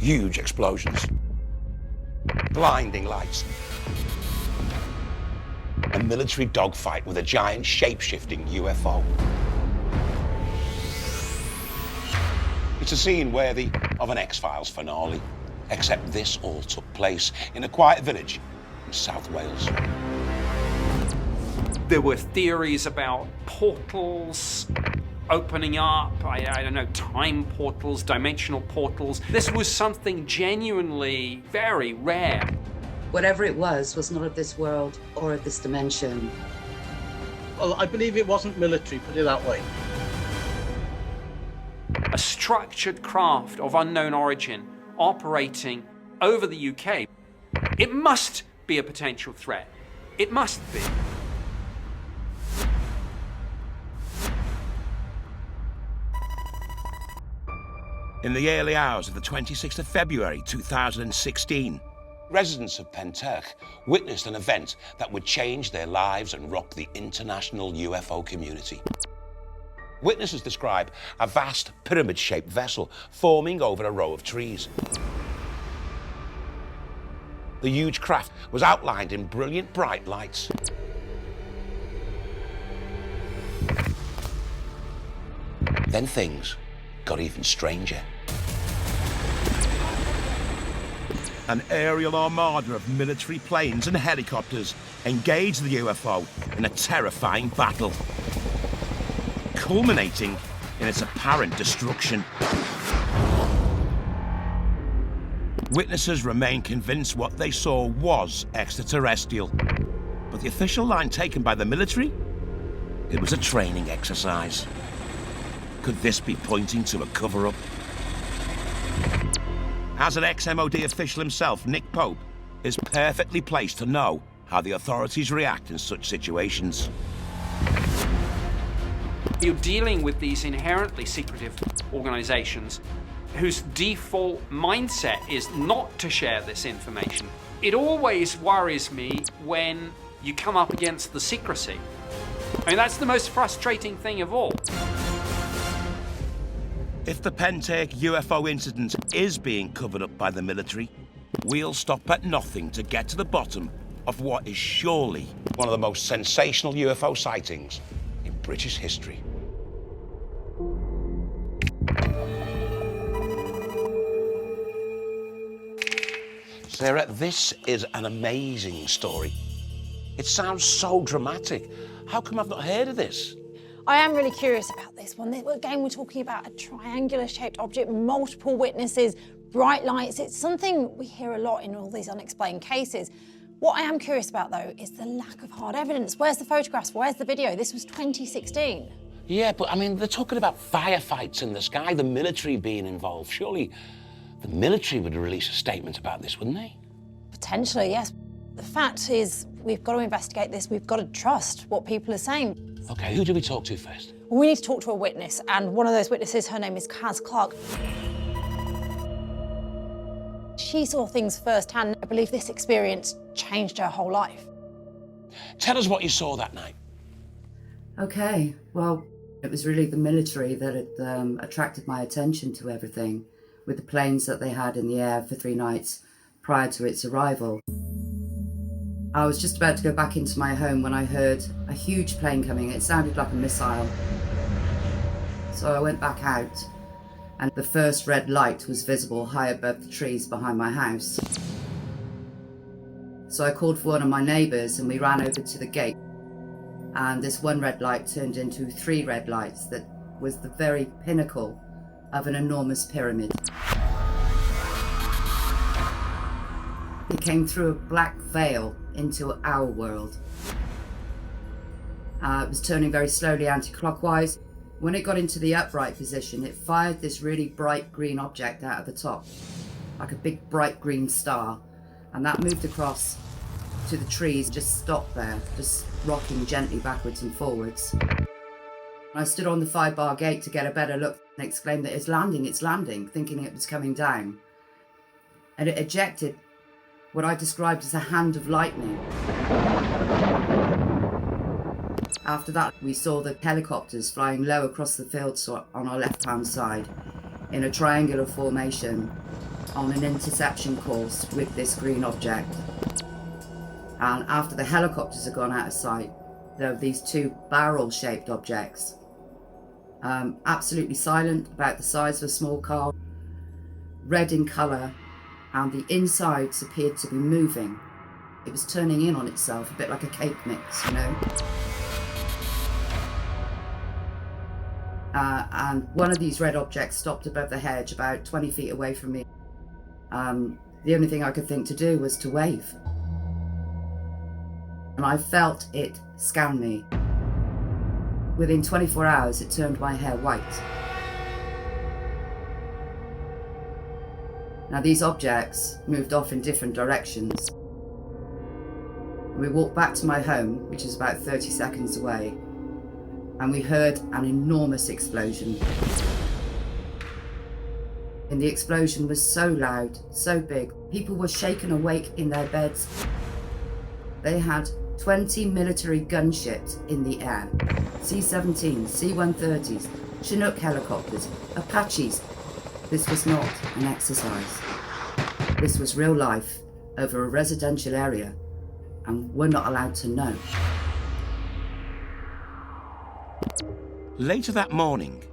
huge explosions, blinding lights, a military dogfight with a giant shape-shifting UFO. It's a scene worthy of an X-Files finale, except this all took place in a quiet village in South Wales. There were theories about portals opening up, I don't know, time portals, dimensional portals. This was something genuinely very rare. Whatever it was not of this world or of this dimension. Well, I believe it wasn't military, put it that way. A structured craft of unknown origin operating over the UK. It must be a potential threat. It must be. In the early hours of the 26th of February 2016, residents of Pentech witnessed an event that would change their lives and rock the international UFO community. Witnesses describe a vast pyramid-shaped vessel forming over a row of trees. The huge craft was outlined in brilliant bright lights. Then things got even stranger. An aerial armada of military planes and helicopters engaged the UFO in a terrifying battle, culminating in its apparent destruction. Witnesses remain convinced what they saw was extraterrestrial, but the official line taken by the military? It was a training exercise. Could this be pointing to a cover-up? As an ex-MOD official himself, Nick Pope is perfectly placed to know how the authorities react in such situations. You're dealing with these inherently secretive organizations whose default mindset is not to share this information. It always worries me when you come up against the secrecy. I mean, that's the most frustrating thing of all. If the Pentech UFO incident is being covered up by the military, we'll stop at nothing to get to the bottom of what is surely one of the most sensational UFO sightings in British history. Sarah, this is an amazing story. It sounds so dramatic. How come I've not heard of this? I am really curious about this one. Again, we're talking about a triangular-shaped object, multiple witnesses, bright lights. It's something we hear a lot in all these unexplained cases. What I am curious about, though, is the lack of hard evidence. Where's the photographs? Where's the video? This was 2016. Yeah, but I mean, they're talking about firefights in the sky, the military being involved. Surely the military would release a statement about this, wouldn't they? Potentially, yes. The fact is, we've got to investigate this. We've got to trust what people are saying. OK, who do we talk to first? Well, we need to talk to a witness, and one of those witnesses, her name is Kaz Clark. She saw things firsthand. I believe this experience changed her whole life. Tell us what you saw that night. Okay, well, it was really the military that had attracted my attention to everything, with the planes that they had in the air for 3 nights prior to its arrival. I was just about to go back into my home when I heard a huge plane coming. It sounded like a missile. So I went back out, and the first red light was visible high above the trees behind my house. So I called for one of my neighbours, and we ran over to the gate. And this one red light turned into 3 red lights that was the very pinnacle of an enormous pyramid. It came through a black veil into our world. It was turning very slowly anti-clockwise. When it got into the upright position, it fired this really bright green object out of the top, like a big bright green star, and that moved across to the trees, just stopped there, just rocking gently backwards and forwards. I stood on the 5-bar gate to get a better look and exclaimed that it's landing, thinking it was coming down. And it ejected what I described as a hand of lightning. After that, we saw the helicopters flying low across the field on our left-hand side in a triangular formation. on an interception course with this green object. And after the helicopters had gone out of sight, there were these two barrel-shaped objects. Absolutely silent, about the size of a small car, red in colour, and the insides appeared to be moving. It was turning in on itself, a bit like a cake mix, you know. And one of these red objects stopped above the hedge about 20 feet away from me. The only thing I could think to do was to wave. And I felt it scan me. Within 24 hours, it turned my hair white. Now, these objects moved off in different directions. We walked back to my home, which is about 30 seconds away, and we heard an enormous explosion. And the explosion was so loud, so big, people were shaken awake in their beds. They had 20 military gunships in the air. C-17s, C-130s, Chinook helicopters, Apaches. This was not an exercise. This was real life over a residential area, and we're not allowed to know. Later that morning,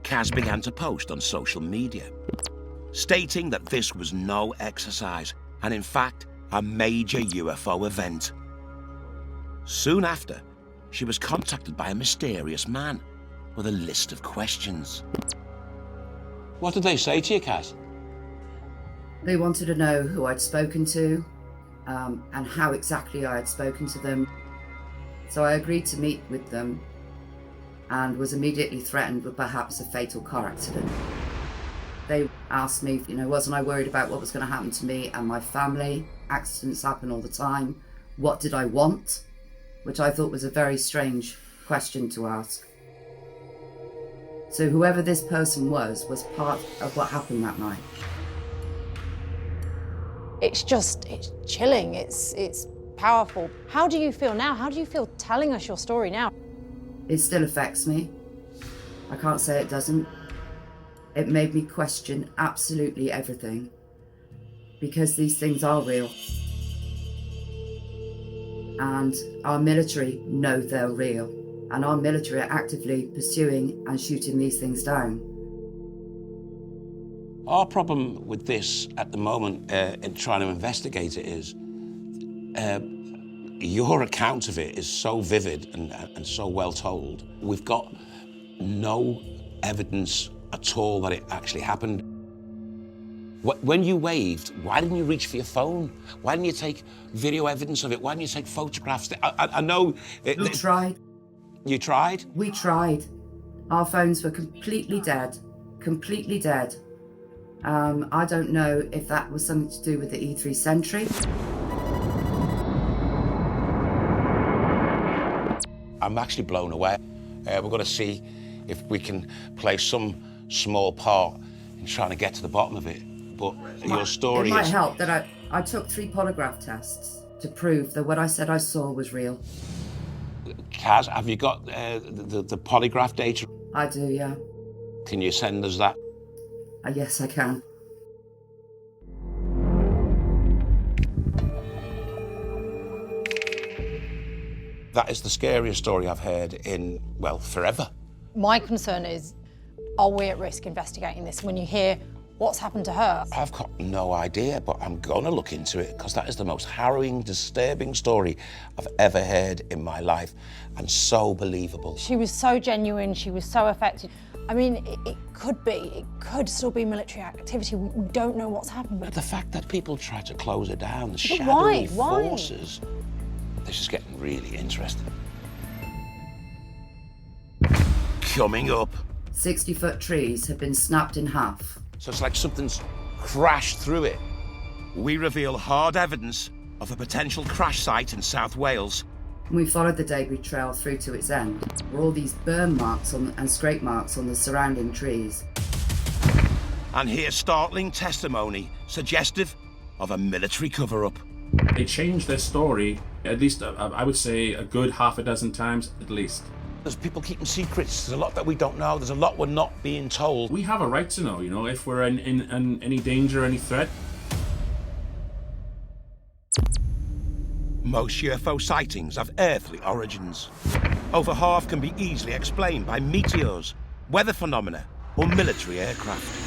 Kaz began to post on social media, stating that this was no exercise, and in fact, a major UFO event. Soon after, she was contacted by a mysterious man with a list of questions. What did they say to you, Kaz? They wanted to know who I'd spoken to, and how exactly I had spoken to them. So I agreed to meet with them and was immediately threatened with perhaps a fatal car accident. They asked me, wasn't I worried about what was going to happen to me and my family? Accidents happen all the time. What did I want? Which I thought was a very strange question to ask. So whoever this person was part of what happened that night. It's chilling, it's powerful. How do you feel now? How do you feel telling us your story now? It still affects me. I can't say it doesn't. It made me question absolutely everything, because these things are real. And our military know they're real, and our military are actively pursuing and shooting these things down. Our problem with this at the moment in trying to investigate it is your account of it is so vivid and so well told. We've got no evidence at all that it actually happened. When you waved, why didn't you reach for your phone? Why didn't you take video evidence of it? Why didn't you take photographs? I know... We tried. You tried? We tried. Our phones were completely dead. Completely dead. I don't know if that was something to do with the E3 Sentry. I'm actually blown away. We're going to see if we can play some small part in trying to get to the bottom of it. But your story It might help that I took 3 polygraph tests to prove that what I said I saw was real. Kaz, have you got the polygraph data? I do, yeah. Can you send us that? Yes, I can. That is the scariest story I've heard in, well, forever. My concern is, are we at risk investigating this? When you hear what's happened to her? I've got no idea, but I'm going to look into it because that is the most harrowing, disturbing story I've ever heard in my life, and so believable. She was so genuine, she was so affected. I mean, it could still be military activity. We don't know what's happened. But the fact that people try to close it down, the shadowy forces, this is getting really interesting. Coming up. 60-foot trees have been snapped in half. So it's like something's crashed through it. We reveal hard evidence of a potential crash site in South Wales. We followed the debris trail through to its end, where all these burn marks and scrape marks on the surrounding trees. And here's startling testimony suggestive of a military cover-up. They changed their story at least, I would say, a good half a dozen times at least. There's people keeping secrets. There's a lot that we don't know. There's a lot we're not being told. We have a right to know, you know, if we're in any danger, any threat. Most UFO sightings have earthly origins. Over half can be easily explained by meteors, weather phenomena, or military aircraft.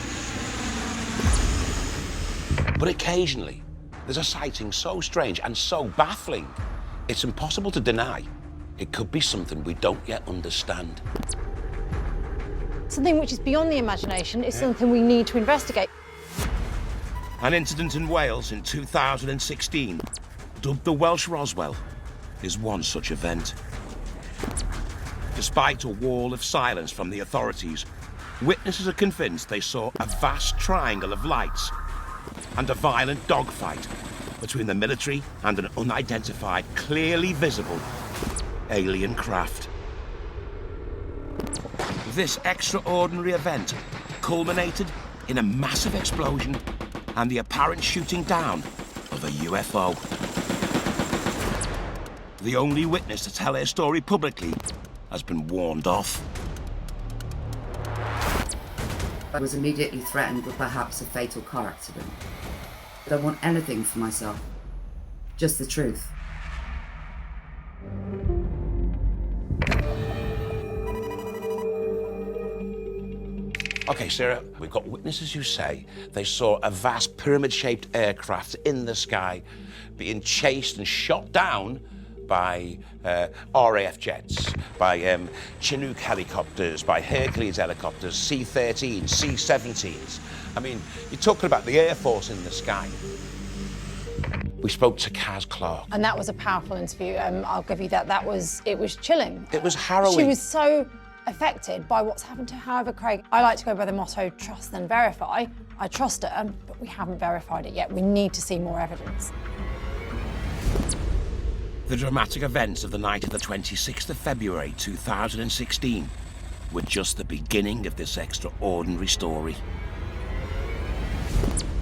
But occasionally, there's a sighting so strange and so baffling, it's impossible to deny. It could be something we don't yet understand. Something which is beyond the imagination is something we need to investigate. An incident in Wales in 2016, dubbed the Welsh Roswell, is one such event. Despite a wall of silence from the authorities, witnesses are convinced they saw a vast triangle of lights and a violent dogfight between the military and an unidentified, clearly visible alien craft. This extraordinary event culminated in a massive explosion and the apparent shooting down of a UFO. The only witness to tell her story publicly has been warned off. I was immediately threatened with perhaps a fatal car accident. I don't want anything for myself, just the truth. Okay, Sarah, we've got witnesses who say they saw a vast pyramid-shaped aircraft in the sky being chased and shot down by RAF jets, by Chinook helicopters, by Hercules helicopters, C-13s, C-17s. I mean, you're talking about the Air Force in the sky. We spoke to Kaz Clark. And that was a powerful interview. I'll give you that. It was chilling. It was harrowing. She was so affected by what's happened to her. However, Craig, I like to go by the motto, trust then verify. I trust her, but we haven't verified it yet. We need to see more evidence. The dramatic events of the night of the 26th of February 2016 were just the beginning of this extraordinary story.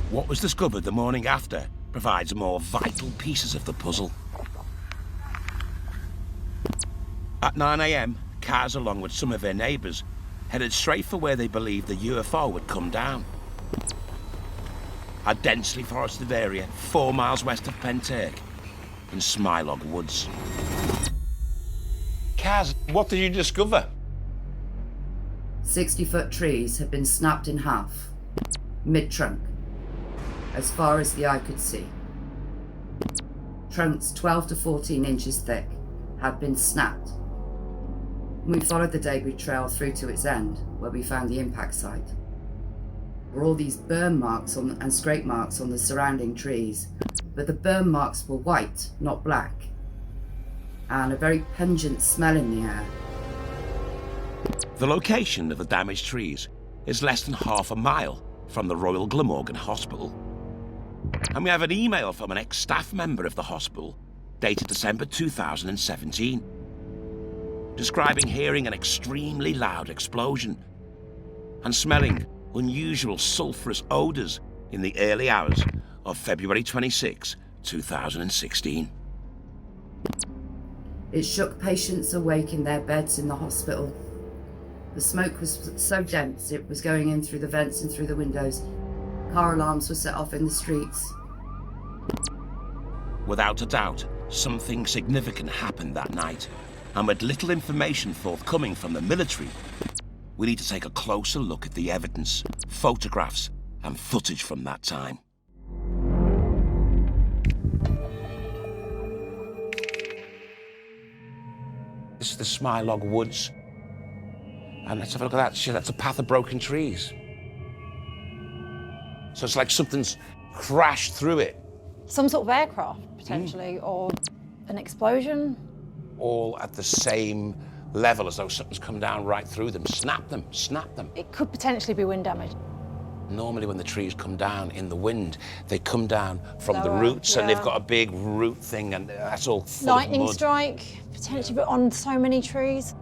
What was discovered the morning after provides more vital pieces of the puzzle. At 9 a.m, Kaz, along with some of her neighbours, headed straight for where they believed the UFO would come down. A densely forested area 4 miles west of Pentech, in Smilog Woods. Kaz, what did you discover? 60-foot trees had been snapped in half, mid-trunk, as far as the eye could see. Trunks 12 to 14 inches thick had been snapped. We followed the debris trail through to its end, where we found the impact site. There were all these burn marks and scrape marks on the surrounding trees, but the burn marks were white, not black, and a very pungent smell in the air. The location of the damaged trees is less than half a mile from the Royal Glamorgan Hospital. And we have an email from an ex-staff member of the hospital, dated December 2017, describing hearing an extremely loud explosion and smelling unusual sulphurous odours in the early hours of February 26, 2016. It shook patients awake in their beds in the hospital. The smoke was so dense it was going in through the vents and through the windows. Car alarms were set off in the streets. Without a doubt, something significant happened that night, and with little information forthcoming from the military, we need to take a closer look at the evidence, photographs, and footage from that time. This is the Smilog Woods. And let's have a look at that. Shit, that's a path of broken trees. So it's like something's crashed through it. Some sort of aircraft, potentially, or an explosion. All at the same level, as though something's come down right through them. Snap them, snap them. It could potentially be wind damage. Normally when the trees come down in the wind, they come down from the Lower, roots, and yeah. they've got a big root thing, and that's all full Lightning of mud. strike, potentially, but on so many trees.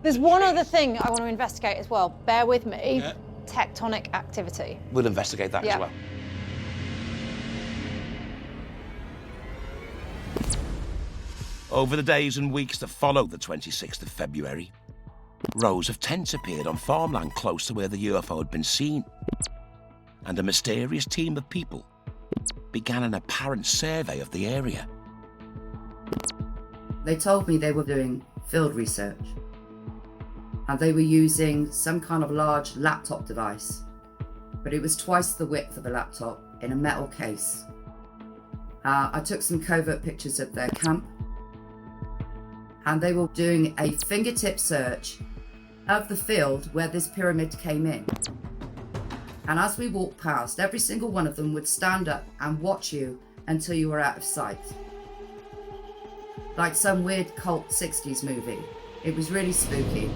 There's one other thing I want to investigate as well. Bear with me. Yeah. Tectonic activity. We'll investigate that Yeah. as well. Over the days and weeks that followed the 26th of February, rows of tents appeared on farmland close to where the UFO had been seen, and a mysterious team of people began an apparent survey of the area. They told me they were doing field research, and they were using some kind of large laptop device, but it was twice the width of a laptop in a metal case. I took some covert pictures of their camp, and they were doing a fingertip search of the field where this pyramid came in. And as we walked past, every single one of them would stand up and watch you until you were out of sight. Like some weird cult 60s movie. It was really spooky.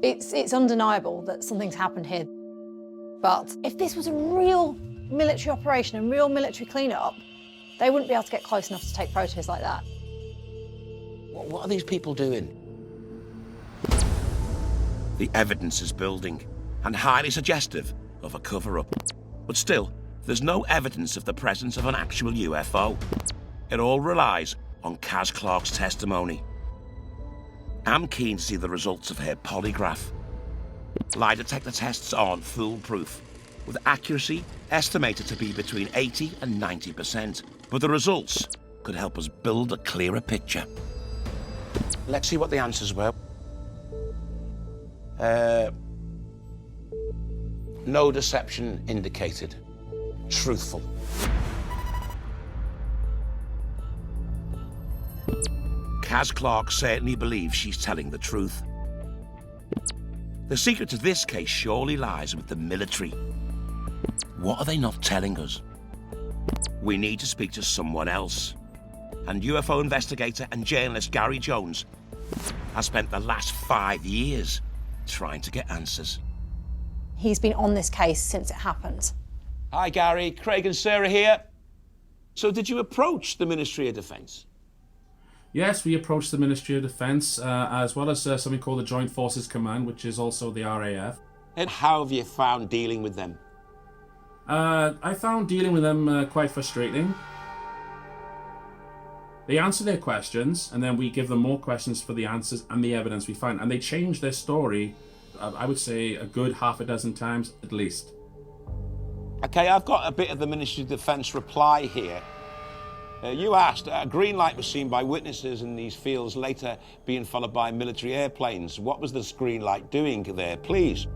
It's undeniable that something's happened here. But if this was a real military operation, a real military clean-up, they wouldn't be able to get close enough to take photos like that. What are these people doing? The evidence is building, and highly suggestive of a cover-up. But still, there's no evidence of the presence of an actual UFO. It all relies on Kaz Clark's testimony. I'm keen to see the results of her polygraph. Lie detector tests aren't foolproof, with accuracy estimated to be between 80 and 90%. But the results could help us build a clearer picture. Let's see what the answers were. No deception indicated. Truthful. Kaz Clark certainly believes she's telling the truth. The secret to this case surely lies with the military. What are they not telling us? We need to speak to someone else. And UFO investigator and journalist Gary Jones has spent the last 5 years trying to get answers. He's been on this case since it happened. Hi Gary, Craig and Sarah here. So did you approach the Ministry of Defence? Yes, we approached the Ministry of Defence, as well as something called the Joint Forces Command, which is also the RAF. And how have you found dealing with them? I found dealing with them quite frustrating. They answer their questions, and then we give them more questions for the answers and the evidence we find. And they change their story, I would say, a good half a dozen times at least. Okay, I've got a bit of the Ministry of Defence reply here. You asked, a green light was seen by witnesses in these fields, later being followed by military airplanes. What was this green light doing there, please?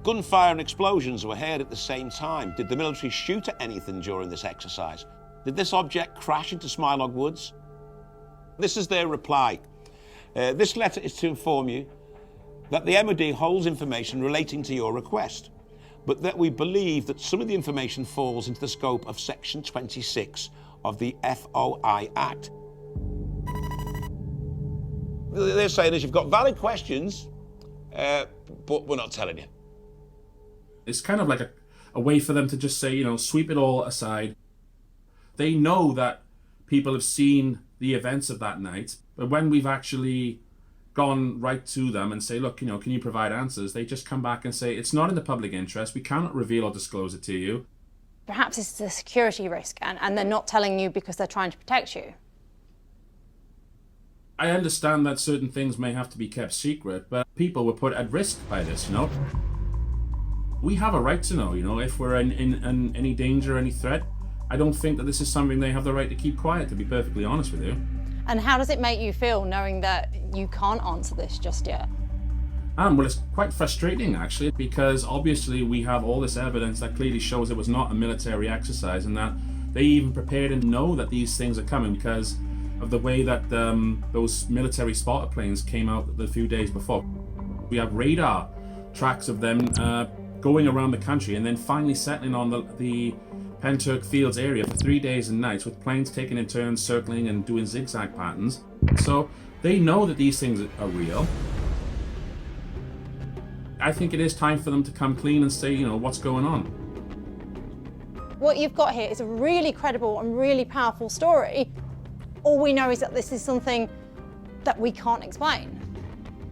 Gunfire and explosions were heard at the same time. Did the military shoot at anything during this exercise? Did this object crash into Smilog Woods? This is their reply. This letter is to inform you that the MOD holds information relating to your request, but that we believe that some of the information falls into the scope of Section 26 of the FOI Act. They're saying is you've got valid questions, but we're not telling you. It's kind of like a way for them to just say, sweep it all aside. They know that people have seen the events of that night, but when we've actually gone right to them and say, look, can you provide answers? They just come back and say, it's not in the public interest. We cannot reveal or disclose it to you. Perhaps it's a security risk, and they're not telling you because they're trying to protect you. I understand that certain things may have to be kept secret, but people were put at risk by this, We have a right to know, if we're in any danger, any threat. I don't think that this is something they have the right to keep quiet, to be perfectly honest with you. And how does it make you feel knowing that you can't answer this just yet? Well, it's quite frustrating, actually, because obviously we have all this evidence that clearly shows it was not a military exercise, and that they even prepared and know that these things are coming because of the way that those military spotter planes came out the few days before. We have radar tracks of them going around the country and then finally settling on the Pentech Fields area for 3 days and nights, with planes taking in turns circling and doing zigzag patterns. So they know that these things are real. I think it is time for them to come clean and say, what's going on. What you've got here is a really credible and really powerful story. All we know is that this is something that we can't explain.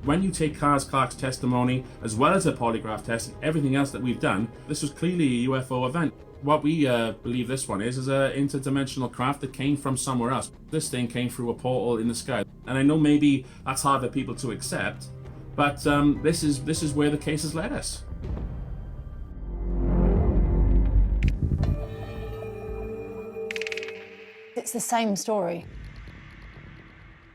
When you take Kaz Clark's testimony, as well as a polygraph test and everything else that we've done, this was clearly a UFO event. What we believe this one is an interdimensional craft that came from somewhere else. This thing came through a portal in the sky. And I know maybe that's hard for people to accept, but this is where the case has led us. It's the same story.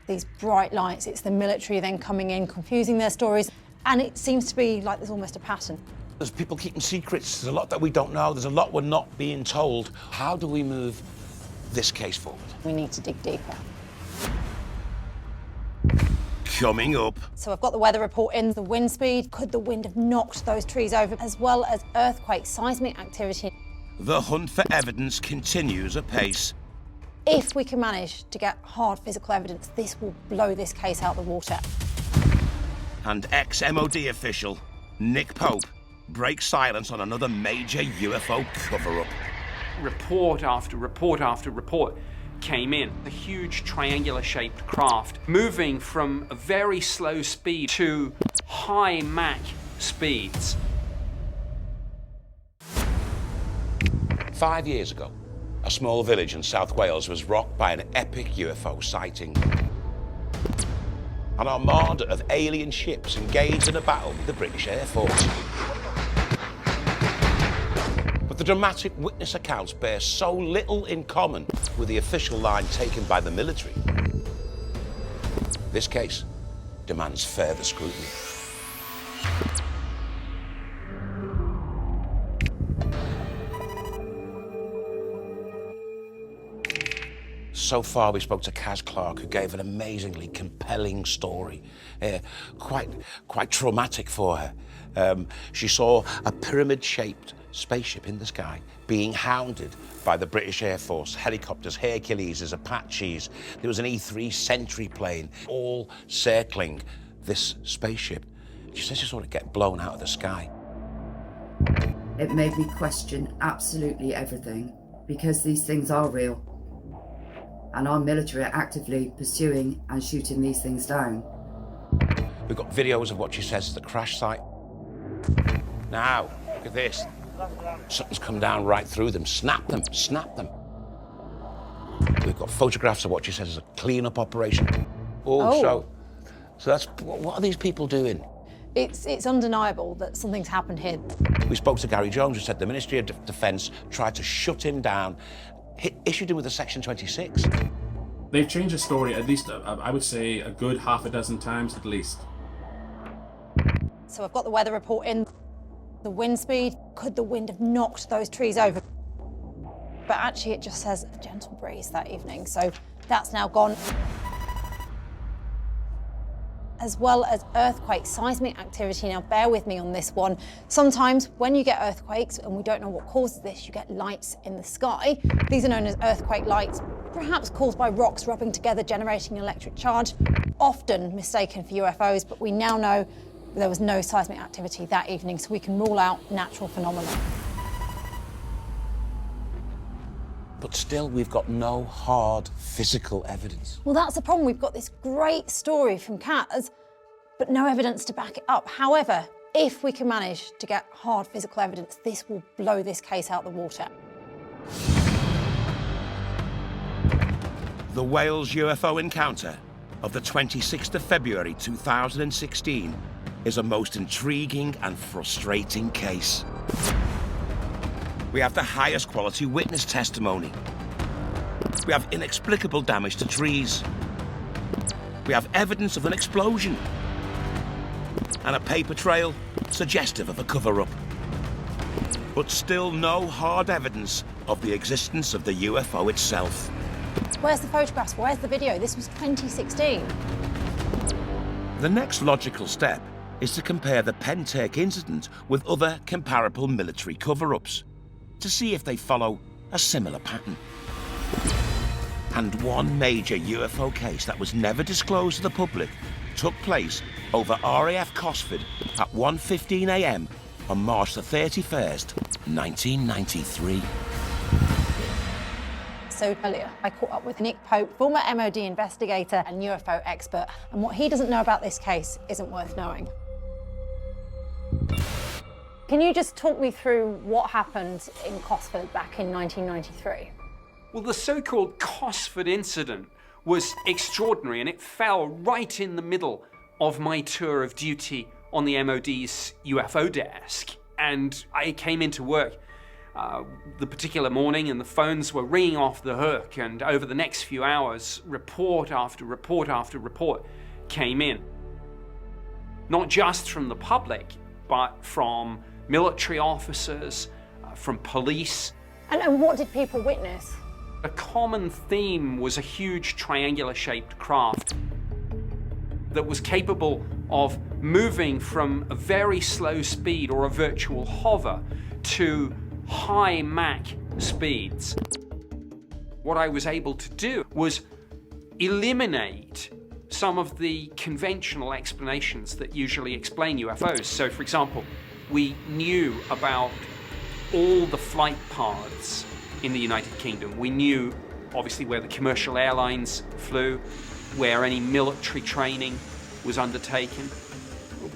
These bright lights, it's the military then coming in, confusing their stories, and it seems to be like there's almost a pattern. There's people keeping secrets. There's a lot that we don't know. There's a lot we're not being told. How do we move this case forward? We need to dig deeper. Coming up. So I've got the weather report in, the wind speed. Could the wind have knocked those trees over, as well as earthquake, seismic activity? The hunt for evidence continues apace. If we can manage to get hard physical evidence, this will blow this case out the water. And ex-MOD official Nick Pope breaks silence on another major UFO cover-up. Report after report after report came in. A huge triangular-shaped craft moving from a very slow speed to high Mach speeds. 5 years ago, a small village in South Wales was rocked by an epic UFO sighting. An armada of alien ships engaged in a battle with the British Air Force. But the dramatic witness accounts bear so little in common with the official line taken by the military. This case demands further scrutiny. So far, we spoke to Kaz Clark, who gave an amazingly compelling story, quite traumatic for her. She saw a pyramid-shaped spaceship in the sky being hounded by the British Air Force, helicopters, Hercules, Apaches. There was an E-3 Sentry plane, all circling this spaceship. She says she saw it get blown out of the sky. It made me question absolutely everything, because these things are real. And our military are actively pursuing and shooting these things down. We've got videos of what she says is the crash site. Now, look at this. Something's come down right through them. Snap them, snap them. We've got photographs of what she says is a clean-up operation. So that's, what are these people doing? It's undeniable that something's happened here. We spoke to Gary Jones, who said the Ministry of Defence tried to shut him down, issued him with a Section 26. They've changed the story at least, I would say, a good half a dozen times at least. So I've got the weather report in, the wind speed. Could the wind have knocked those trees over? But actually it just says a gentle breeze that evening, so that's now gone. As well as earthquake, seismic activity. Now bear with me on this one. Sometimes when you get earthquakes, and we don't know what causes this, you get lights in the sky. These are known as earthquake lights, perhaps caused by rocks rubbing together, generating electric charge, often mistaken for UFOs, but we now know there was no seismic activity that evening, so we can rule out natural phenomena. But still, we've got no hard physical evidence. Well, that's the problem. We've got this great story from Kaz, but no evidence to back it up. However, if we can manage to get hard physical evidence, this will blow this case out the water. The Wales UFO encounter of the 26th of February 2016 is a most intriguing and frustrating case. We have the highest quality witness testimony. We have inexplicable damage to trees. We have evidence of an explosion. And a paper trail suggestive of a cover-up. But still no hard evidence of the existence of the UFO itself. Where's the photographs? Where's the video? This was 2016. The next logical step is to compare the Pentech incident with other comparable military cover-ups, to see if they follow a similar pattern. And one major UFO case that was never disclosed to the public took place over RAF Cosford at 1:15 a.m. on March the 31st, 1993. So earlier, I caught up with Nick Pope, former MOD investigator and UFO expert, and what he doesn't know about this case isn't worth knowing. Can you just talk me through what happened in Cosford back in 1993? Well, the so-called Cosford incident was extraordinary, and it fell right in the middle of my tour of duty on the MOD's UFO desk. And I came into work the particular morning, and the phones were ringing off the hook, and over the next few hours, report after report after report came in. Not just from the public, but from military officers, from police. And what did people witness? A common theme was a huge triangular-shaped craft that was capable of moving from a very slow speed or a virtual hover to high Mach speeds. What I was able to do was eliminate some of the conventional explanations that usually explain UFOs. So, for example, we knew about all the flight paths in the United Kingdom. We knew, obviously, where the commercial airlines flew, where any military training was undertaken.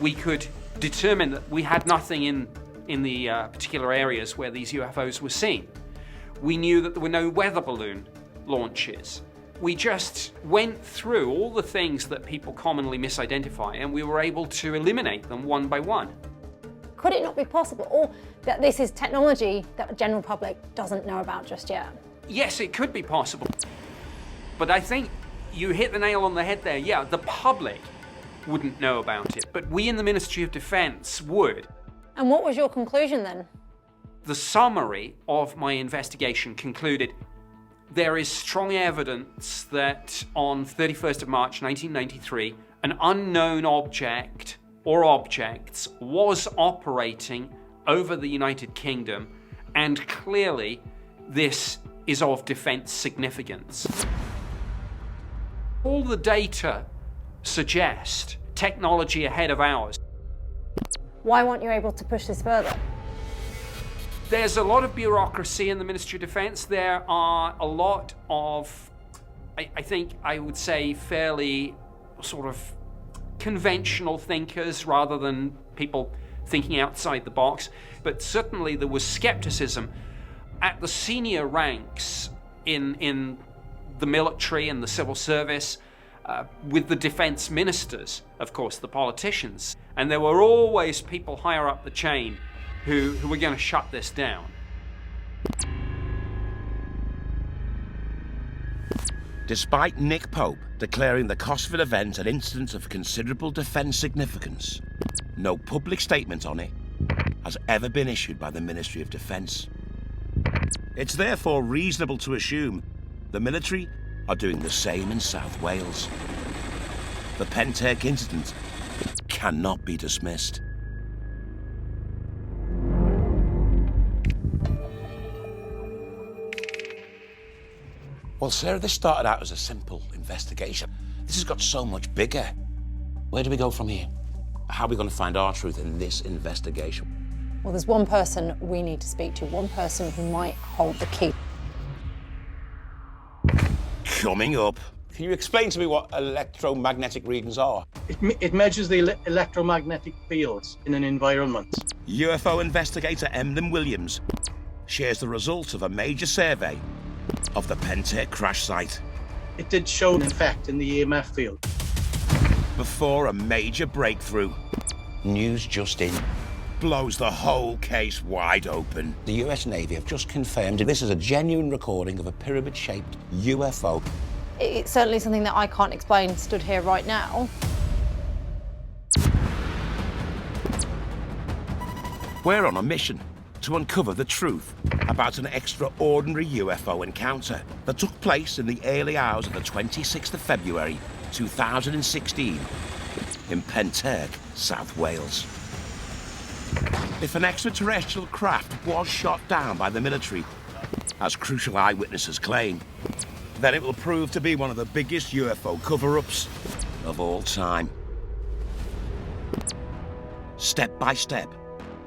We could determine that we had nothing in the particular areas where these UFOs were seen. We knew that there were no weather balloon launches. We just went through all the things that people commonly misidentify, and we were able to eliminate them one by one. Could it not be possible, or that this is technology that the general public doesn't know about just yet? Yes, it could be possible. But I think you hit the nail on the head there. Yeah, the public wouldn't know about it, but we in the Ministry of Defence would. And what was your conclusion then? The summary of my investigation concluded there is strong evidence that on 31st of March 1993, an unknown object or objects was operating over the United Kingdom, and clearly this is of defence significance. All the data suggest technology ahead of ours. Why weren't you able to push this further? There's a lot of bureaucracy in the Ministry of Defence. There are a lot of, I think I would say, fairly sort of conventional thinkers rather than people thinking outside the box. But certainly there was skepticism at the senior ranks in the military and the civil service, with the defence ministers, of course, the politicians. And there were always people higher up the chain who were going to shut this down. Despite Nick Pope declaring the Cosford event an incident of considerable defence significance, no public statement on it has ever been issued by the Ministry of Defence. It's therefore reasonable to assume the military are doing the same in South Wales. The Pentech incident cannot be dismissed. Well, Sarah, this started out as a simple investigation. This has got so much bigger. Where do we go from here? How are we going to find our truth in this investigation? Well, there's one person we need to speak to, one person who might hold the key. Coming up. Can you explain to me what electromagnetic readings are? It measures the electromagnetic fields in an environment. UFO investigator Emlyn Williams shares the results of a major survey of the Pentech crash site. It did show an effect in the EMF field. Before a major breakthrough, news just in, blows the whole case wide open. The US Navy have just confirmed this is a genuine recording of a pyramid-shaped UFO. It's certainly something that I can't explain stood here right now. We're on a mission to uncover the truth about an extraordinary UFO encounter that took place in the early hours of the 26th of February 2016 in Pentech, South Wales. If an extraterrestrial craft was shot down by the military, as crucial eyewitnesses claim, then it will prove to be one of the biggest UFO cover-ups of all time. Step by step,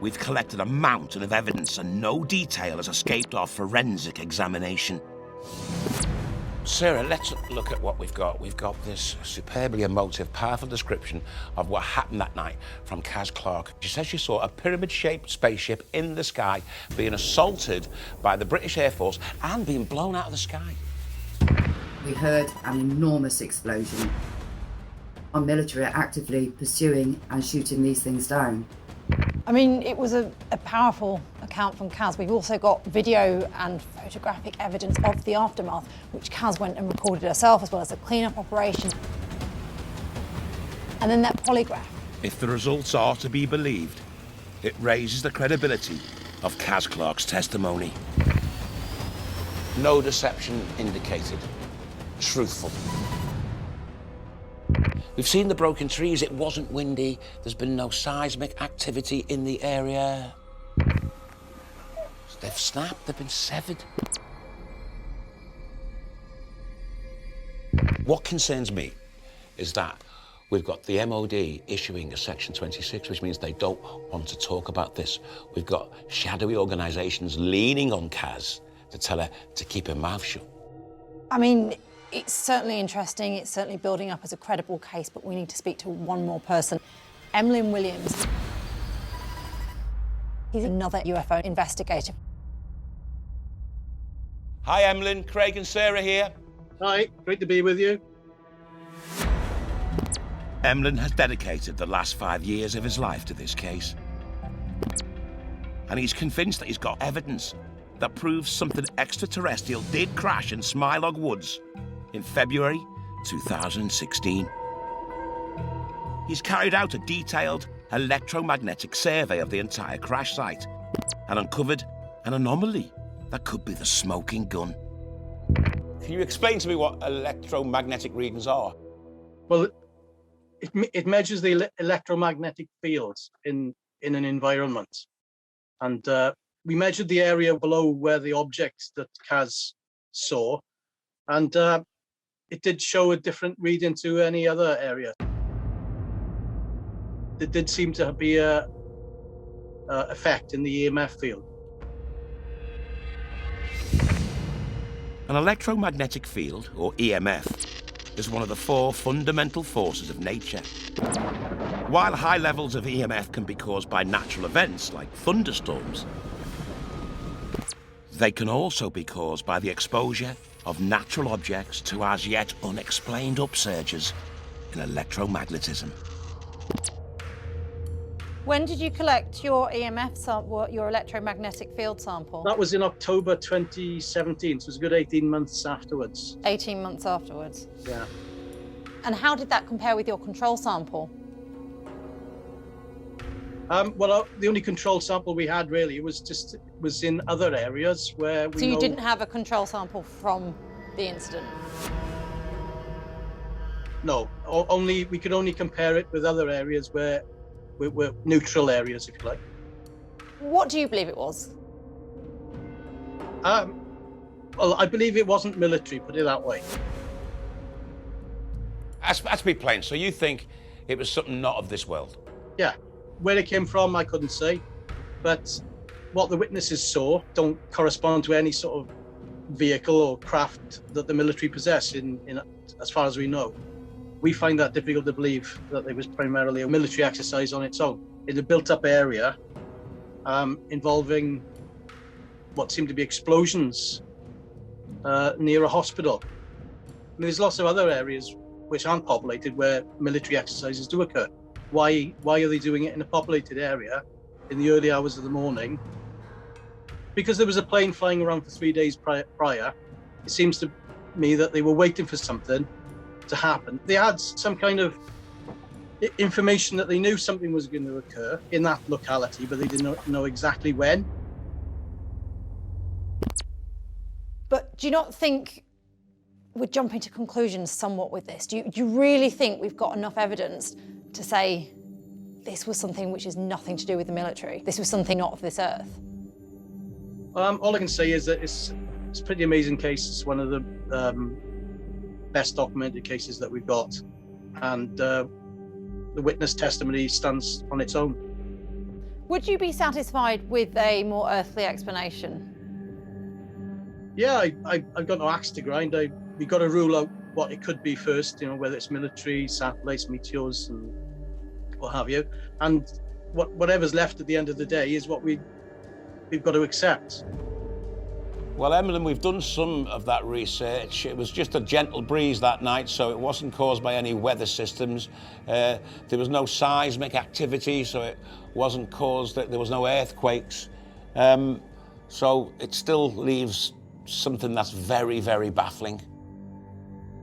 we've collected a mountain of evidence and no detail has escaped our forensic examination. Sarah, let's look at what we've got. We've got this superbly emotive, powerful description of what happened that night from Kaz Clark. She says she saw a pyramid-shaped spaceship in the sky being assaulted by the British Air Force and being blown out of the sky. We heard an enormous explosion. Our military are actively pursuing and shooting these things down. I mean, it was a powerful account from Kaz. We've also got video and photographic evidence of the aftermath, which Kaz went and recorded herself, as well as a clean-up operation. And then that polygraph. If the results are to be believed, it raises the credibility of Kaz Clark's testimony. No deception indicated. Truthful. We've seen the broken trees. It wasn't windy. There's been no seismic activity in the area. They've snapped. They've been severed. What concerns me is that we've got the MOD issuing a Section 26, which means they don't want to talk about this. We've got shadowy organisations leaning on Kaz to tell her to keep her mouth shut. I mean, it's certainly interesting. It's certainly building up as a credible case, but we need to speak to one more person. Emlyn Williams. He's another UFO investigator. Hi, Emlyn. Craig and Sarah here. Hi, great to be with you. Emlyn has dedicated the last 5 years of his life to this case. And he's convinced that he's got evidence that proves something extraterrestrial did crash in Smilog Woods in February 2016. He's carried out a detailed electromagnetic survey of the entire crash site and uncovered an anomaly that could be the smoking gun. Can you explain to me what electromagnetic readings are? Well, it measures the electromagnetic fields in an environment. And we measured the area below where the objects that Kaz saw, and it did show a different reading to any other area. There did seem to be a effect in the EMF field. An electromagnetic field, or EMF, is one of the 4 fundamental forces of nature. While high levels of EMF can be caused by natural events like thunderstorms, they can also be caused by the exposure of natural objects to as yet unexplained upsurges in electromagnetism. When did you collect your EMF sample, your electromagnetic field sample? That was in October 2017, so it was a good 18 months afterwards. 18 months afterwards. Yeah. And how did that compare with your control sample? Well, the only control sample we had really was in other areas where we So you know... didn't have a control sample from the incident? No, we could only compare it with other areas where we're neutral areas, if you like. What do you believe it was? Well, I believe it wasn't military, put it that way. Let's be plain. So you think it was something not of this world? Yeah. Where it came from, I couldn't say. But what the witnesses saw don't correspond to any sort of vehicle or craft that the military possess, in as far as we know. We find that difficult to believe that it was primarily a military exercise on its own. In a built-up area involving what seemed to be explosions near a hospital. I mean, there's lots of other areas which aren't populated where military exercises do occur. Why are they doing it in a populated area in the early hours of the morning? Because there was a plane flying around for 3 days prior. It seems to me that they were waiting for something to happen. They had some kind of information that they knew something was going to occur in that locality, but they didn't know exactly when. But do you not think we're jumping to conclusions somewhat with this? Do you really think we've got enough evidence to say this was something which is nothing to do with the military? This was something not of this earth? All I can say is that it's a pretty amazing case. It's one of the best documented cases that we've got. And the witness testimony stands on its own. Would you be satisfied with a more earthly explanation? Yeah, I've got no axe to grind. we got to rule out what it could be first, whether it's military, satellites, meteors, and what have you. And whatever's left at the end of the day is what we've got to accept. Well, Emlyn, we've done some of that research. It was just a gentle breeze that night, so it wasn't caused by any weather systems. There was no seismic activity, so it wasn't caused, there was no earthquakes. So it still leaves something that's very, very baffling.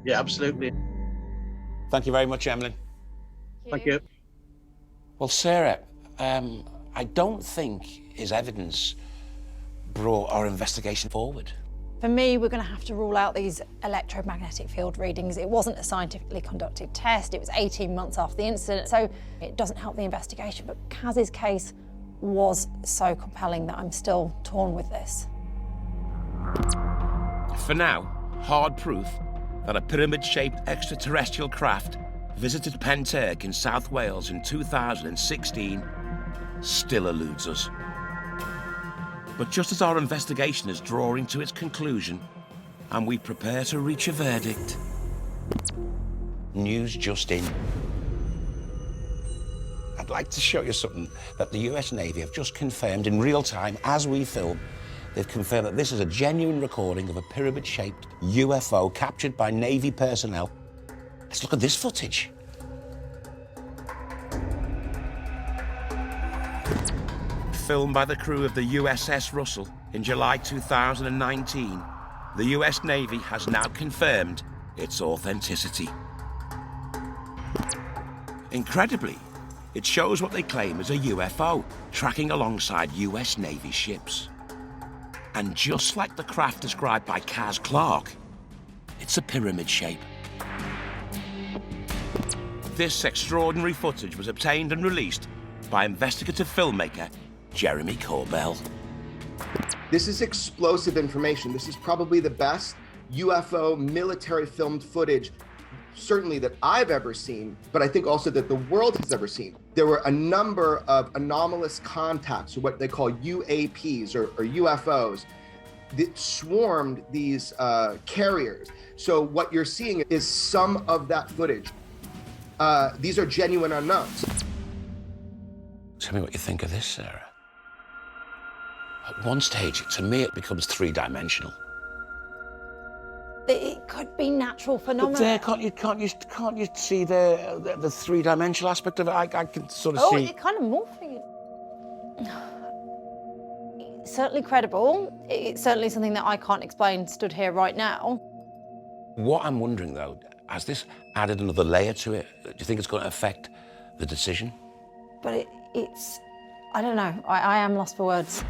Yeah, absolutely. Thank you very much, Emlyn. Thank you. Well, Sarah, I don't think his evidence brought our investigation forward. For me, we're going to have to rule out these electromagnetic field readings. It wasn't a scientifically conducted test. It was 18 months after the incident, so it doesn't help the investigation. But Kaz's case was so compelling that I'm still torn with this. For now, hard proof that a pyramid-shaped extraterrestrial craft visited Pentech in South Wales in 2016 still eludes us. But just as our investigation is drawing to its conclusion and we prepare to reach a verdict, news just in. I'd like to show you something that the US Navy have just confirmed in real time as we film. They've confirmed that this is a genuine recording of a pyramid-shaped UFO captured by Navy personnel. Let's look at this footage. Filmed by the crew of the USS Russell in July 2019, the US Navy has now confirmed its authenticity. Incredibly, it shows what they claim is a UFO tracking alongside US Navy ships. And just like the craft described by Kaz Clark, it's a pyramid shape. This extraordinary footage was obtained and released by investigative filmmaker Jeremy Corbell. This is explosive information. This is probably the best UFO military filmed footage, certainly that I've ever seen, but I think also that the world has ever seen. There were a number of anomalous contacts, or what they call UAPs or UFOs, that swarmed these carriers. So what you're seeing is some of that footage. These are genuine unknowns. Tell me what you think of this, Sarah. At one stage, to me, it becomes three-dimensional. It could be natural phenomena. But there, can't you see the three-dimensional aspect of it? I can sort of see. Oh, it's kind of morphing. It's certainly credible. It's certainly something that I can't explain stood here right now. What I'm wondering, though, has this added another layer to it? Do you think it's going to affect the decision? But it's, I don't know. I am lost for words.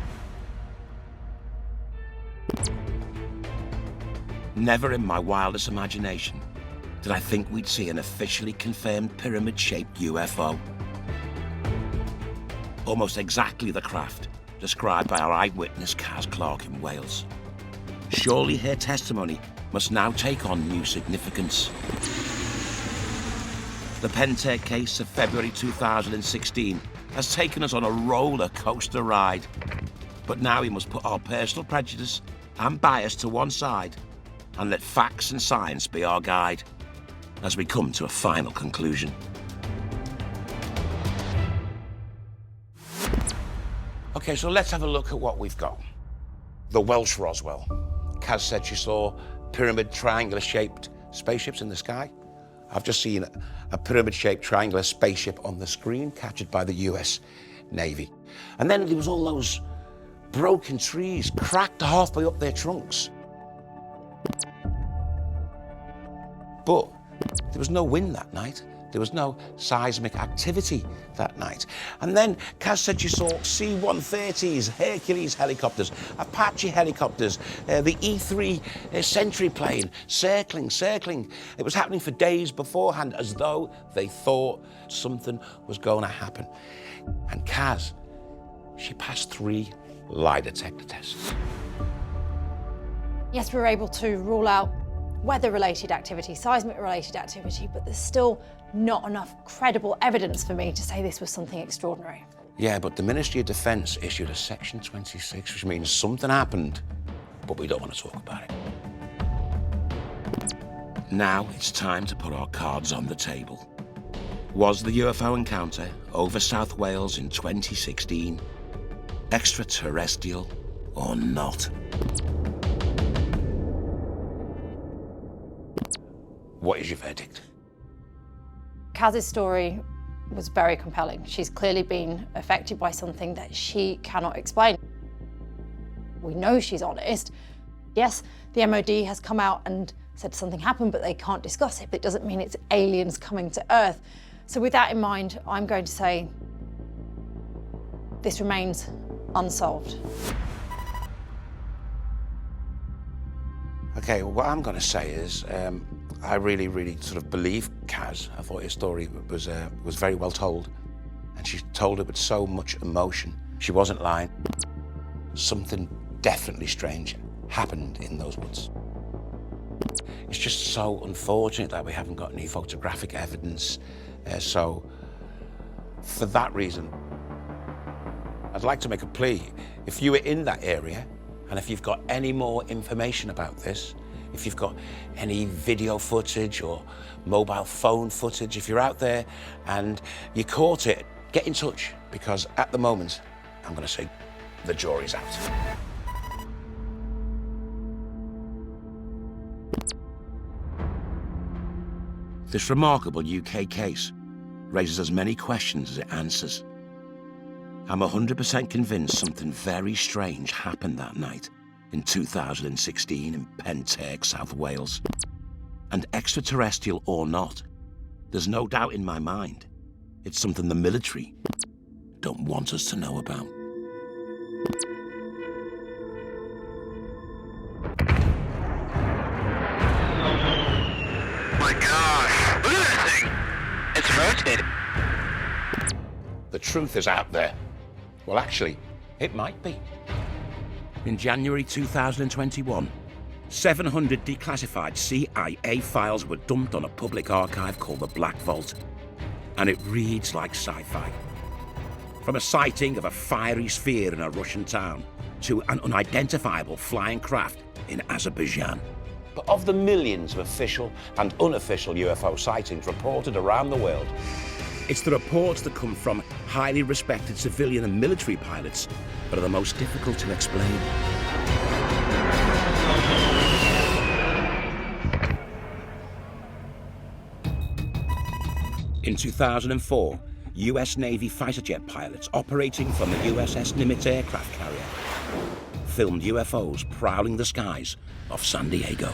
Never in my wildest imagination did I think we'd see an officially confirmed pyramid-shaped UFO. Almost exactly the craft described by our eyewitness Kaz Clark in Wales. Surely her testimony must now take on new significance. The Pentech case of February 2016 has taken us on a roller coaster ride. But now we must put our personal prejudice and bias to one side and let facts and science be our guide as we come to a final conclusion. Okay, so let's have a look at what we've got. The Welsh Roswell. Kaz said she saw pyramid triangular-shaped spaceships in the sky. I've just seen a pyramid-shaped triangular spaceship on the screen captured by the US Navy. And then there was all those broken trees cracked halfway up their trunks. But there was no wind that night. There was no seismic activity that night. And then Kaz said she saw C-130s, Hercules helicopters, Apache helicopters, the E-3 Sentry plane circling. It was happening for days beforehand as though they thought something was going to happen. And Kaz, she passed 3 lie detector tests. Yes, we were able to rule out weather-related activity, seismic-related activity, but there's still not enough credible evidence for me to say this was something extraordinary. Yeah, but the Ministry of Defence issued a Section 26, which means something happened, but we don't want to talk about it. Now it's time to put our cards on the table. Was the UFO encounter over South Wales in 2016 extraterrestrial or not? What is your verdict? Kaz's story was very compelling. She's clearly been affected by something that she cannot explain. We know she's honest. Yes, the MOD has come out and said something happened, but they can't discuss it. But it doesn't mean it's aliens coming to Earth. So with that in mind, I'm going to say this remains unsolved. Okay, well, what I'm going to say is I really sort of believe Kaz. I thought his story was very well told, and she told it with so much emotion. She wasn't lying. Something definitely strange happened in those woods. It's just so unfortunate that we haven't got any photographic evidence. So, for that reason, I'd like to make a plea. If you were in that area, and if you've got any more information about this, if you've got any video footage or mobile phone footage, if you're out there and you caught it, get in touch, because at the moment, I'm going to say the jury's out. This remarkable UK case raises as many questions as it answers. I'm 100% convinced something very strange happened that night in 2016 in Pentech, South Wales. And extraterrestrial or not, there's no doubt in my mind it's something the military don't want us to know about. My gosh, look at that thing! It's rotating. The truth is out there. Well, actually, it might be. In January 2021, 700 declassified CIA files were dumped on a public archive called the Black Vault. And it reads like sci-fi. From a sighting of a fiery sphere in a Russian town to an unidentifiable flying craft in Azerbaijan. But of the millions of official and unofficial UFO sightings reported around the world, it's the reports that come from highly respected civilian and military pilots that are the most difficult to explain. In 2004, US Navy fighter jet pilots operating from the USS Nimitz aircraft carrier filmed UFOs prowling the skies off San Diego.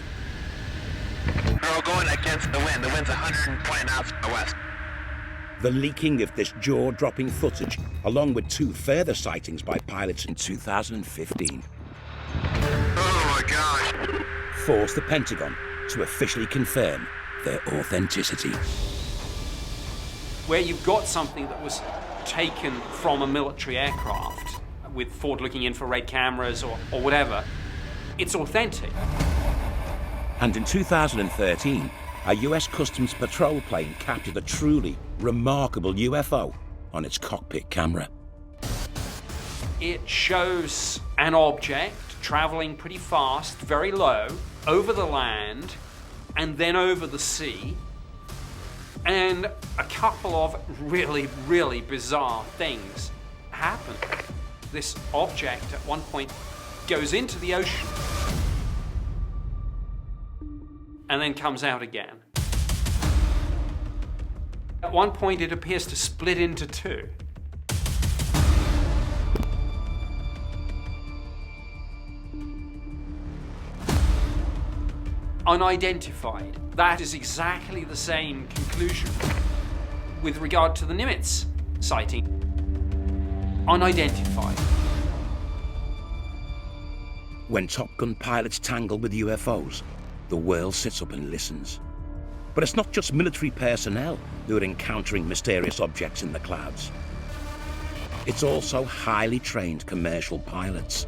We're all going against the wind. The wind's 120 knots to the west. The leaking of this jaw-dropping footage, along with 2 further sightings by pilots in 2015, Oh my gosh. forced the Pentagon to officially confirm their authenticity. Where you've got something that was taken from a military aircraft with forward-looking infrared cameras or whatever, it's authentic. And in 2013, a US Customs patrol plane captured a truly remarkable UFO on its cockpit camera. It shows an object traveling pretty fast, very low, over the land, and then over the sea. And a couple of really bizarre things happen. This object at one point goes into the ocean and then comes out again. At one point it appears to split into 2. Unidentified. That is exactly the same conclusion with regard to the Nimitz sighting. Unidentified. When Top Gun pilots tangle with UFOs, the world sits up and listens. But it's not just military personnel who are encountering mysterious objects in the clouds. It's also highly trained commercial pilots.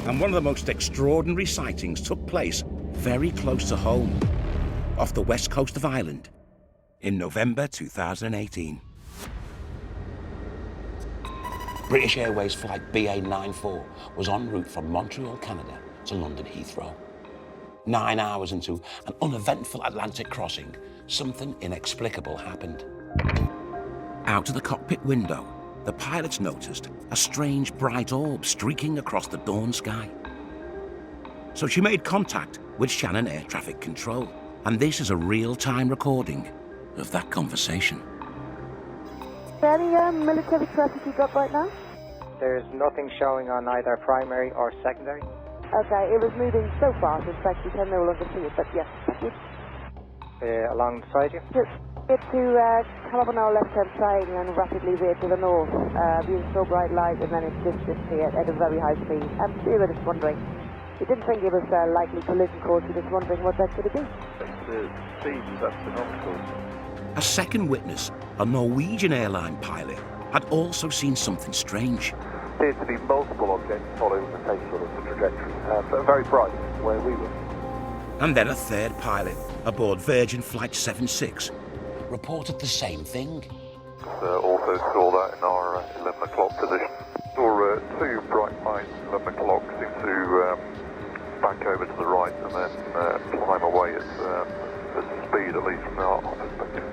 And one of the most extraordinary sightings took place very close to home, off the west coast of Ireland, in November 2018. British Airways flight BA94 was en route from Montreal, Canada to London Heathrow. 9 hours into an uneventful Atlantic crossing, something inexplicable happened. Out of the cockpit window, the pilots noticed a strange bright orb streaking across the dawn sky. So she made contact with Shannon Air Traffic Control, and this is a real-time recording of that conversation. Any military traffic you got right now? There's nothing showing on either primary or secondary. Okay, it was moving so fast, in fact, we can no longer see it, but yes, thank you. Alongside you? Get to come up on our left-hand side and then rapidly veer to the north. We saw bright light and then it just disappeared at a very high speed. We were just wondering. We didn't think it was a likely collision course, we were just wondering what that could have been. The speed was astronomical. A second witness, a Norwegian airline pilot, had also seen something strange. There appeared to be multiple objects following the same sort of trajectory, but very bright where we were. And then a third pilot aboard Virgin Flight 76 reported the same thing. Also saw that in our 11 o'clock position. Saw two bright lights, 11 o'clock, seem to back over to the right and then climb away at speed, at least from our perspective.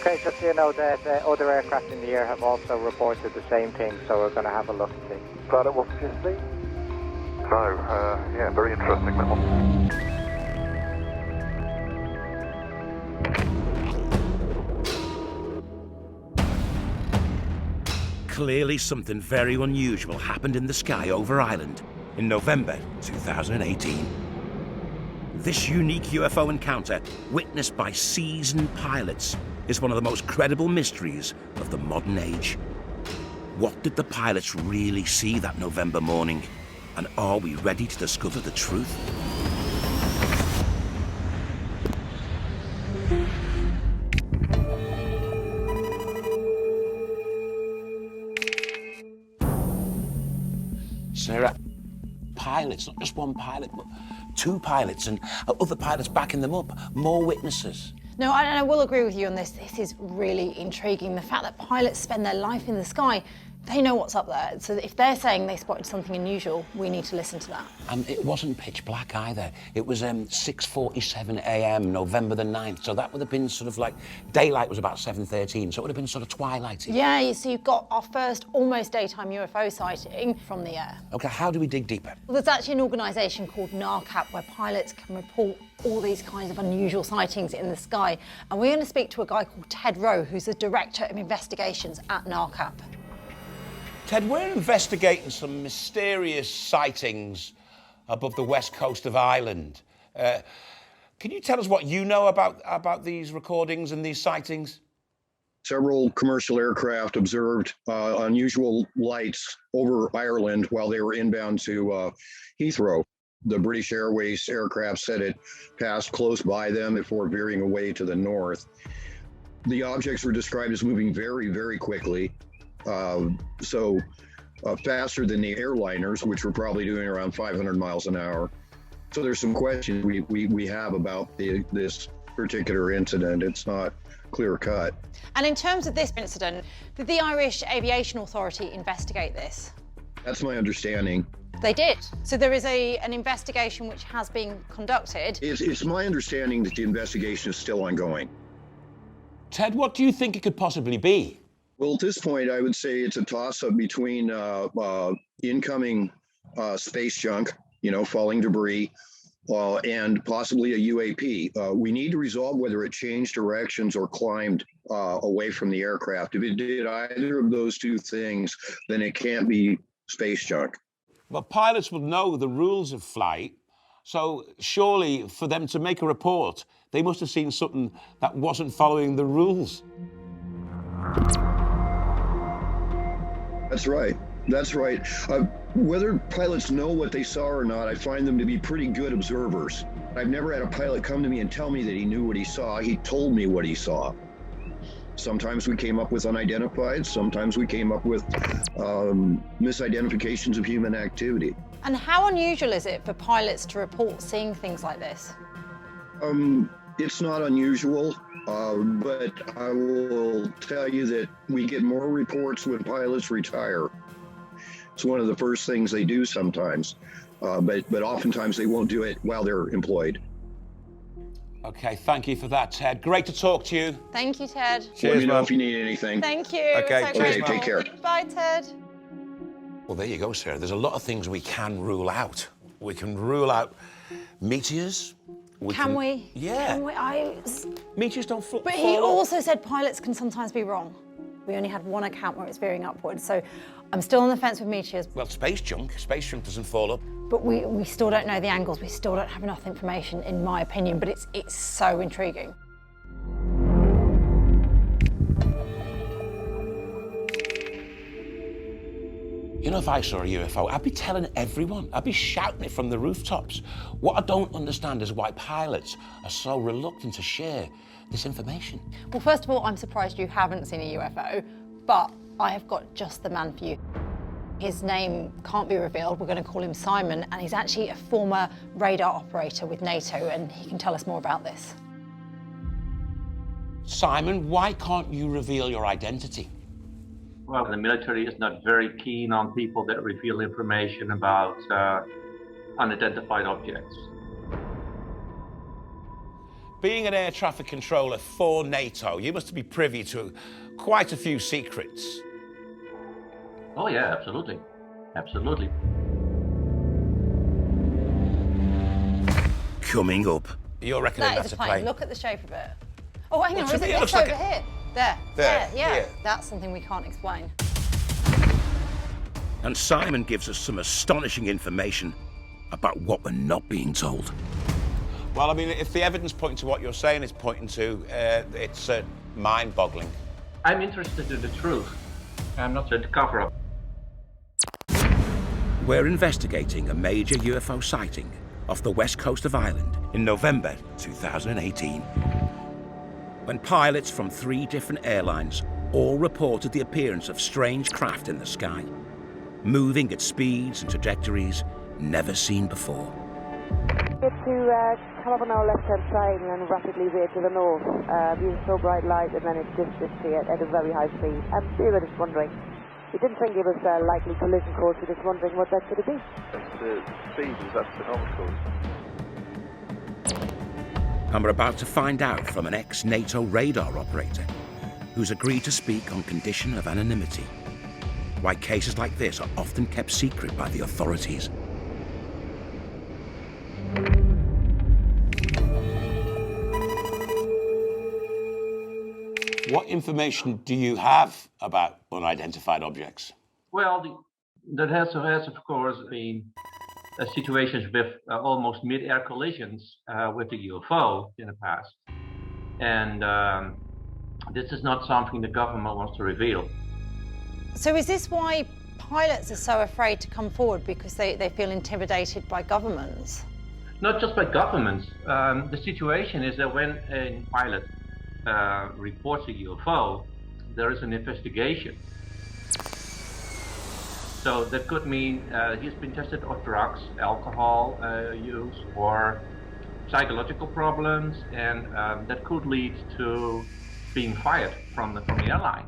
Okay, just so you know, the other aircraft in the air have also reported the same thing, so we're going to have a look and see. But it wasn't just me? No, yeah, very interesting that one. Clearly something very unusual happened in the sky over Ireland in November 2018. This unique UFO encounter, witnessed by seasoned pilots, is one of the most credible mysteries of the modern age. What did the pilots really see that November morning? And are we ready to discover the truth? Sarah, pilots, not just one pilot, but two pilots, and other pilots backing them up, more witnesses. No, I will agree with you on this. This is really intriguing. The fact that pilots spend their life in the sky, they know what's up there. So if they're saying they spotted something unusual, we need to listen to that. And it wasn't pitch black either. It was 6:47 a.m., November the 9th. So that would have been sort of like, daylight was about 7:13, so it would have been sort of twilighty. Yeah, so you've got our first almost daytime UFO sighting from the air. OK, how do we dig deeper? Well, there's actually an organisation called NARCAP where pilots can report all these kinds of unusual sightings in the sky. And we're going to speak to a guy called Ted Rowe, who's the Director of Investigations at NARCAP. Ted, we're investigating some mysterious sightings above the west coast of Ireland. Can you tell us what you know about these recordings and these sightings? Several commercial aircraft observed unusual lights over Ireland while they were inbound to Heathrow. The British Airways aircraft said it passed close by them before veering away to the north. The objects were described as moving very, very quickly. Faster than the airliners, which were probably doing around 500 miles an hour. So there's some questions we have about this particular incident. It's not clear cut. And in terms of this incident, did the Irish Aviation Authority investigate this? That's my understanding. They did. So there is an investigation which has been conducted. It's my understanding that the investigation is still ongoing. Ted, what do you think it could possibly be? Well, at this point, I would say it's a toss-up between incoming space junk, falling debris, and possibly a UAP. We need to resolve whether it changed directions or climbed away from the aircraft. If it did either of those two things, then it can't be space junk. Well, pilots would know the rules of flight, so surely for them to make a report, they must have seen something that wasn't following the rules. That's right. That's right. Whether pilots know what they saw or not, I find them to be pretty good observers. I've never had a pilot come to me and tell me that he knew what he saw. He told me what he saw. Sometimes we came up with unidentified, sometimes we came up with misidentifications of human activity. And how unusual is it for pilots to report seeing things like this? It's not unusual. But I will tell you that we get more reports when pilots retire. It's one of the first things they do sometimes. but oftentimes they won't do it while they're employed. Okay, thank you for that, Ted. Great to talk to you. Thank you, Ted. Let me know if you need anything. Thank you. Okay, It's so okay, grateful. take care. Bye, Ted. Well, there you go, Sarah. There's a lot of things we can rule out. We can rule out meteors. Can we? Yeah. Can we? Meteors don't fall. But he also said pilots can sometimes be wrong. We only had one account where it's veering upwards, so I'm still on the fence with meteors. Well, space junk doesn't fall up. But we still don't know the angles. We still don't have enough information, in my opinion. But it's so intriguing. You know, if I saw a UFO, I'd be telling everyone. I'd be shouting it from the rooftops. What I don't understand is why pilots are so reluctant to share this information. Well, first of all, I'm surprised you haven't seen a UFO, but I have got just the man for you. His name can't be revealed. We're going to call him Simon, and he's actually a former radar operator with NATO, and he can tell us more about this. Simon, why can't you reveal your identity? Well, the military is not very keen on people that reveal information about unidentified objects. Being an air traffic controller for NATO, you must be privy to quite a few secrets. Oh yeah, absolutely. Absolutely. Coming up. You're reckoning That that's is a a plane. plane. Look at the shape of it. Oh, hang on, Well, is to it me, it this looks over like here? There. There, Yeah. here. That's something we can't explain. And Simon gives us some astonishing information about what we're not being told. Well, I mean, if the evidence pointing to what you're saying is pointing to, it's mind-boggling. I'm interested in the truth. I'm not trying to cover up. We're investigating a major UFO sighting off the west coast of Ireland in November 2018. When pilots from 3 different airlines all reported the appearance of strange craft in the sky, moving at speeds and trajectories never seen before. To come up on our left-hand side and then rapidly veer to the north, using so bright light, and then it just disappeared at a very high speed. We were just wondering. We didn't think it was a likely collision course. We're just wondering what that could have been. The speed was astronomical. And we're about to find out from an ex-NATO radar operator who's agreed to speak on condition of anonymity, why cases like this are often kept secret by the authorities. What information do you have about unidentified objects? Well, there has of course been situations with almost mid-air collisions with the UFO in the past. And this is not something the government wants to reveal. So is this why pilots are so afraid to come forward, because they feel intimidated by governments? Not just by governments. The situation is that when a pilot reports a UFO, there is an investigation. So that could mean he's been tested on drugs, alcohol use, or psychological problems, and that could lead to being fired from the airline.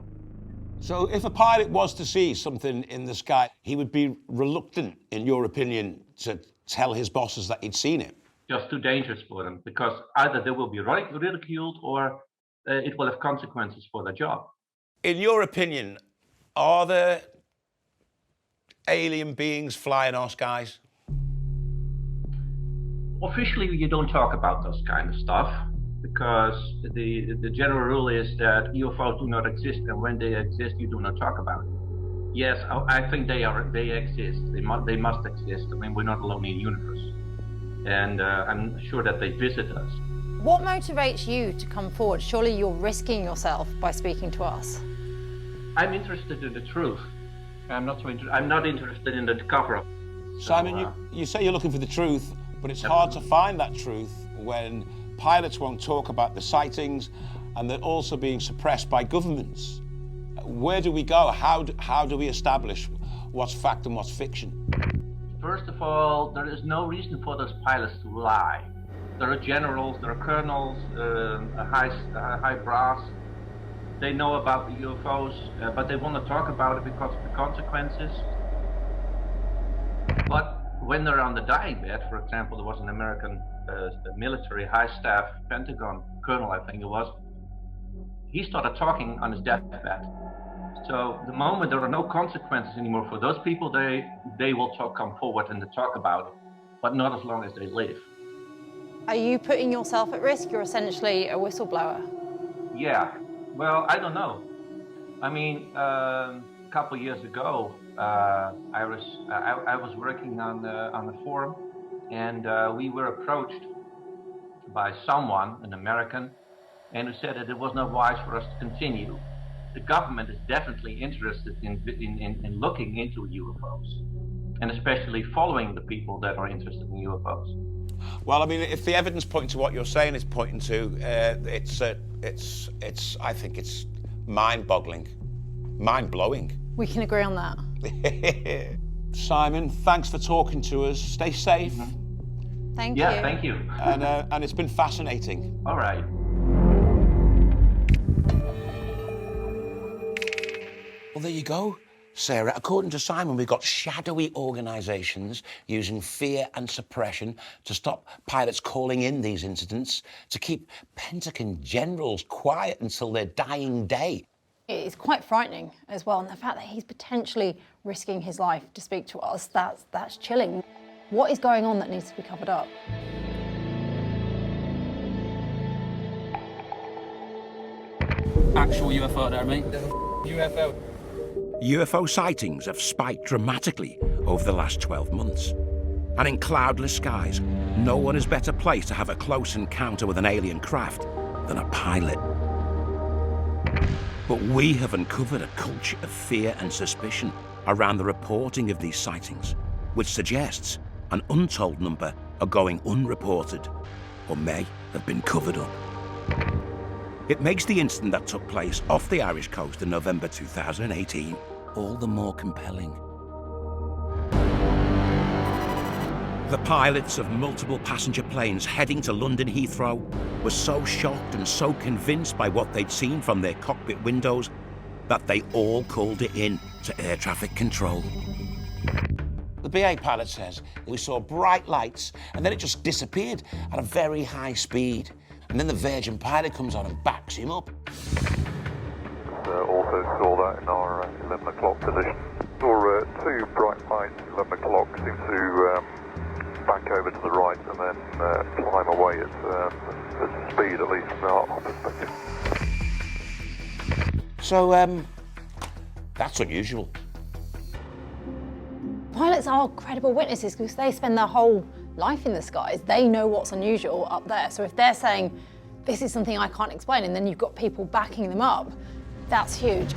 So if a pilot was to see something in the sky, he would be reluctant, in your opinion, to tell his bosses that he'd seen it? Just too dangerous for them, because either they will be ridiculed or it will have consequences for their job. In your opinion, are there alien beings flying our skies? Officially, you don't talk about those kind of stuff, because the general rule is that UFOs do not exist, and when they exist, you do not talk about it. Yes, I think they exist. They must exist. I mean, we're not alone in the universe, and I'm sure that they visit us. What motivates you to come forward? Surely you're risking yourself by speaking to us. I'm interested in the truth. I'm not interested in the cover-up. Simon, you say you're looking for the truth, but it's hard to find that truth when pilots won't talk about the sightings, and they're also being suppressed by governments. Where do we go? How do we establish what's fact and what's fiction? First of all, there is no reason for those pilots to lie. There are generals, there are colonels, high brass. They know about the UFOs, but they want to talk about it because of the consequences. But when they're on the dying bed, for example, there was an American military high staff Pentagon colonel, I think it was, he started talking on his deathbed. So the moment there are no consequences anymore for those people, they will come forward and talk about it, but not as long as they live. Are you putting yourself at risk? You're essentially a whistleblower. Yeah, well, I don't know. I mean, a couple years ago, I was working on the forum, and we were approached by someone, an American, and who said that it was not wise for us to continue. The government is definitely interested in looking into UFOs, and especially following the people that are interested in UFOs. Well, I mean, if the evidence pointing to what you're saying is pointing to, I think it's mind-boggling, mind-blowing. We can agree on that. Simon, thanks for talking to us. Stay safe. Thank you. Yeah, thank you. And it's been fascinating. All right. Well, there you go, Sarah. According to Simon, we've got shadowy organisations using fear and suppression to stop pilots calling in these incidents, to keep Pentech generals quiet until their dying day. It's quite frightening as well, and the fact that he's potentially risking his life to speak to us, that's chilling. What is going on that needs to be covered up? Actual UFO there, mate. UFO. UFO sightings have spiked dramatically over the last 12 months. And in cloudless skies, no one is better placed to have a close encounter with an alien craft than a pilot. But we have uncovered a culture of fear and suspicion around the reporting of these sightings, which suggests an untold number are going unreported or may have been covered up. It makes the incident that took place off the Irish coast in November 2018 all the more compelling. The pilots of multiple passenger planes heading to London Heathrow were so shocked and so convinced by what they'd seen from their cockpit windows that they all called it in to air traffic control. The BA pilot says, we saw bright lights and then it just disappeared at a very high speed. And then the Virgin pilot comes on and backs him up. Also saw that in our 11 o'clock position. Saw two bright lights, 11 o'clock, seem to back over to the right and then climb away at speed, at least from our perspective. So, that's unusual. Pilots are credible witnesses because they spend their whole life in the skies. They know what's unusual up there. So if they're saying, this is something I can't explain, and then you've got people backing them up, that's huge.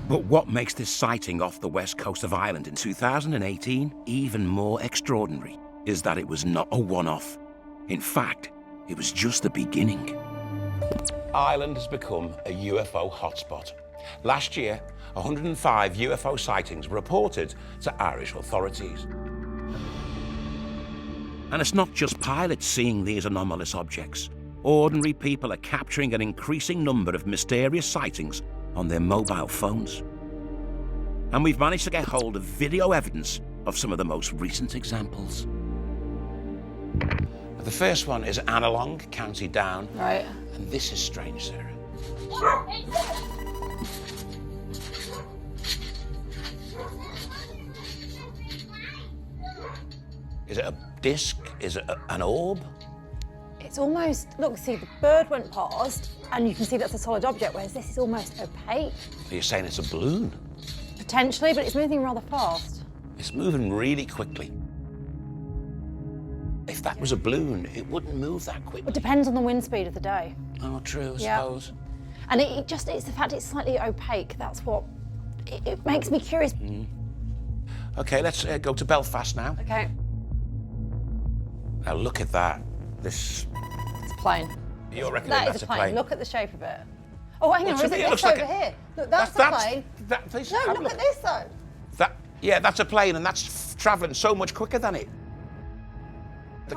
But what makes this sighting off the west coast of Ireland in 2018 even more extraordinary is that it was not a one-off. In fact, it was just the beginning. Ireland has become a UFO hotspot. Last year, 105 UFO sightings were reported to Irish authorities. And it's not just pilots seeing these anomalous objects. Ordinary people are capturing an increasing number of mysterious sightings on their mobile phones. And we've managed to get hold of video evidence of some of the most recent examples. The first one is Annalong, County Down. Right. And this is strange, Sarah. Is it a disc? Is it an orb? It's almost, look, see, the bird went past and you can see that's a solid object, whereas this is almost opaque. So you're saying it's a balloon? Potentially, but it's moving rather fast. It's moving really quickly. If that was a balloon, it wouldn't move that quickly. It depends on the wind speed of the day. Oh, true, I suppose. And it's the fact it's slightly opaque, that's what, it makes me curious. Okay, let's go to Belfast now. Okay. Now look at that. It's a plane. You're reckoning That that's is a plane. Look at the shape of it. Oh, hang on, Well, is to me, it it this looks over like here? Look, that's a plane. No, look at this though. Yeah, that's a plane, and that's travelling so much quicker than it.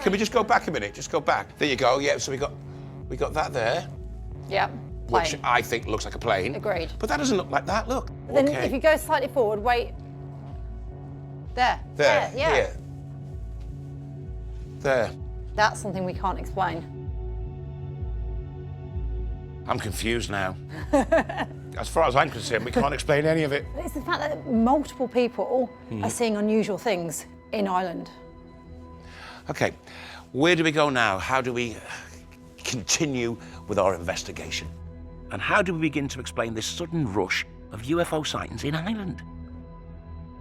Can we just go back a minute? Just go back. There you go. Yeah, so we got that there. Yep. Plane. Which I think looks like a plane. Agreed. But that doesn't look like that. Look. Then if you go slightly forward, wait. There. There, yeah. here. There. That's something we can't explain. I'm confused now. As far as I'm concerned, we can't explain any of it. It's the fact that multiple people are seeing unusual things in Ireland. Okay, where do we go now? How do we continue with our investigation? And how do we begin to explain this sudden rush of UFO sightings in Ireland?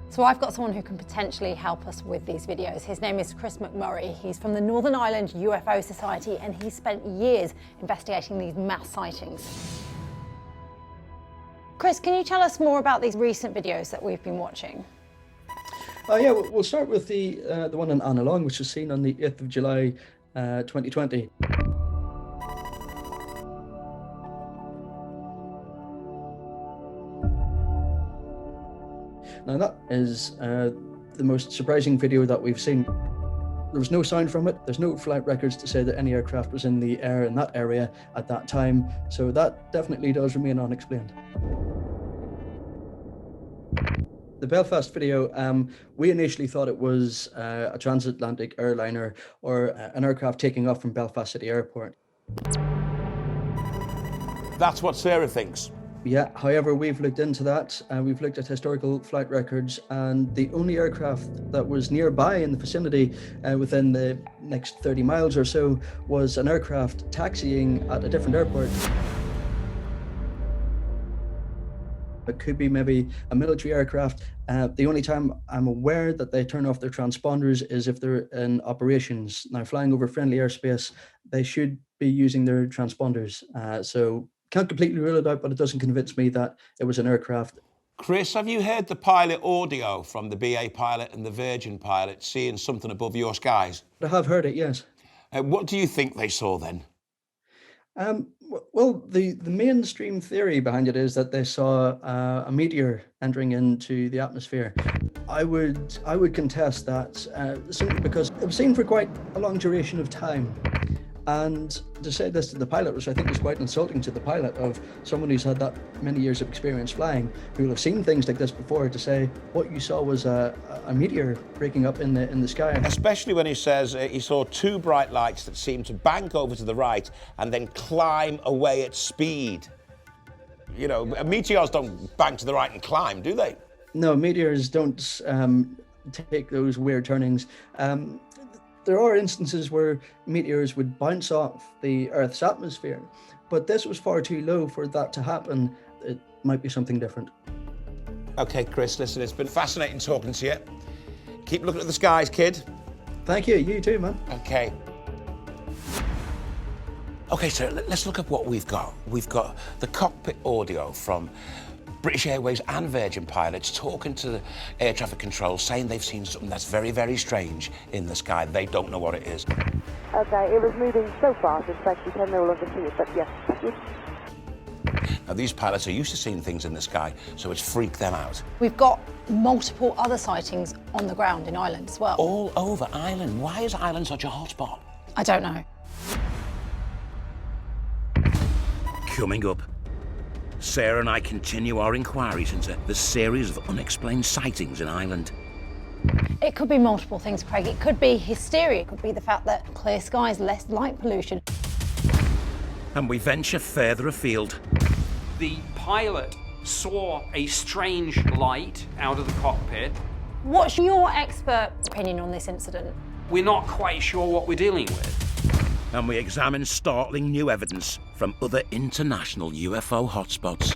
So I've got someone who can potentially help us with these videos. His name is Chris McMurray. He's from the Northern Ireland UFO Society, and he's spent years investigating these mass sightings. Chris, can you tell us more about these recent videos that we've been watching? Yeah, we'll start with the one in Annalong, which was seen on the 8th of July, 2020. Now that is the most surprising video that we've seen. There was no sound from it. There's no flight records to say that any aircraft was in the air in that area at that time. So that definitely does remain unexplained. The Belfast video, we initially thought it was a transatlantic airliner or an aircraft taking off from Belfast City Airport. That's what Sarah thinks. Yeah, however, we've looked into that. We've looked at historical flight records, and the only aircraft that was nearby in the vicinity within the next 30 miles or so was an aircraft taxiing at a different airport. It could be maybe a military aircraft. The only time I'm aware that they turn off their transponders is if they're in operations. Now, flying over friendly airspace, they should be using their transponders. So can't completely rule it out, but it doesn't convince me that it was an aircraft. Chris, have you heard the pilot audio from the BA pilot and the Virgin pilot seeing something above your skies? I have heard it, yes. What do you think they saw then? Well, the mainstream theory behind it is that they saw a meteor entering into the atmosphere. I would contest that simply because it was seen for quite a long duration of time. And to say this to the pilot, which I think is quite insulting to the pilot of someone who's had that many years of experience flying, who will have seen things like this before, to say what you saw was a meteor breaking up in the sky. Especially when he says he saw two bright lights that seemed to bank over to the right and then climb away at speed. You know, meteors don't bank to the right and climb, do they? No, meteors don't take those weird turnings. There are instances where meteors would bounce off the Earth's atmosphere, but this was far too low for that to happen. It might be something different. Okay, Chris, listen, it's been fascinating talking to you. Keep looking at the skies, kid. Thank you, you too, man. Okay. Okay, so let's look at what we've got. We've got the cockpit audio from British Airways and Virgin pilots talking to the air traffic control, saying they've seen something that's very, very strange in the sky. They don't know what it is. Okay, it was moving so fast, it's like you can no longer see it, but yes. Now, these pilots are used to seeing things in the sky, so it's freaked them out. We've got multiple other sightings on the ground in Ireland as well. All over Ireland. Why is Ireland such a hotspot? I don't know. Coming up, Sarah and I continue our inquiries into the series of unexplained sightings in Ireland. It could be multiple things, Craig. It could be hysteria. It could be the fact that clear skies, less light pollution. And we venture further afield. The pilot saw a strange light out of the cockpit. What's your expert opinion on this incident? We're not quite sure what we're dealing with. And we examine startling new evidence from other international UFO hotspots.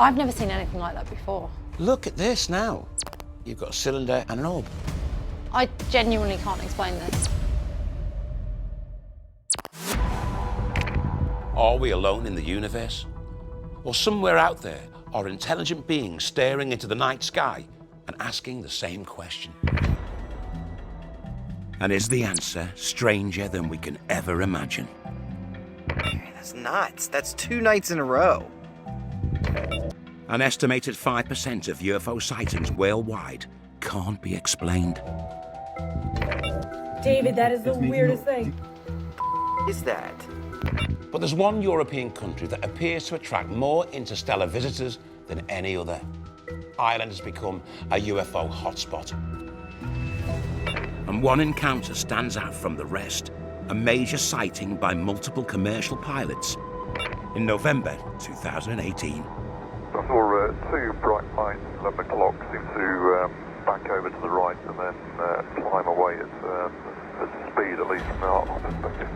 I've never seen anything like that before. Look at this now. You've got a cylinder and an orb. I genuinely can't explain this. Are we alone in the universe? Or somewhere out there are intelligent beings staring into the night sky and asking the same question? And is the answer stranger than we can ever imagine? That's nuts. That's 2 nights in a row. An estimated 5% of UFO sightings worldwide can't be explained. David, that is the weirdest thing. Is that? But there's one European country that appears to attract more interstellar visitors than any other. Ireland has become a UFO hotspot. And one encounter stands out from the rest, a major sighting by multiple commercial pilots in November 2018. I saw two bright lights, 11 o'clock, seem to back over to the right and then climb away at speed, at least from our perspective.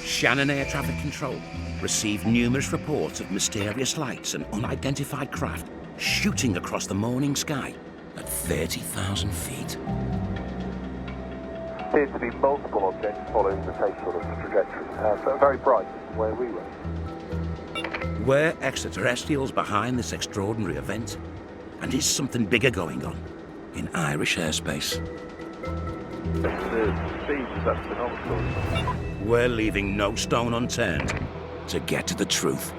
Shannon Air Traffic Control received numerous reports of mysterious lights and unidentified craft shooting across the morning sky at 30,000 feet. Appeared to be multiple objects following the same sort of trajectory, but very bright where we were. Were extraterrestrials behind this extraordinary event? And is something bigger going on in Irish airspace? The speed is astronomical. We're leaving no stone unturned to get to the truth.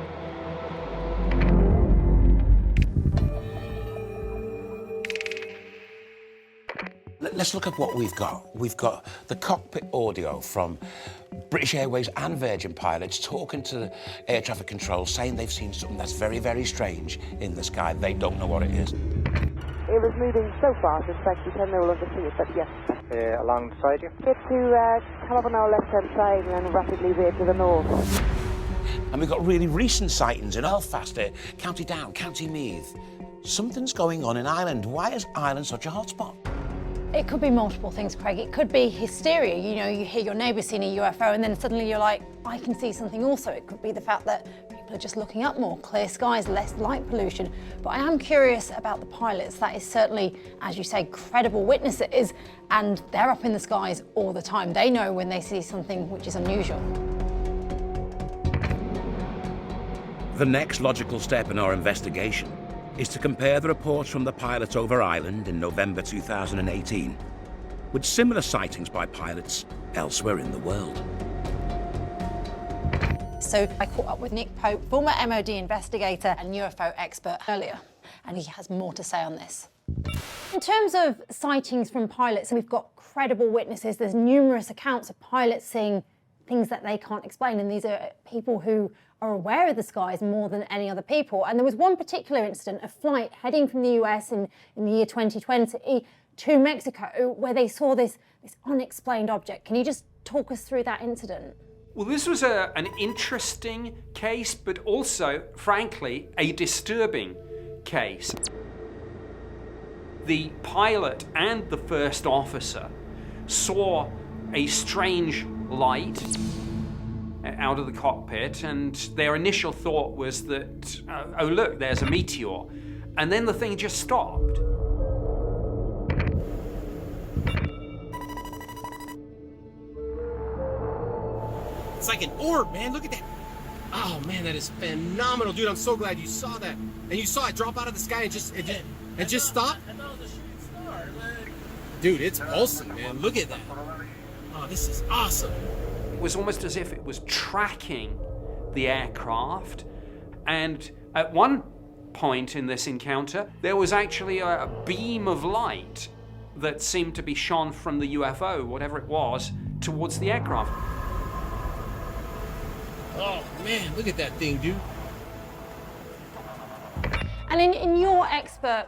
Let's look at what we've got. We've got the cockpit audio from British Airways and Virgin pilots talking to the air traffic control, saying they've seen something that's very, very strange in the sky. They don't know what it is. It was moving so fast, in fact, we can no longer see it, but yes. Alongside you? Get to come up on our left-hand side and then rapidly veer to the north. And we've got really recent sightings in Belfast, County Down, County Meath. Something's going on in Ireland. Why is Ireland such a hotspot? It could be multiple things, Craig. It could be hysteria. You know, you hear your neighbour seeing a UFO and then suddenly you're like, I can see something also. It could be the fact that people are just looking up more, clear skies, less light pollution. But I am curious about the pilots. That is certainly, as you say, credible witnesses, and they're up in the skies all the time. They know when they see something which is unusual. The next logical step in our investigation is to compare the reports from the pilots over Ireland in November 2018 with similar sightings by pilots elsewhere in the world. So I caught up with Nick Pope, former MOD investigator and UFO expert earlier, and he has more to say on this. In terms of sightings from pilots, we've got credible witnesses. There's numerous accounts of pilots seeing things that they can't explain, and these are people who are aware of the skies more than any other people. And there was one particular incident, a flight heading from the US in the year 2020 to Mexico, where they saw this unexplained object. Can you just talk us through that incident? Well, this was an interesting case, but also, frankly, a disturbing case. The pilot and the first officer saw a strange light out of the cockpit, and their initial thought was that, oh look, there's a meteor. And then the thing just stopped. It's like an orb, man. Look at that. Oh man, that is phenomenal, dude. I'm so glad you saw that. And you saw it drop out of the sky and just stop. I thought it was a shooting star. Dude, it's pulsing, man. Look at that. Oh, this is awesome. It was almost as if it was tracking the aircraft. And at one point in this encounter, there was actually a beam of light that seemed to be shone from the UFO, whatever it was, towards the aircraft. Oh man, look at that thing, dude. And in your expert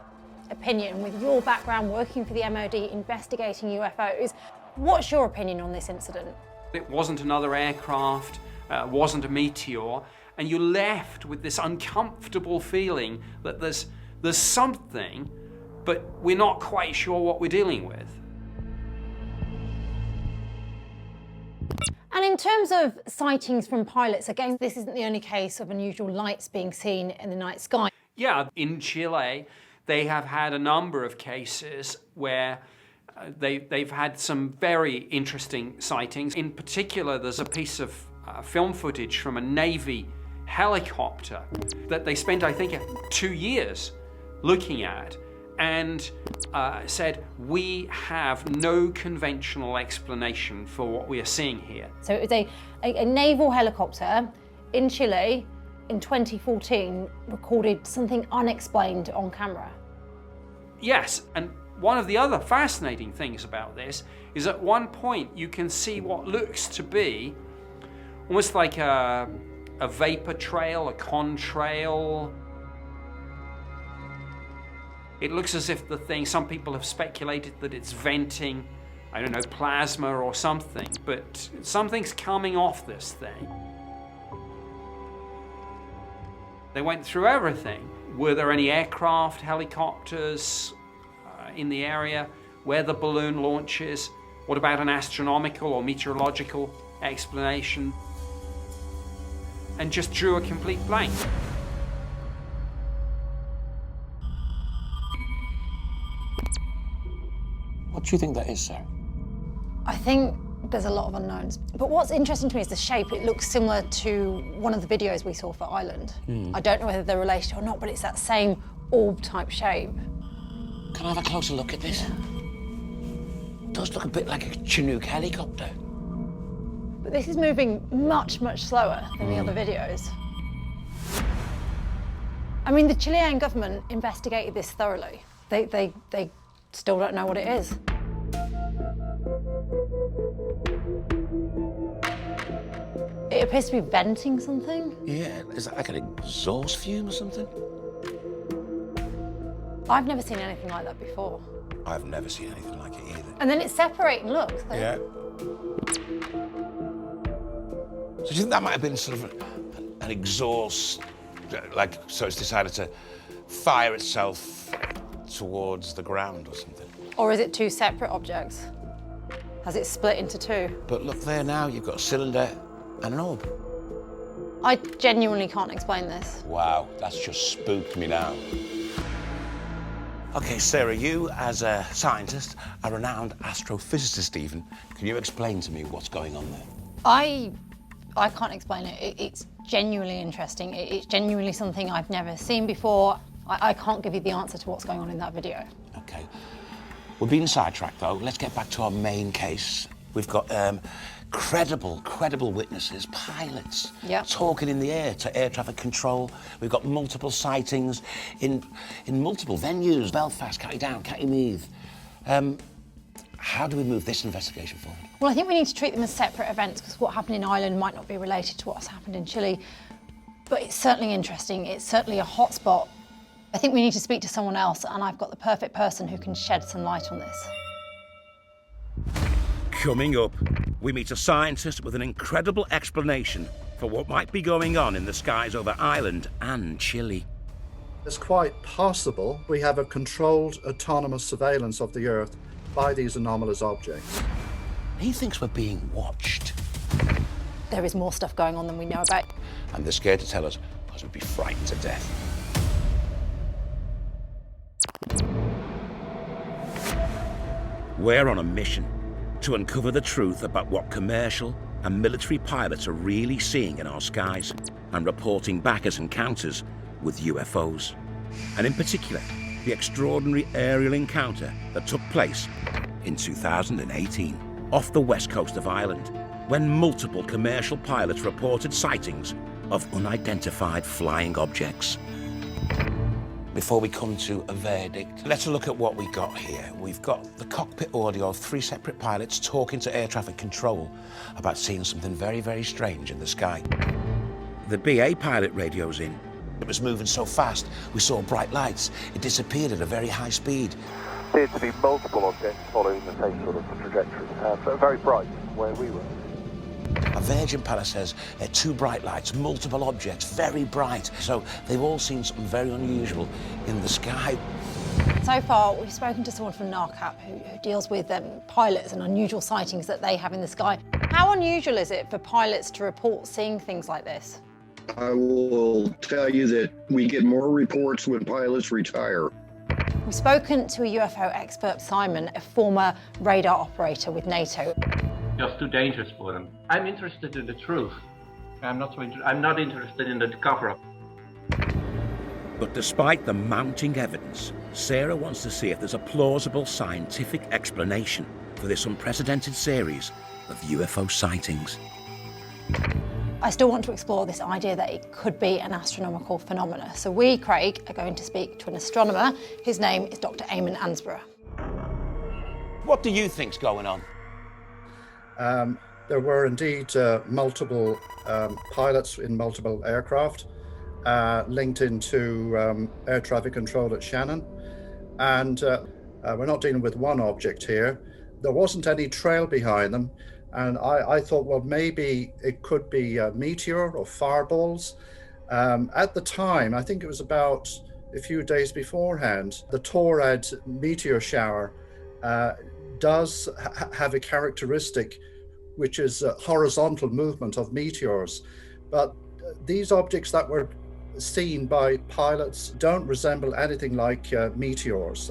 opinion, with your background working for the MOD investigating UFOs, what's your opinion on this incident? It wasn't another aircraft, wasn't a meteor, and you're left with this uncomfortable feeling that there's something, but we're not quite sure what we're dealing with. And in terms of sightings from pilots, again, this isn't the only case of unusual lights being seen in the night sky. Yeah, in Chile, they have had a number of cases where they've had some very interesting sightings. In particular, there's a piece of film footage from a Navy helicopter that they spent, I think, 2 years looking at, and said, we have no conventional explanation for what we are seeing here. So it was a naval helicopter in Chile in 2014 recorded something unexplained on camera. Yes, and one of the other fascinating things about this is at one point you can see what looks to be almost like a vapor trail, a contrail. It looks as if the thing, some people have speculated that it's venting, I don't know, plasma or something, but something's coming off this thing. They went through everything. Were there any aircraft, helicopters in the area? Where the balloon launches? What about an astronomical or meteorological explanation? And just drew a complete blank. What do you think that is, Sarah? I think there's a lot of unknowns. But what's interesting to me is the shape. It looks similar to one of the videos we saw for Island. I don't know whether they're related or not, but it's that same orb-type shape. Can I have a closer look at this? It does look a bit like a Chinook helicopter. But this is moving much, much slower than the other videos. I mean, the Chilean government investigated this thoroughly. They still don't know what it is. It appears to be venting something. Yeah, is that like an exhaust fume or something? I've never seen anything like that before. I've never seen anything like it either. And then it's separating, look. Yeah. So do you think that might have been sort of an exhaust, like, so it's decided to fire itself towards the ground or something? Or is it two separate objects? Has it split into two? But look there now, you've got a cylinder and an orb. I genuinely can't explain this. Wow, that's just spooked me now. Okay, Sarah, you as a scientist, a renowned astrophysicist even, can you explain to me what's going on there? I can't explain it. It's genuinely interesting. It's genuinely something I've never seen before. I can't give you the answer to what's going on in that video. Okay. We're being sidetracked though. Let's get back to our main case. We've got credible witnesses, pilots, talking in the air to air traffic control. We've got multiple sightings in multiple venues. Belfast, Catty Down, Catty Meath. How do we move this investigation forward? Well, I think we need to treat them as separate events because what happened in Ireland might not be related to what's happened in Chile. But it's certainly interesting. It's certainly a hotspot. I think we need to speak to someone else, and I've got the perfect person who can shed some light on this. Coming up, we meet a scientist with an incredible explanation for what might be going on in the skies over Ireland and Chile. It's quite possible we have a controlled, autonomous surveillance of the Earth by these anomalous objects. He thinks we're being watched. There is more stuff going on than we know about. And they're scared to tell us because we'd be frightened to death. We're on a mission to uncover the truth about what commercial and military pilots are really seeing in our skies and reporting back as encounters with UFOs. And in particular, the extraordinary aerial encounter that took place in 2018 off the west coast of Ireland, when multiple commercial pilots reported sightings of unidentified flying objects. Before we come to a verdict, let's look at what we got here. We've got the cockpit audio of 3 separate pilots talking to air traffic control about seeing something very, very strange in the sky. The BA pilot radio's in. It was moving so fast, we saw bright lights. It disappeared at a very high speed. Appeared to be multiple objects following the same sort of trajectory, but very bright where we were. A Virgin pilot says they're 2 bright lights, multiple objects, very bright. So they've all seen something very unusual in the sky. So far, we've spoken to someone from NARCAP who deals with pilots and unusual sightings that they have in the sky. How unusual is it for pilots to report seeing things like this? I will tell you that we get more reports when pilots retire. We've spoken to a UFO expert, Simon, a former radar operator with NATO. Just too dangerous for them. I'm interested in the truth. I'm not interested in the cover-up. But despite the mounting evidence, Sarah wants to see if there's a plausible scientific explanation for this unprecedented series of UFO sightings. I still want to explore this idea that it could be an astronomical phenomena. So we, Craig, are going to speak to an astronomer. His name is Dr. Eamon Ansborough. What do you think's going on? There were indeed multiple pilots in multiple aircraft linked into air traffic control at Shannon. And we're not dealing with one object here. There wasn't any trail behind them. And I thought, well, maybe it could be a meteor or fireballs. At the time, I think it was about a few days beforehand, the Torad meteor shower does have a characteristic which is a horizontal movement of meteors. But these objects that were seen by pilots don't resemble anything like meteors.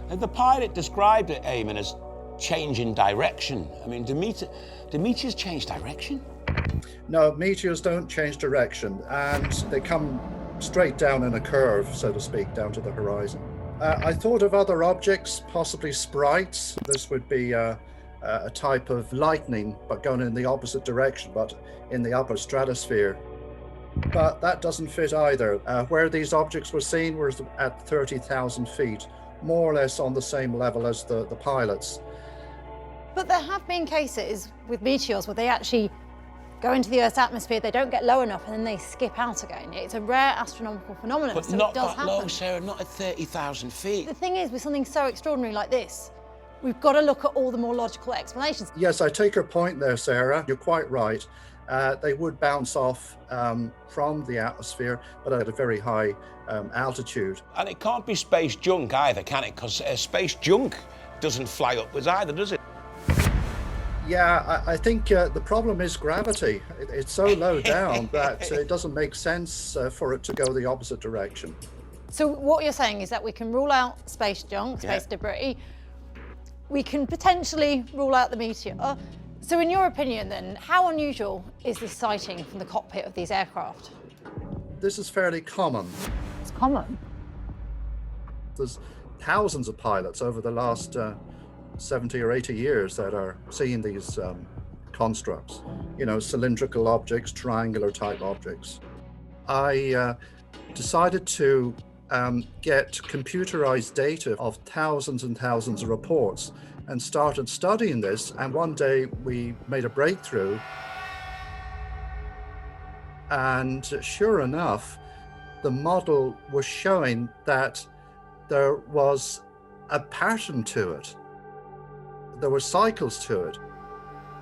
And the pilot described it, Eamon, as changing direction. I mean, do meteors change direction? No, meteors don't change direction, and they come straight down in a curve, so to speak, down to the horizon. I thought of other objects, possibly sprites. This would be a type of lightning, but going in the opposite direction, but in the upper stratosphere. But that doesn't fit either. Where these objects were seen was at 30,000 feet, more or less on the same level as the pilots. But there have been cases with meteors where they actually go into the Earth's atmosphere, they don't get low enough, and then they skip out again. It's a rare astronomical phenomenon, But so not it does that happen. low, Sarah, not at 30,000 feet. The thing is, with something so extraordinary like this, we've got to look at all the more logical explanations. Yes, I take your point there, Sarah. You're quite right. They would bounce off from the atmosphere, but at a very high altitude. And it can't be space junk either, can it? Because space junk doesn't fly upwards either, does it? Yeah, I think the problem is gravity. It's so low down that it doesn't make sense for it to go the opposite direction. So what you're saying is that we can rule out space junk, space debris. We can potentially rule out the meteor. So in your opinion then, how unusual is this sighting from the cockpit of these aircraft? This is fairly common. It's common? There's thousands of pilots over the last 70 or 80 years that are seeing these constructs, you know, cylindrical objects, triangular type objects. I decided to get computerized data of thousands and thousands of reports and started studying this. And one day we made a breakthrough. And sure enough, the model was showing that there was a pattern to it. There were cycles to it.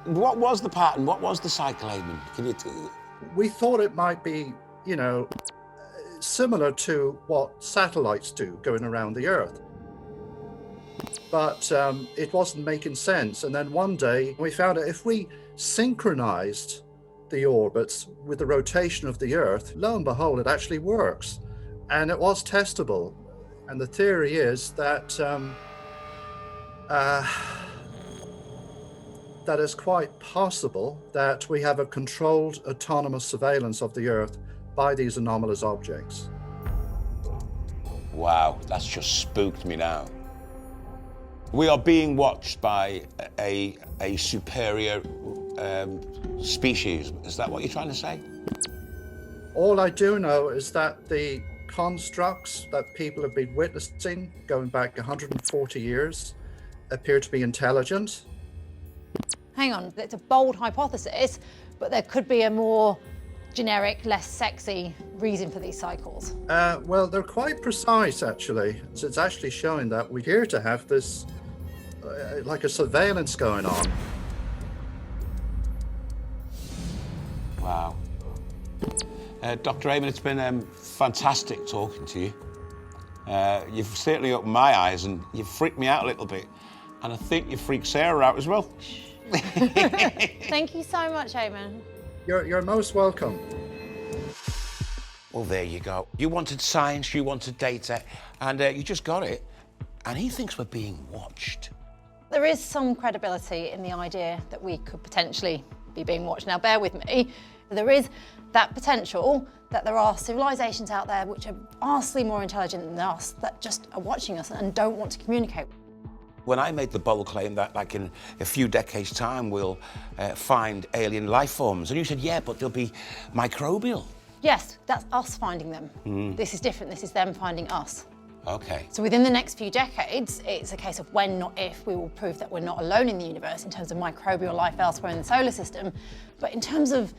What was the pattern? What was the cycle, Eamon? We thought it might be, you know, similar to what satellites do going around the Earth. But it wasn't making sense. And then one day we found that if we synchronized the orbits with the rotation of the Earth, lo and behold, it actually works. And it was testable. And the theory is that that it's quite possible that we have a controlled autonomous surveillance of the Earth by these anomalous objects. Wow, that's just spooked me now. We are being watched by a superior species. Is that what you're trying to say? All I do know is that the constructs that people have been witnessing going back 140 years appear to be intelligent. Hang on, it's a bold hypothesis, but there could be a more generic, less sexy reason for these cycles. Well, they're quite precise, actually. So it's actually showing that we appear to have this, like a surveillance going on. Wow. Dr. Eamon, it's been fantastic talking to you. You've certainly opened my eyes and you've freaked me out a little bit. And I think you freaked Sarah out as well. Thank you so much, Eamon. You're most welcome. Well, there you go. You wanted science, you wanted data, and you just got it. And he thinks we're being watched. There is some credibility in the idea that we could potentially be being watched. Now, bear with me. There is that potential that there are civilizations out there which are vastly more intelligent than us that just are watching us and don't want to communicate. When I made the bold claim that, like, in a few decades' time, we'll find alien life forms, and you said, yeah, but they'll be microbial. Yes, that's us finding them. Mm. This is different. This is them finding us. Okay. So within the next few decades, it's a case of when, not if, we will prove that we're not alone in the universe in terms of microbial life elsewhere in the solar system. But in terms of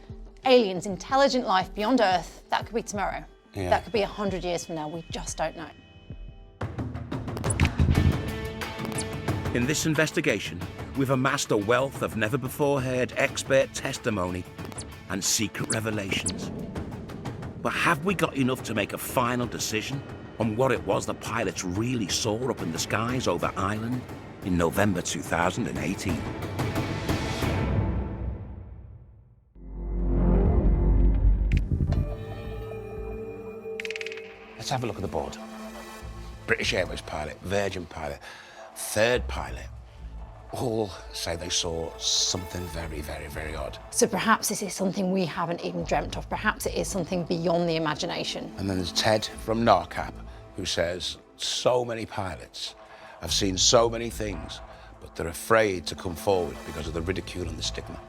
aliens, intelligent life beyond Earth, that could be tomorrow. Yeah. That could be 100 years from now. We just don't know. In this investigation, we've amassed a wealth of never-before-heard expert testimony and secret revelations. But have we got enough to make a final decision on what it was the pilots really saw up in the skies over Ireland in November 2018? Let's have a look at the board. British Airways pilot, Virgin pilot, third pilot, all say they saw something very, very, very odd. So perhaps this is something we haven't even dreamt of. Perhaps it is something beyond the imagination. And then there's Ted from NARCAP, who says so many pilots have seen so many things, but they're afraid to come forward because of the ridicule and the stigma.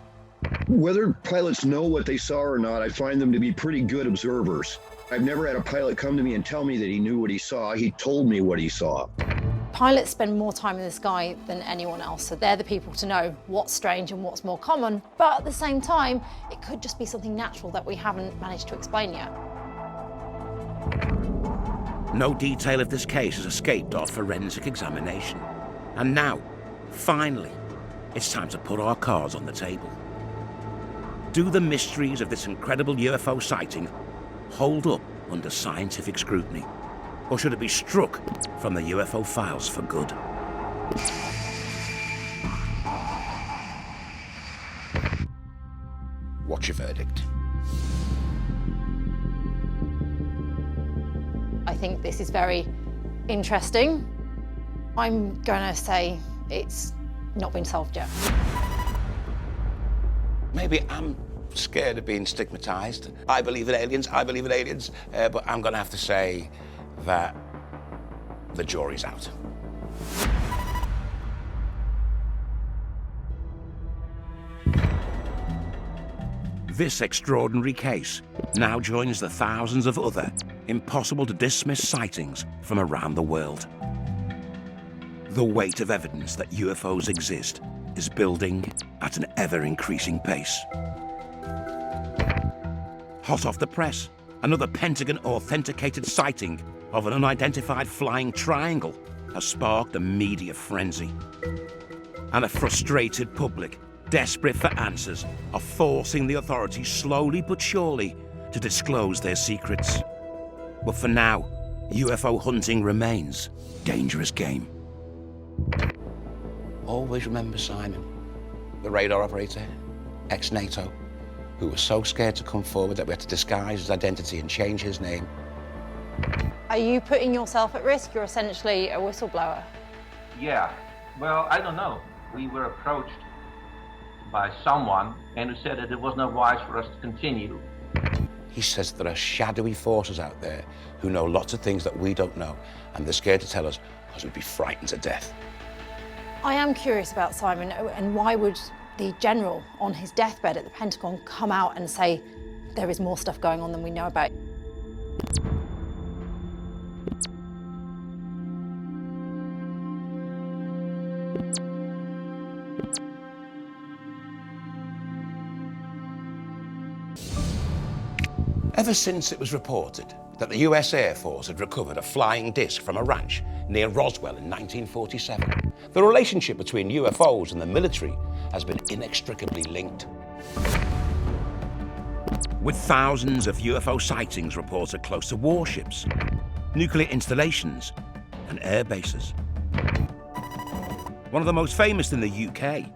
Whether pilots know what they saw or not, I find them to be pretty good observers. I've never had a pilot come to me and tell me that he knew what he saw. He told me what he saw. Pilots spend more time in the sky than anyone else, so they're the people to know what's strange and what's more common. But at the same time, it could just be something natural that we haven't managed to explain yet. No detail of this case has escaped our forensic examination. And now, finally, it's time to put our cards on the table. Do the mysteries of this incredible UFO sighting hold up under scientific scrutiny? Or should it be struck from the UFO files for good? What's your verdict? I think this is very interesting. I'm gonna say it's not been solved yet. Maybe I'm scared of being stigmatized. I believe in aliens, but I'm gonna have to say that the jury's out. This extraordinary case now joins the thousands of other impossible to dismiss sightings from around the world. The weight of evidence that UFOs exist is building at an ever-increasing pace. Hot off the press, another Pentagon authenticated sighting of an unidentified flying triangle has sparked a media frenzy. And a frustrated public, desperate for answers, are forcing the authorities slowly but surely to disclose their secrets. But for now, UFO hunting remains dangerous game. Always remember Simon, the radar operator, ex-NATO, who was so scared to come forward that we had to disguise his identity and change his name. Are you putting yourself at risk? You're essentially a whistleblower. Yeah, well, I don't know. We were approached by someone and who said that it was not wise for us to continue. He says there are shadowy forces out there who know lots of things that we don't know, and they're scared to tell us because we'd be frightened to death. I am curious about Simon, and why would the general on his deathbed at the Pentagon come out and say there is more stuff going on than we know about? Ever since it was reported that the US Air Force had recovered a flying disc from a ranch near Roswell in 1947, the relationship between UFOs and the military has been inextricably linked. With thousands of UFO sightings reported close to warships, nuclear installations, and air bases. One of the most famous in the UK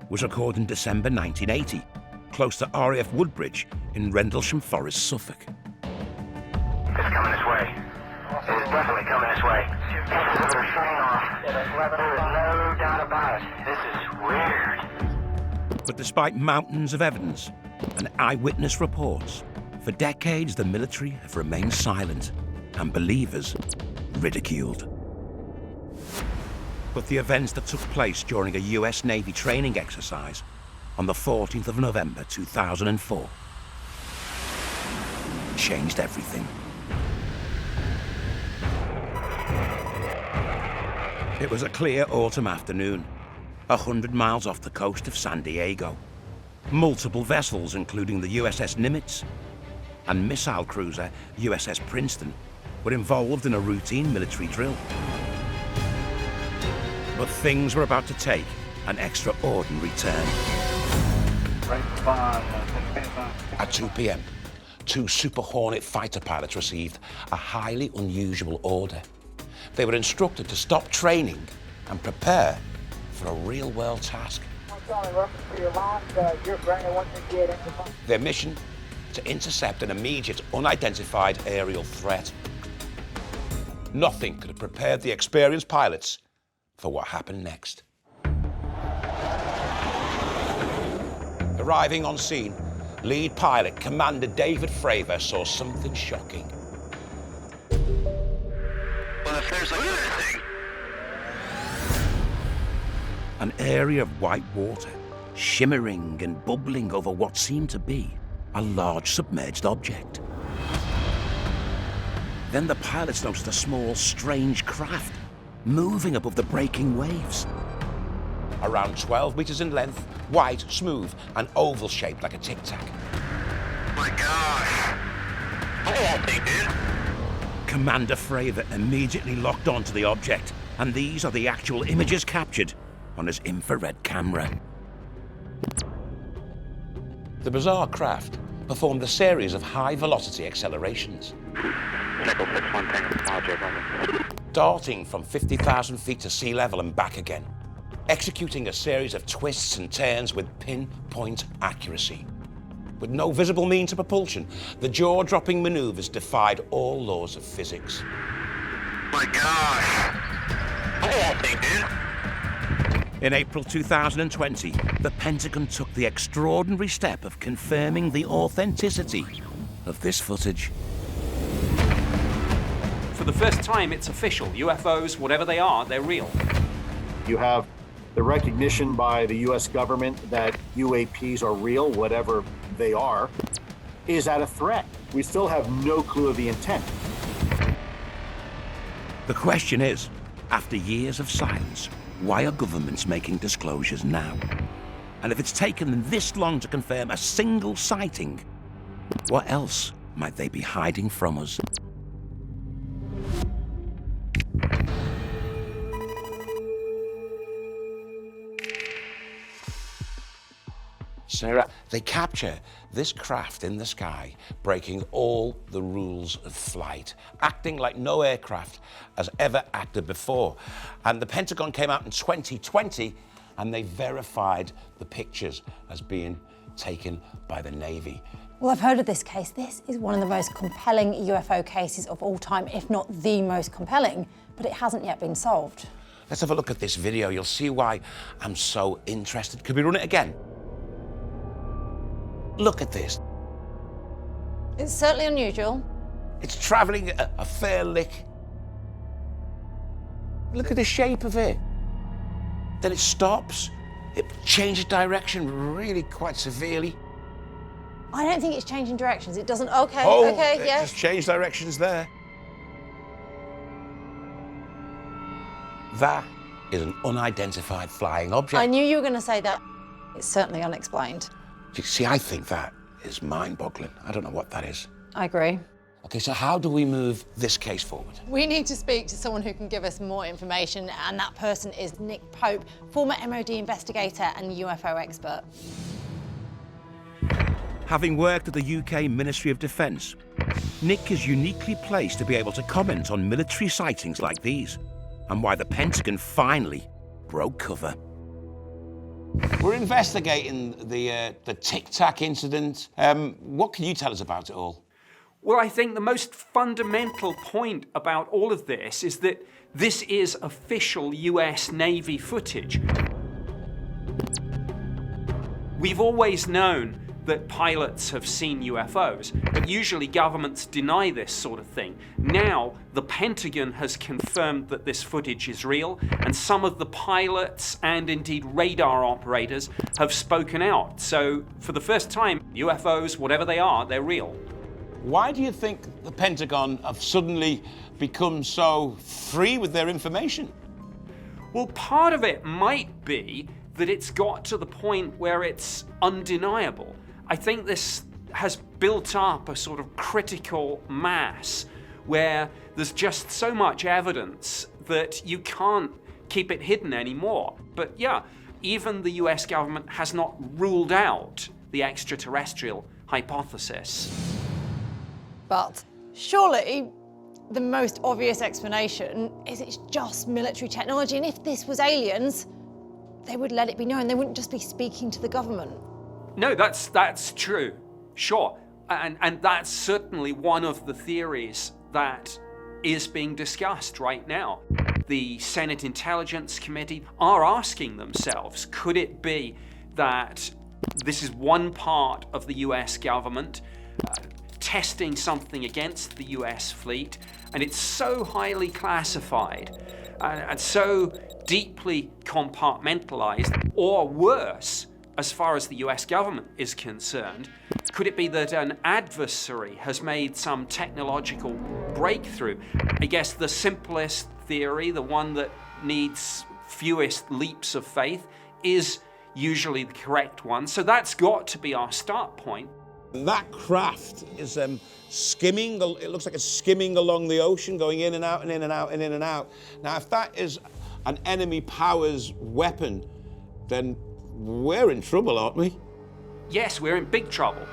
was recorded in December 1980, close to RAF Woodbridge in Rendlesham Forest, Suffolk. It's coming this way. It's definitely coming this way. This is a train off. There's no doubt about it. This is weird. But despite mountains of evidence and eyewitness reports, for decades the military have remained silent and believers ridiculed. But the events that took place during a US Navy training exercise on the 14th of November 2004 changed everything. It was a clear autumn afternoon, 100 miles off the coast of San Diego. Multiple vessels, including the USS Nimitz and missile cruiser USS Princeton, were involved in a routine military drill. But things were about to take an extraordinary turn. At 2 p.m, 2 Super Hornet fighter pilots received a highly unusual order. They were instructed to stop training and prepare for a real-world task. Their mission? To intercept an immediate, unidentified aerial threat. Nothing could have prepared the experienced pilots for what happened next. Arriving on scene, lead pilot Commander David Fravor saw something shocking. Well, if there's anything... An area of white water, shimmering and bubbling over what seemed to be a large submerged object. Then the pilots noticed a small, strange craft moving above the breaking waves. Around 12 meters in length, white, smooth, and oval shaped like a tic-tac. My gosh! Look at that thing, dude! Commander Fravor immediately locked onto the object, and these are the actual images captured on his infrared camera. The bizarre craft performed a series of high-velocity accelerations. Darting from 50,000 feet to sea level and back again, executing a series of twists and turns with pinpoint accuracy. With no visible means of propulsion, the jaw-dropping maneuvers defied all laws of physics. My gosh! Look at that thing, dude! In April 2020, the Pentagon took the extraordinary step of confirming the authenticity of this footage. For the first time, it's official. UFOs, whatever they are, they're real. You have the recognition by the US government that UAPs are real, whatever they are. Is that a threat? We still have no clue of the intent. The question is, after years of silence, why are governments making disclosures now? And if it's taken them this long to confirm a single sighting, what else might they be hiding from us? Sarah, they capture this craft in the sky, breaking all the rules of flight, acting like no aircraft has ever acted before. And the Pentagon came out in 2020 and they verified the pictures as being taken by the Navy. Well, I've heard of this case. This is one of the most compelling UFO cases of all time, if not the most compelling, but it hasn't yet been solved. Let's have a look at this video. You'll see why I'm so interested. Could we run it again? Look at this. It's certainly unusual. It's traveling at a fair lick. Look at the shape of it. Then it stops. It changes direction really quite severely. I don't think it's changing directions. It doesn't. Okay, Oh, okay, it yes. just changed directions there. That is an unidentified flying object. I knew you were going to say that. It's certainly unexplained. You see, I think that is mind-boggling. I don't know what that is. I agree. Okay, so how do we move this case forward? We need to speak to someone who can give us more information, and that person is Nick Pope, former MOD investigator and UFO expert. Having worked at the UK Ministry of Defence, Nick is uniquely placed to be able to comment on military sightings like these, and why the Pentagon finally broke cover. We're investigating the tic-tac incident. What can you tell us about it all? Well, I think the most fundamental point about all of this is that this is official US Navy footage. We've always known that pilots have seen UFOs, but usually governments deny this sort of thing. Now, the Pentagon has confirmed that this footage is real, and some of the pilots and indeed radar operators have spoken out. So, for the first time, UFOs, whatever they are, they're real. Why do you think the Pentagon have suddenly become so free with their information? Well, part of it might be that it's got to the point where it's undeniable. I think this has built up a sort of critical mass where there's just so much evidence that you can't keep it hidden anymore. But yeah, even the US government has not ruled out the extraterrestrial hypothesis. But surely the most obvious explanation is it's just military technology, and if this was aliens, they would let it be known. They wouldn't just be speaking to the government. No, that's true, sure. And that's certainly one of the theories that is being discussed right now. The Senate Intelligence Committee are asking themselves, could it be that this is one part of the US government testing something against the US fleet, and it's so highly classified and so deeply compartmentalized, or worse, as far as the US government is concerned, could it be that an adversary has made some technological breakthrough? I guess the simplest theory, the one that needs fewest leaps of faith, is usually the correct one. So that's got to be our start point. That craft is skimming, it looks like it's skimming along the ocean, going in and out and in and out and in and out. Now, if that is an enemy power's weapon, then we're in trouble, aren't we? Yes, we're in big trouble.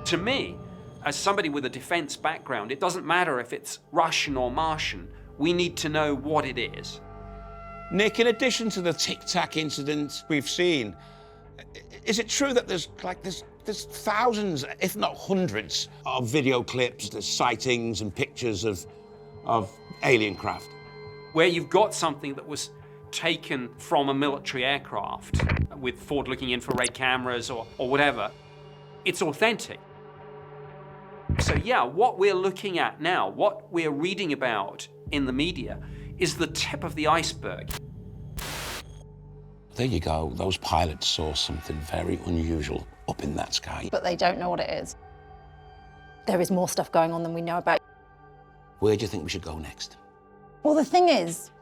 To me, as somebody with a defense background, it doesn't matter if it's Russian or Martian. We need to know what it is. Nick, in addition to the tic-tac incident we've seen, is it true that there's thousands, if not hundreds, of video clips, there's sightings and pictures of alien craft? Where you've got something that was taken from a military aircraft with forward-looking infrared cameras or whatever, it's authentic. So yeah, what we're looking at now, what we're reading about in the media, is the tip of the iceberg. There you go. Those pilots saw something very unusual up in that sky. But they don't know what it is. There is more stuff going on than we know about. Where do you think we should go next? Well, the thing is,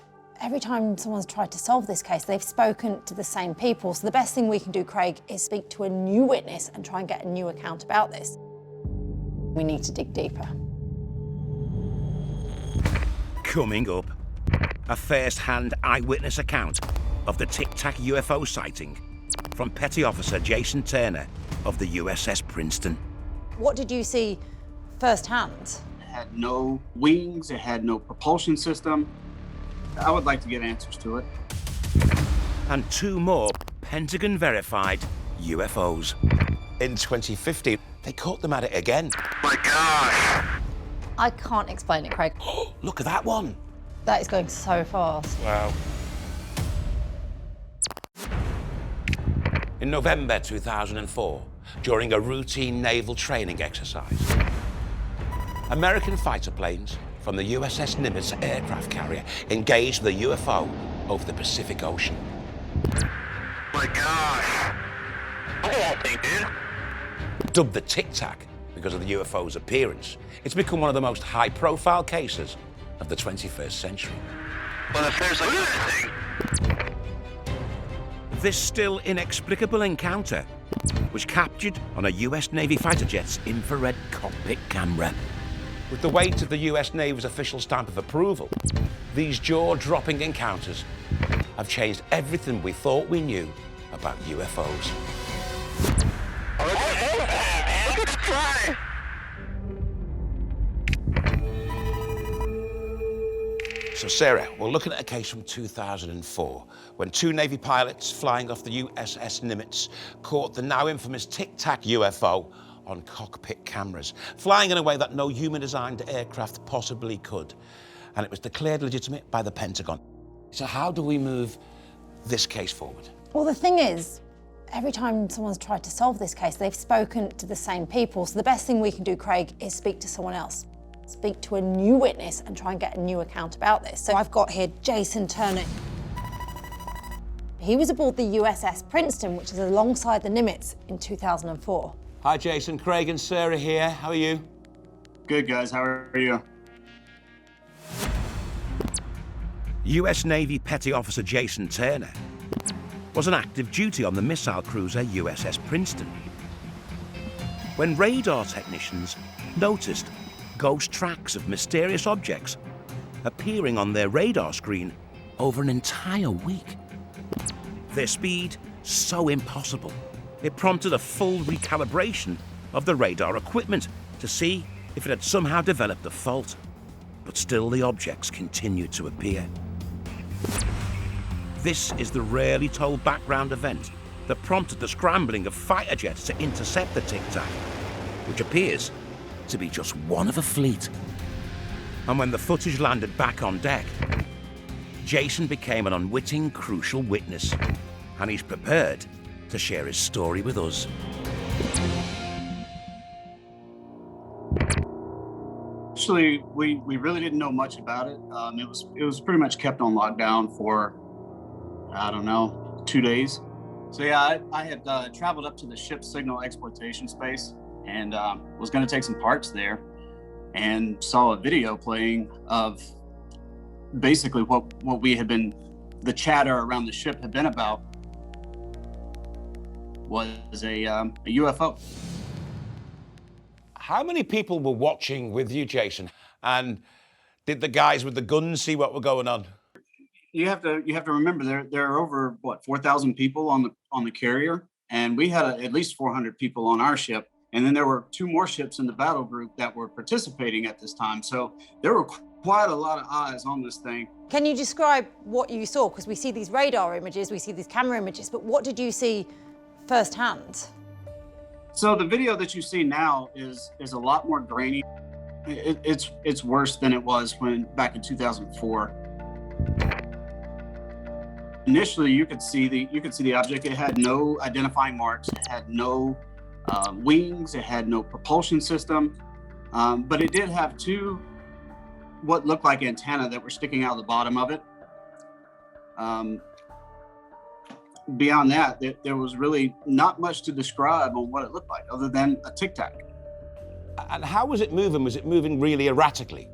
every time someone's tried to solve this case, they've spoken to the same people. So the best thing we can do, Craig, is speak to a new witness and try and get a new account about this. We need to dig deeper. Coming up, a first-hand eyewitness account of the tic-tac UFO sighting from Petty Officer Jason Turner of the USS Princeton. What did you see firsthand? It had no wings, it had no propulsion system. I would like to get answers to it. And two more Pentagon-verified UFOs. In 2015, they caught them at it again. My gosh! I can't explain it, Craig. Look at that one. That is going so fast. Wow. In November 2004, during a routine naval training exercise, American fighter planes from the USS Nimitz aircraft carrier engaged the UFO over the Pacific Ocean. My gosh! Look at that thing, dude. Dubbed the tic-tac because of the UFO's appearance, it's become one of the most high-profile cases of the 21st century. Well, if there's look at that thing. This still inexplicable encounter was captured on a US Navy fighter jet's infrared cockpit camera. With the weight of the US Navy's official stamp of approval, these jaw-dropping encounters have changed everything we thought we knew about UFOs. Look at the fly! So, Sarah, we're looking at a case from 2004 when two Navy pilots flying off the USS Nimitz caught the now infamous tic-tac UFO on cockpit cameras, flying in a way that no human-designed aircraft possibly could. And it was declared legitimate by the Pentagon. So how do we move this case forward? Well, the thing is, every time someone's tried to solve this case, they've spoken to the same people. So the best thing we can do, Craig, is speak to someone else. Speak to a new witness and try and get a new account about this. So I've got here Jason Turner. He was aboard the USS Princeton, which is alongside the Nimitz in 2004. Hi, Jason. Craig and Sarah here. How are you? Good, guys. How are you? US Navy Petty Officer Jason Turner was on active duty on the missile cruiser USS Princeton when radar technicians noticed ghost tracks of mysterious objects appearing on their radar screen over an entire week. Their speed, so impossible, it prompted a full recalibration of the radar equipment to see if it had somehow developed a fault. But still the objects continued to appear. This is the rarely told background event that prompted the scrambling of fighter jets to intercept the tic-tac, which appears to be just one of a fleet. And when the footage landed back on deck, Jason became an unwitting, crucial witness, and he's prepared to share his story with us. Actually, we really didn't know much about it. It was pretty much kept on lockdown for, I don't know, 2 days. So yeah, I had traveled up to the ship's signal exploitation space and was going to take some parts there, and saw a video playing of basically what we had been, the chatter around the ship had been about was a UFO. How many people were watching with you, Jason? And did the guys with the guns see what were going on? You have to remember there are over 4,000 people on the carrier, and we had at least 400 people on our ship, and then there were 2 more ships in the battle group that were participating at this time. So there were quite a lot of eyes on this thing. Can you describe what you saw? Because we see these radar images, we see these camera images, but what did you see firsthand? So the video that you see now is a lot more grainy. It's worse than it was back in 2004. Initially, you could see the object. It had no identifying marks. It had no wings. It had no propulsion system, but it did have 2 what looked like antennae that were sticking out of the bottom of it. Beyond that, there was really not much to describe on what it looked like other than a tic-tac. And how was it moving? Was it moving really erratically?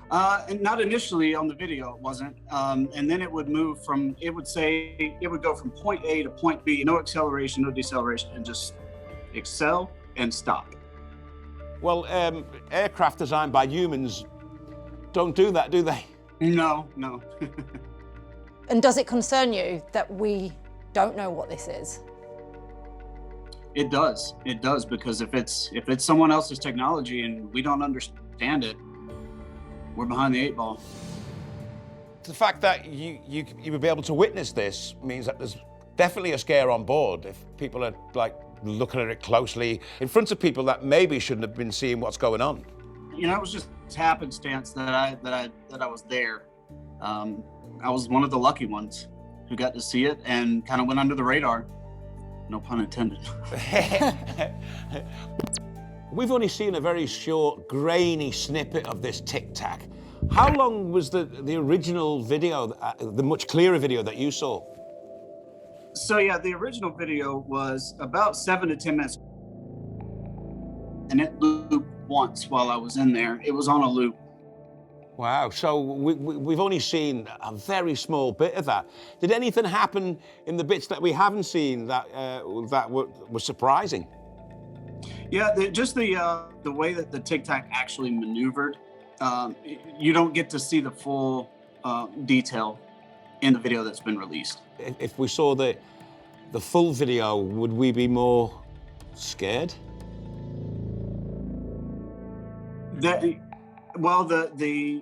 And not initially on the video, it wasn't. And then it would move it would go from point A to point B, no acceleration, no deceleration, and just excel and stop. Well, aircraft designed by humans don't do that, do they? No. And does it concern you that we don't know what this is? It does, because if it's someone else's technology and we don't understand it, we're behind the 8 ball. The fact that you would be able to witness this means that there's definitely a scare on board if people are like looking at it closely in front of people that maybe shouldn't have been seeing what's going on. You know, it was just happenstance that I was there. I was one of the lucky ones who got to see it and kind of went under the radar. No pun intended. We've only seen a very short, grainy snippet of this tic-tac. How long was the original video, the much clearer video that you saw? So yeah, the original video was about 7 to 10 minutes. And it looped once while I was in there. It was on a loop. Wow, so we've only seen a very small bit of that. Did anything happen in the bits that we haven't seen that was surprising? Yeah, just the way that the tic-tac actually maneuvered. You don't get to see the full detail in the video that's been released. If we saw the full video, would we be more scared? Well, the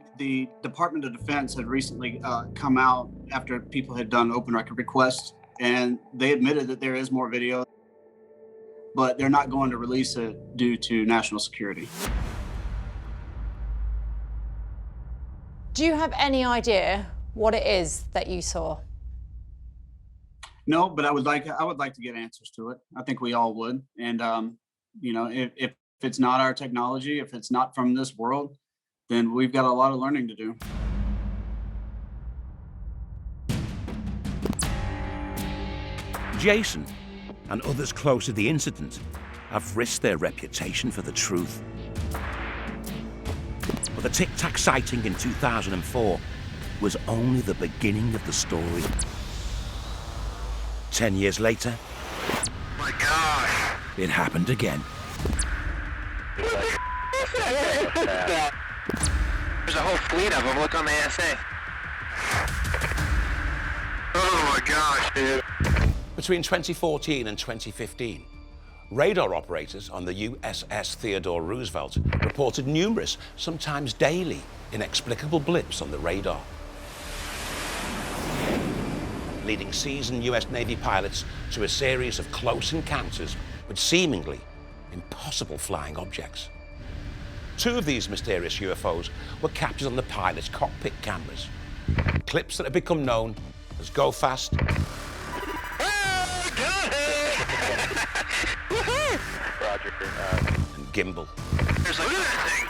Department of Defense had recently come out after people had done open record requests, and they admitted that there is more video, but they're not going to release it due to national security. Do you have any idea what it is that you saw? No, but I would like to get answers to it. I think we all would, and you know, if it's not our technology, if it's not from this world, then we've got a lot of learning to do. Jason and others close to the incident have risked their reputation for the truth. But the tic-tac sighting in 2004 was only the beginning of the story. 10 years later, My gosh. it happened again. There's a whole fleet of them. Look on the ASA. my gosh, dude. Between 2014 and 2015, radar operators on the USS Theodore Roosevelt reported numerous, sometimes daily, inexplicable blips on the radar, leading seasoned US Navy pilots to a series of close encounters with seemingly impossible flying objects. Two of these mysterious UFOs were captured on the pilot's cockpit cameras, clips that have become known as Go Fast Roger. and Gimbal. There's a look at that thing.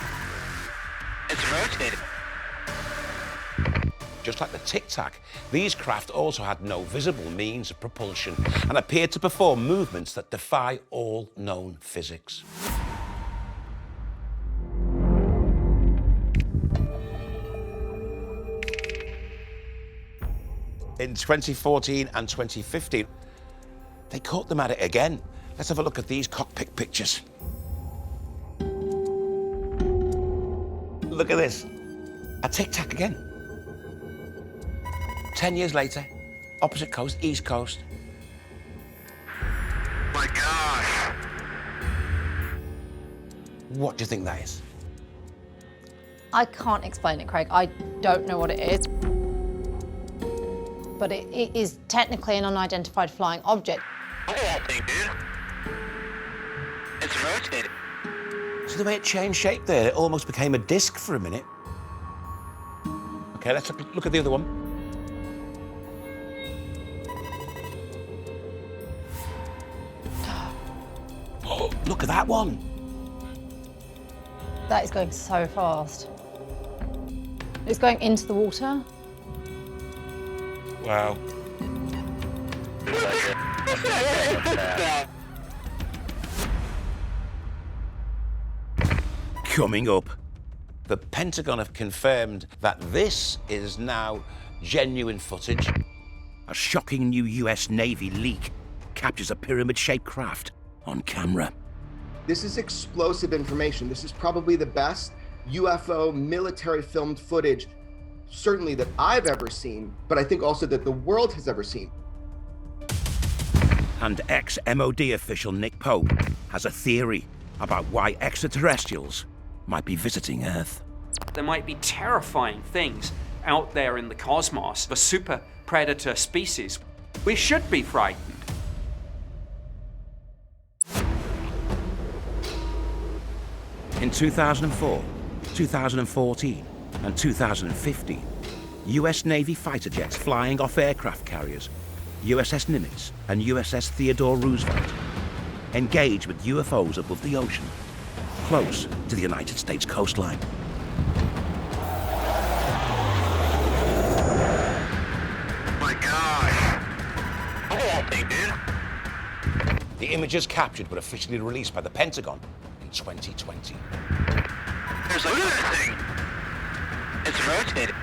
It's rotating. Just like the tic-tac, these craft also had no visible means of propulsion and appeared to perform movements that defy all known physics. In 2014 and 2015, they caught them at it again. Let's have a look at these cockpit pictures. Look at this. A tic-tac again. 10 years later, opposite coast, east coast. My gosh. What do you think that is? I can't explain it, Craig. I don't know what it is. But it is technically an unidentified flying object. Look at that thing, dude. It's rotating. So the way it changed shape there, it almost became a disc for a minute. Okay, let's look at the other one. Oh, look at that one. That is going so fast. It's going into the water. Wow. Coming up, the Pentagon have confirmed that this is now genuine footage. A shocking new US Navy leak captures a pyramid-shaped craft on camera. This is explosive information. This is probably the best UFO military filmed footage, certainly that I've ever seen, but I think also that the world has ever seen. And ex-MOD official Nick Pope has a theory about why extraterrestrials might be visiting Earth. There might be terrifying things out there in the cosmos, a super predator species. We should be frightened. In 2004, 2014, and 2015, US Navy fighter jets flying off aircraft carriers, USS Nimitz and USS Theodore Roosevelt, engaged with UFOs above the ocean, close to the United States coastline. My gosh. Look at that thing, dude. The images captured were officially released by the Pentagon in 2020. There's a look at that thing. It's rotating.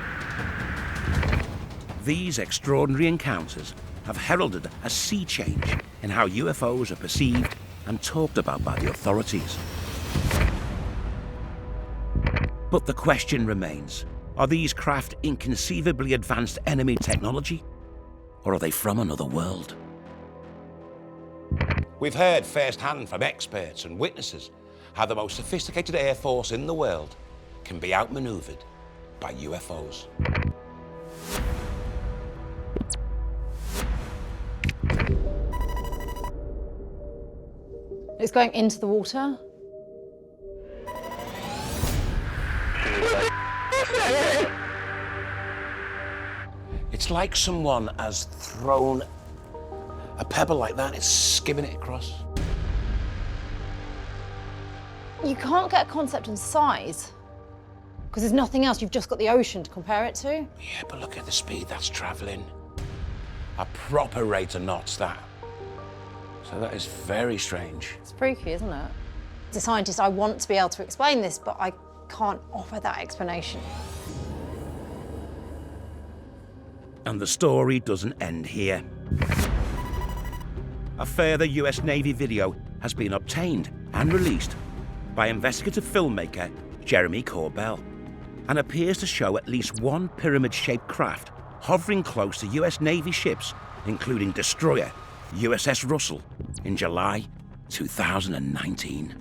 These extraordinary encounters have heralded a sea change in how UFOs are perceived and talked about by the authorities. But the question remains, are these craft inconceivably advanced enemy technology, or are they from another world? We've heard firsthand from experts and witnesses how the most sophisticated air force in the world can be outmaneuvered by UFOs. It's going into the water. It's like someone has thrown a pebble like that, it's skimming it across. You can't get a concept on size because there's nothing else. You've just got the ocean to compare it to. Yeah, but look at the speed that's travelling. A proper rate of knots, that. So that is very strange. It's freaky, isn't it? As a scientist, I want to be able to explain this, but I can't offer that explanation. And the story doesn't end here. A further US Navy video has been obtained and released by investigative filmmaker Jeremy Corbell and appears to show at least one pyramid-shaped craft hovering close to US Navy ships including destroyer USS Russell in July 2019.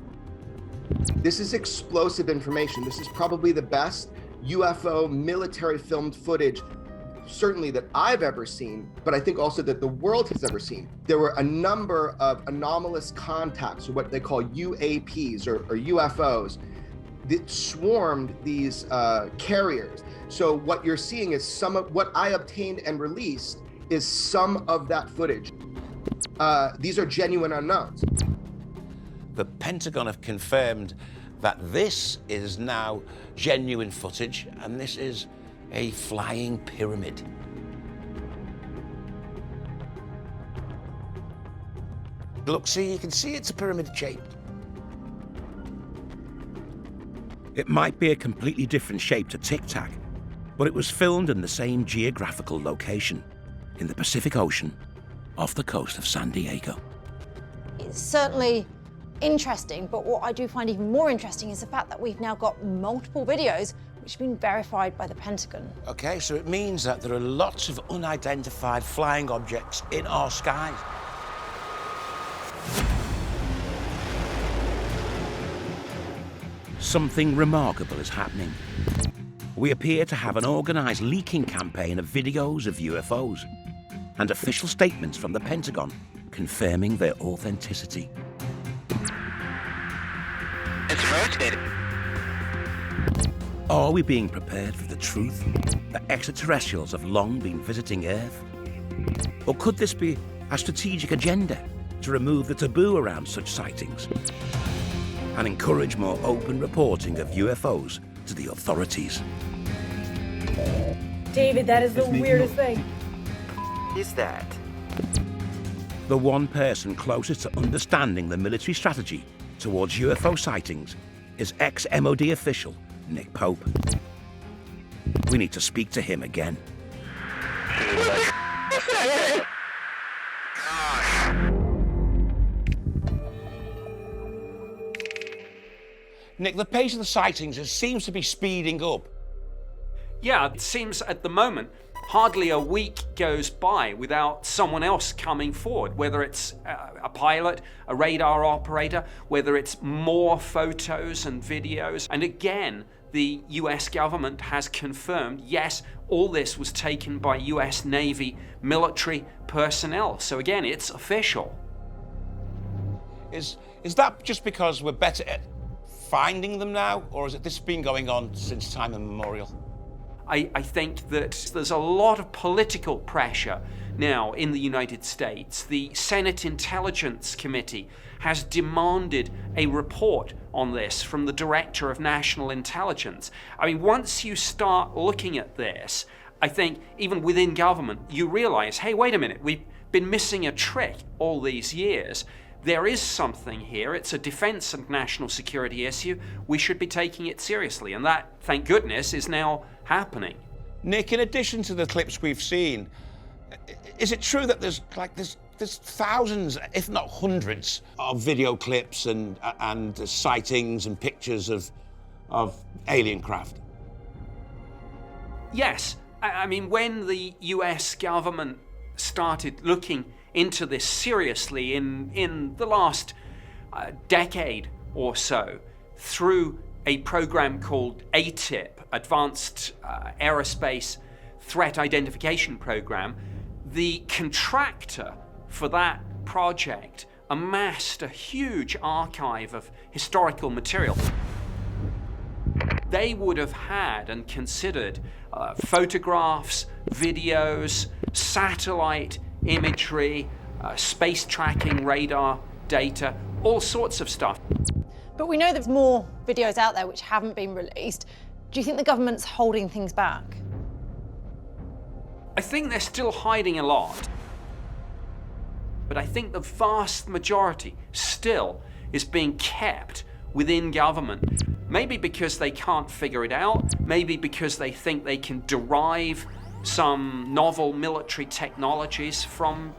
This is explosive information. This is probably the best UFO military filmed footage, certainly that I've ever seen, but I think also that the world has ever seen. There were a number of anomalous contacts, or what they call UAPs or UFOs, that swarmed these carriers. So what you're seeing is some of what I obtained and released is some of that footage. These are genuine unknowns. The Pentagon have confirmed that this is now genuine footage, and this is a flying pyramid. Look, see, you can see it's a pyramid shape. It might be a completely different shape to tic-tac, but it was filmed in the same geographical location, in the Pacific Ocean, off the coast of San Diego. It's certainly interesting, but what I do find even more interesting is the fact that we've now got multiple videos which have been verified by the Pentagon. Okay, so it means that there are lots of unidentified flying objects in our skies. Something remarkable is happening. We appear to have an organised leaking campaign of videos of UFOs and official statements from the Pentagon confirming their authenticity. It's rotated. Are we being prepared for the truth that extraterrestrials have long been visiting Earth? Or could this be a strategic agenda to remove the taboo around such sightings and encourage more open reporting of UFOs to the authorities? David, that is the weirdest thing. Is that? The one person closest to understanding the military strategy towards UFO sightings is ex-MOD official Nick Pope. We need to speak to him again. Nick, the pace of the sightings seems to be speeding up. Yeah, it seems at the moment hardly a week goes by without someone else coming forward, whether it's a pilot, a radar operator, whether it's more photos and videos. And again, the US government has confirmed, yes, all this was taken by US Navy military personnel. So again, it's official. Is that just because we're better at finding them now, or has this been going on since time immemorial? I think that there's a lot of political pressure now in the United States. The Senate Intelligence Committee has demanded a report on this from the Director of National Intelligence. I mean, once you start looking at this, I think even within government, you realize, hey, wait a minute, we've been missing a trick all these years. There is something here. It's a defense and national security issue. We should be taking it seriously. And that, thank goodness, is now happening. Nick, in addition to the clips we've seen, is it true that there's thousands, if not hundreds, of video clips and sightings and pictures of alien craft? Yes. I mean, when the US government started looking into this seriously in the last decade or so through a program called ATIP, Advanced Aerospace Threat Identification Program, the contractor for that project amassed a huge archive of historical material. They would have had and considered photographs, videos, satellite imagery, space tracking radar data, all sorts of stuff. But we know there's more videos out there which haven't been released. Do you think the government's holding things back? I think they're still hiding a lot. But I think the vast majority still is being kept within government. Maybe because they can't figure it out, maybe because they think they can derive some novel military technologies from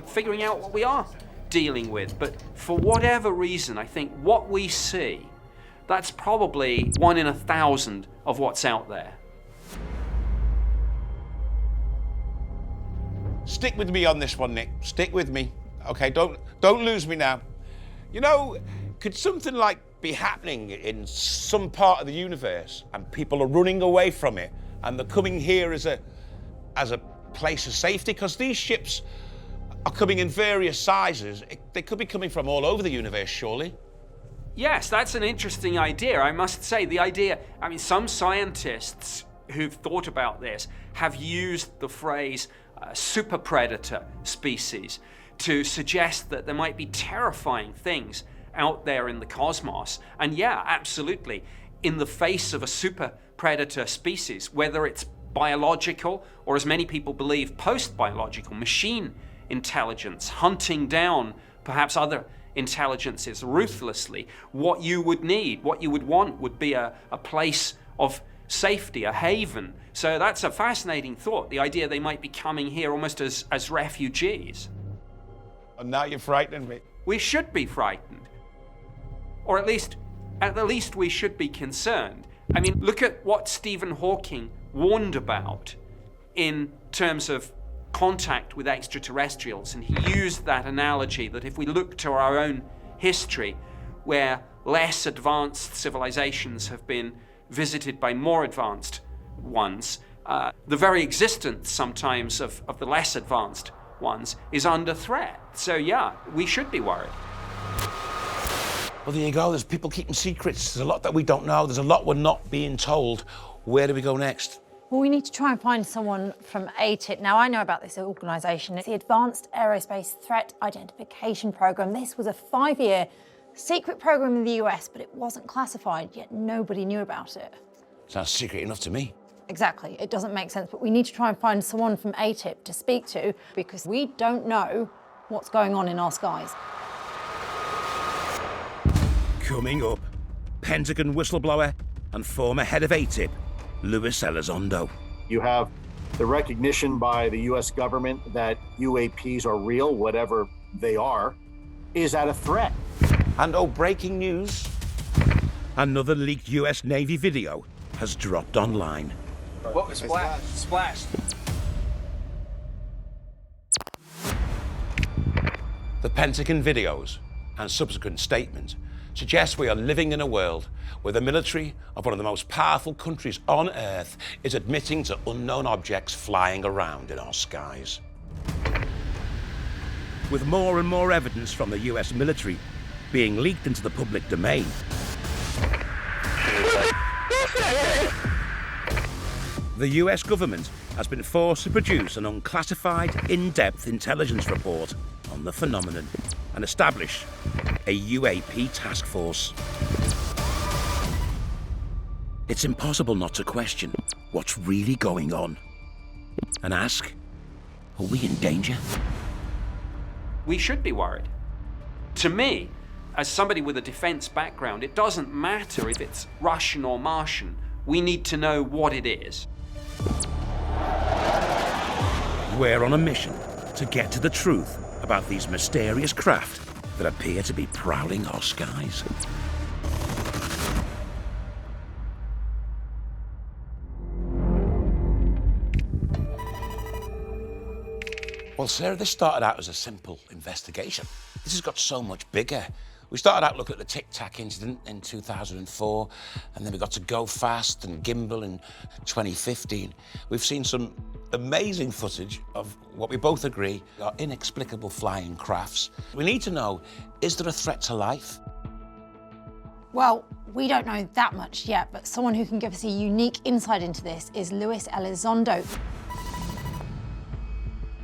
figuring out what we are dealing with. But for whatever reason, I think what we see, that's probably 1 in 1,000 of what's out there. Stick with me on this one, Nick. Stick with me. Okay, don't lose me now. You know, could something like be happening in some part of the universe and people are running away from it and they're coming here as a place of safety? Because these ships are coming in various sizes. They could be coming from all over the universe, surely. Yes, that's an interesting idea. I must say, the idea, I mean, some scientists who've thought about this have used the phrase super predator species to suggest that there might be terrifying things out there in the cosmos. And yeah, absolutely, in the face of a super predator species, whether it's biological or, as many people believe, post-biological, machine intelligence, hunting down perhaps other intelligences ruthlessly, what you would need, what you would want would be a place of safety, a haven. So that's a fascinating thought, the idea they might be coming here almost as refugees. And now you're frightening me. We should be frightened. Or at the least we should be concerned. I mean, look at what Stephen Hawking warned about in terms of contact with extraterrestrials, and he used that analogy that if we look to our own history, where less advanced civilizations have been visited by more advanced ones, the very existence sometimes of the less advanced ones is under threat. So yeah, we should be worried. Well, there you go. There's people keeping secrets. There's a lot that we don't know. There's a lot we're not being told. Where do we go next? Well, we need to try and find someone from ATIP. Now, I know about this organisation. It's the Advanced Aerospace Threat Identification Program. This was a 5-year secret program in the US, but it wasn't classified, yet nobody knew about it. Sounds secret enough to me. Exactly. It doesn't make sense, but we need to try and find someone from ATIP to speak to, because we don't know what's going on in our skies. Coming up, Pentagon whistleblower and former head of ATIP, Louis Elizondo. You have the recognition by the US government that UAPs are real, whatever they are, is at a threat. And breaking news. Another leaked US Navy video has dropped online. What was splashed? The Pentagon videos and subsequent statements suggest we are living in a world where the military of one of the most powerful countries on Earth is admitting to unknown objects flying around in our skies. With more and more evidence from the US military being leaked into the public domain, the US government has been forced to produce an unclassified, in-depth intelligence report on the phenomenon and establish a UAP task force. It's impossible not to question what's really going on and ask, are we in danger? We should be worried. To me, as somebody with a defense background, it doesn't matter if it's Russian or Martian. We need to know what it is. We're on a mission to get to the truth about these mysterious craft that appear to be prowling our skies. Well, Sarah, this started out as a simple investigation. This has got so much bigger. We started out looking at the tic-tac incident in 2004, and then we got to Go Fast and Gimbal in 2015. We've seen some amazing footage of what we both agree are inexplicable flying crafts. We need to know, is there a threat to life? Well, we don't know that much yet, but someone who can give us a unique insight into this is Louis Elizondo.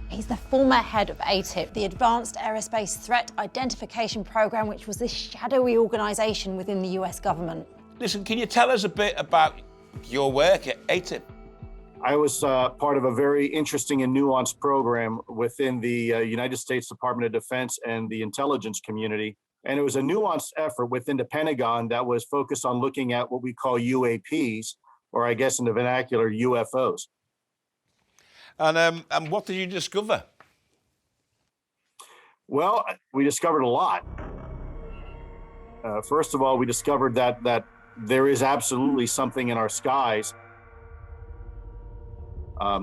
He's the former head of ATIP, the Advanced Aerospace Threat Identification Program, which was this shadowy organisation within the US government. Listen, can you tell us a bit about your work at ATIP? I was part of a very interesting and nuanced program within the United States Department of Defense and the intelligence community. And it was a nuanced effort within the Pentagon that was focused on looking at what we call UAPs, or I guess in the vernacular, UFOs. And what did you discover? Well, we discovered a lot. First of all, we discovered that there is absolutely something in our skies.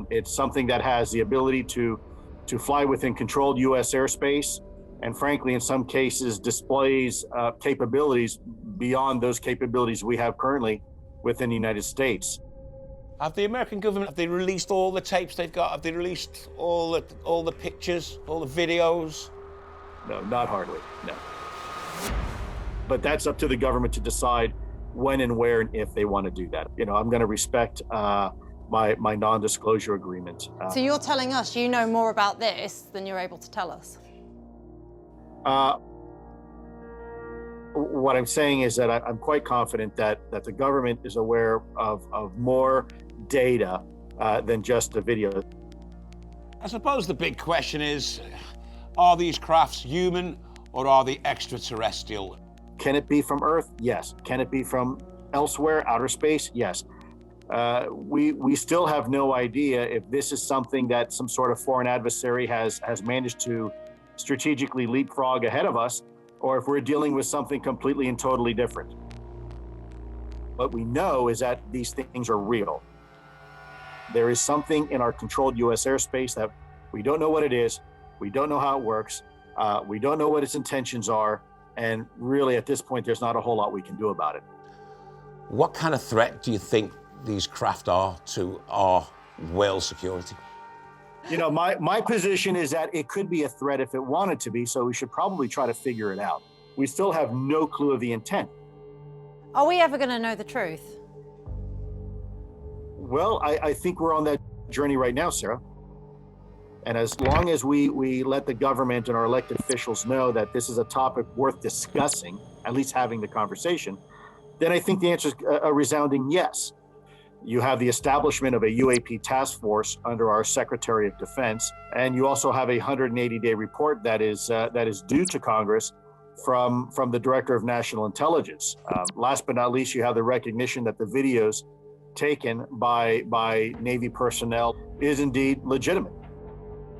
It's something that has the ability to to fly within controlled U.S. airspace, and frankly, in some cases, displays capabilities beyond those capabilities we have currently within the United States. Have the American government, have they released all the tapes they've got? Have they released all the pictures, all the videos? No, not hardly, no. But that's up to the government to decide when and where and if they want to do that. I'm going to respect my non-disclosure agreement. So you're telling us you know more about this than you're able to tell us? What I'm saying is that I'm quite confident that the government is aware of more data than just the video. I suppose the big question is, are these crafts human or are they extraterrestrial? Can it be from Earth? Yes. Can it be from elsewhere, outer space? Yes. We still have no idea if this is something that some sort of foreign adversary has managed to strategically leapfrog ahead of us, or if we're dealing with something completely and totally different. What we know is that these things are real. There is something in our controlled U.S. airspace that we don't know what it is, we don't know how it works, we don't know what its intentions are, and really at this point there's not a whole lot we can do about it. What kind of threat do you think these craft are to our world security? My position is that it could be a threat if it wanted to be, so we should probably try to figure it out. We still have no clue of the intent. Are we ever going to know the truth? Well, I think we're on that journey right now, Sarah. And as long as we let the government and our elected officials know that this is a topic worth discussing, at least having the conversation, then I think the answer is a resounding yes. You have the establishment of a UAP task force under our Secretary of Defense, and you also have a 180-day report that is due to Congress from the Director of National Intelligence. Last but not least, you have the recognition that the videos taken by Navy personnel is indeed legitimate.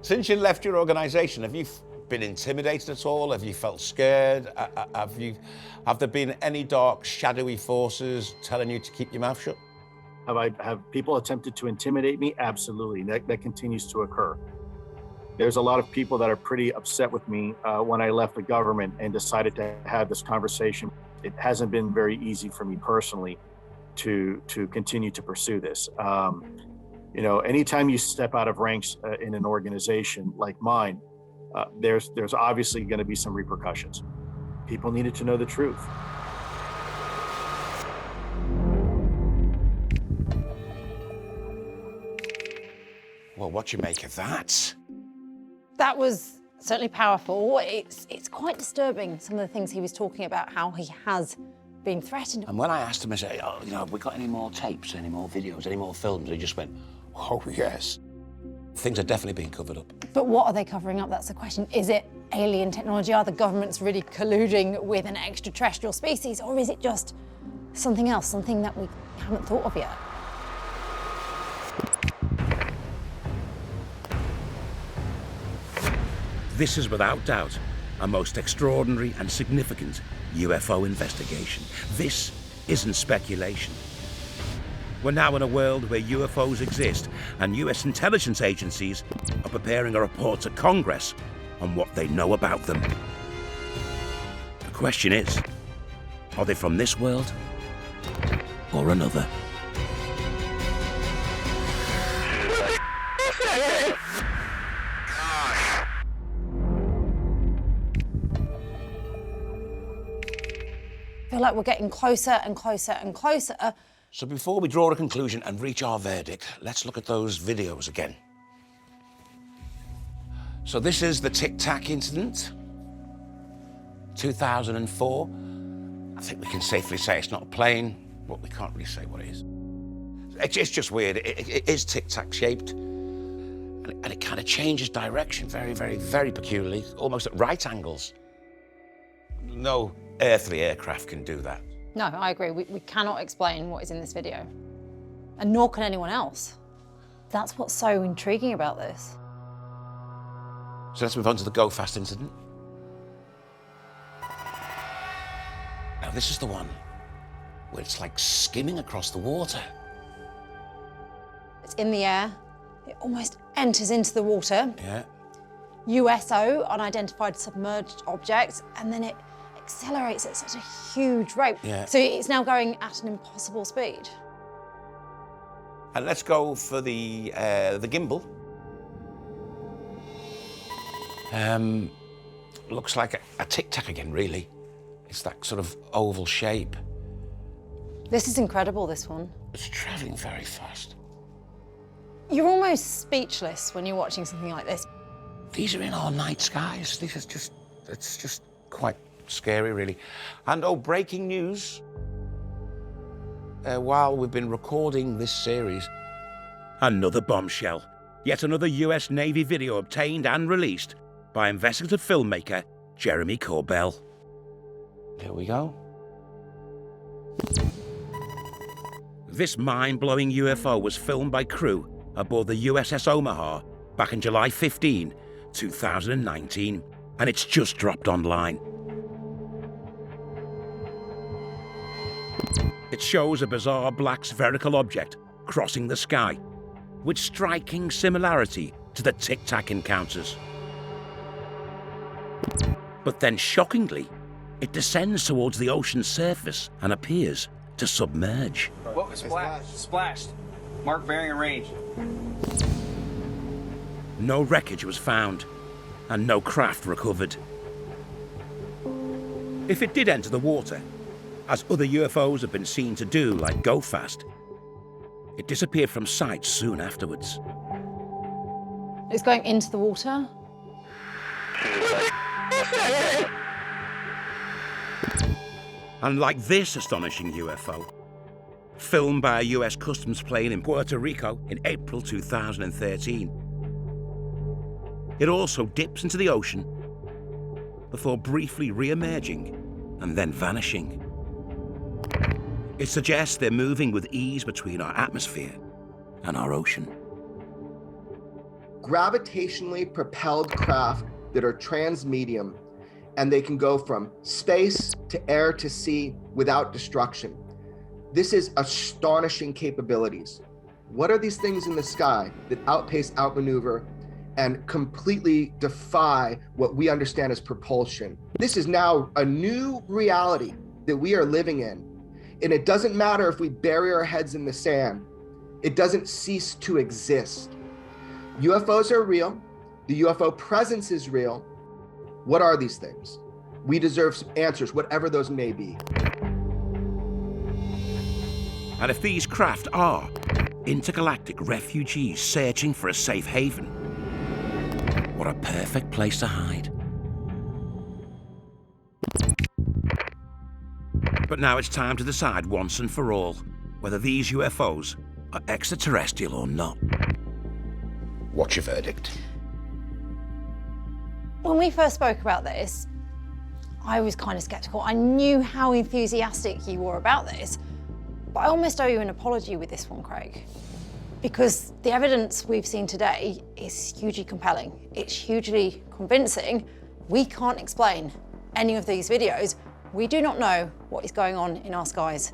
Since you left your organization, have you been intimidated at all? Have you felt scared? Have there been any dark, shadowy forces telling you to keep your mouth shut? Have people attempted to intimidate me? Absolutely. That continues to occur. There's a lot of people that are pretty upset with me when I left the government and decided to have this conversation. It hasn't been very easy for me personally to continue to pursue this. Anytime you step out of ranks in an organization like mine, there's obviously going to be some repercussions. People needed to know the truth. Well, what do you make of that? That was certainly powerful. It's quite disturbing, some of the things he was talking about, how he has been threatened. And when I asked him, I said, have we got any more tapes, any more videos, any more films? He just went, oh, yes. Things are definitely being covered up. But what are they covering up? That's the question. Is it alien technology? Are the governments really colluding with an extraterrestrial species? Or is it just something else, something that we haven't thought of yet? This is without doubt a most extraordinary and significant UFO investigation. This isn't speculation. We're now in a world where UFOs exist and US intelligence agencies are preparing a report to Congress on what they know about them. The question is, are they from this world or another? I feel like we're getting closer and closer and closer. So before we draw a conclusion and reach our verdict, let's look at those videos again. So this is the tic-tac incident, 2004. I think we can safely say it's not a plane, but we can't really say what it is. It's just weird. It is tic-tac shaped, and it kind of changes direction very, very, very peculiarly, almost at right angles. No earthly aircraft can do that. No, I agree. We cannot explain what is in this video. And nor can anyone else. That's what's so intriguing about this. So let's move on to the Go Fast incident. Now this is the one where it's like skimming across the water. It's in the air. It almost enters into the water. Yeah. USO, unidentified submerged object, and then it accelerates at such a huge rate. Yeah. So it's now going at an impossible speed. And let's go for the gimbal. Looks like a tic-tac again, really. It's that sort of oval shape. This is incredible, this one. It's travelling very fast. You're almost speechless when you're watching something like this. These are in our night skies. This is just, it's just quite scary, really. And breaking news. While we've been recording this series, another bombshell. Yet another US Navy video obtained and released by investigative filmmaker Jeremy Corbell. Here we go. This mind-blowing UFO was filmed by crew aboard the USS Omaha back in July 15, 2019, and it's just dropped online. It shows a bizarre black spherical object crossing the sky, with striking similarity to the tic-tac encounters. But then, shockingly, it descends towards the ocean's surface and appears to submerge. What was splashed? Splashed. Mark bearing and range. No wreckage was found, and no craft recovered. If it did enter the water, as other UFOs have been seen to do, like go fast, it disappeared from sight soon afterwards. It's going into the water. And like this astonishing UFO, filmed by a US customs plane in Puerto Rico in April 2013, it also dips into the ocean before briefly re-emerging and then vanishing. It suggests they're moving with ease between our atmosphere and our ocean. Gravitationally propelled craft that are transmedium, and they can go from space to air to sea without destruction. This is astonishing capabilities. What are these things in the sky that outpace, outmaneuver, and completely defy what we understand as propulsion? This is now a new reality that we are living in. And it doesn't matter if we bury our heads in the sand. It doesn't cease to exist. UFOs are real. The UFO presence is real. What are these things? We deserve some answers, whatever those may be. And if these craft are intergalactic refugees searching for a safe haven, what a perfect place to hide. But now it's time to decide once and for all whether these UFOs are extraterrestrial or not. What's your verdict? When we first spoke about this, I was kind of skeptical. I knew how enthusiastic you were about this, but I almost owe you an apology with this one, Craig. Because the evidence we've seen today is hugely compelling. It's hugely convincing. We can't explain any of these videos. We do not know what is going on in our skies.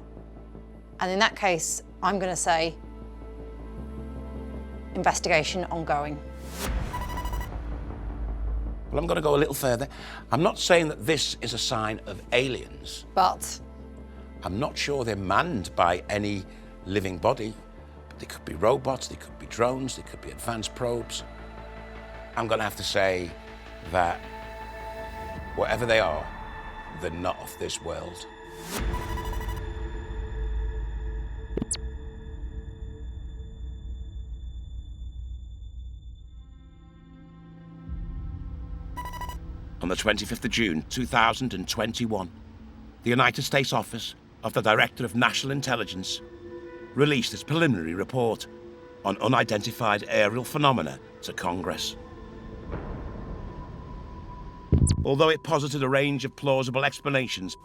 And in that case, I'm going to say investigation ongoing. Well, I'm going to go a little further. I'm not saying that this is a sign of aliens. But I'm not sure they're manned by any living body. They could be robots, they could be drones, they could be advanced probes. I'm going to have to say that whatever they are, they're not of this world. On the 25th of June, 2021, the United States Office of the Director of National Intelligence released its preliminary report on unidentified aerial phenomena to Congress. Although it posited a range of plausible explanations,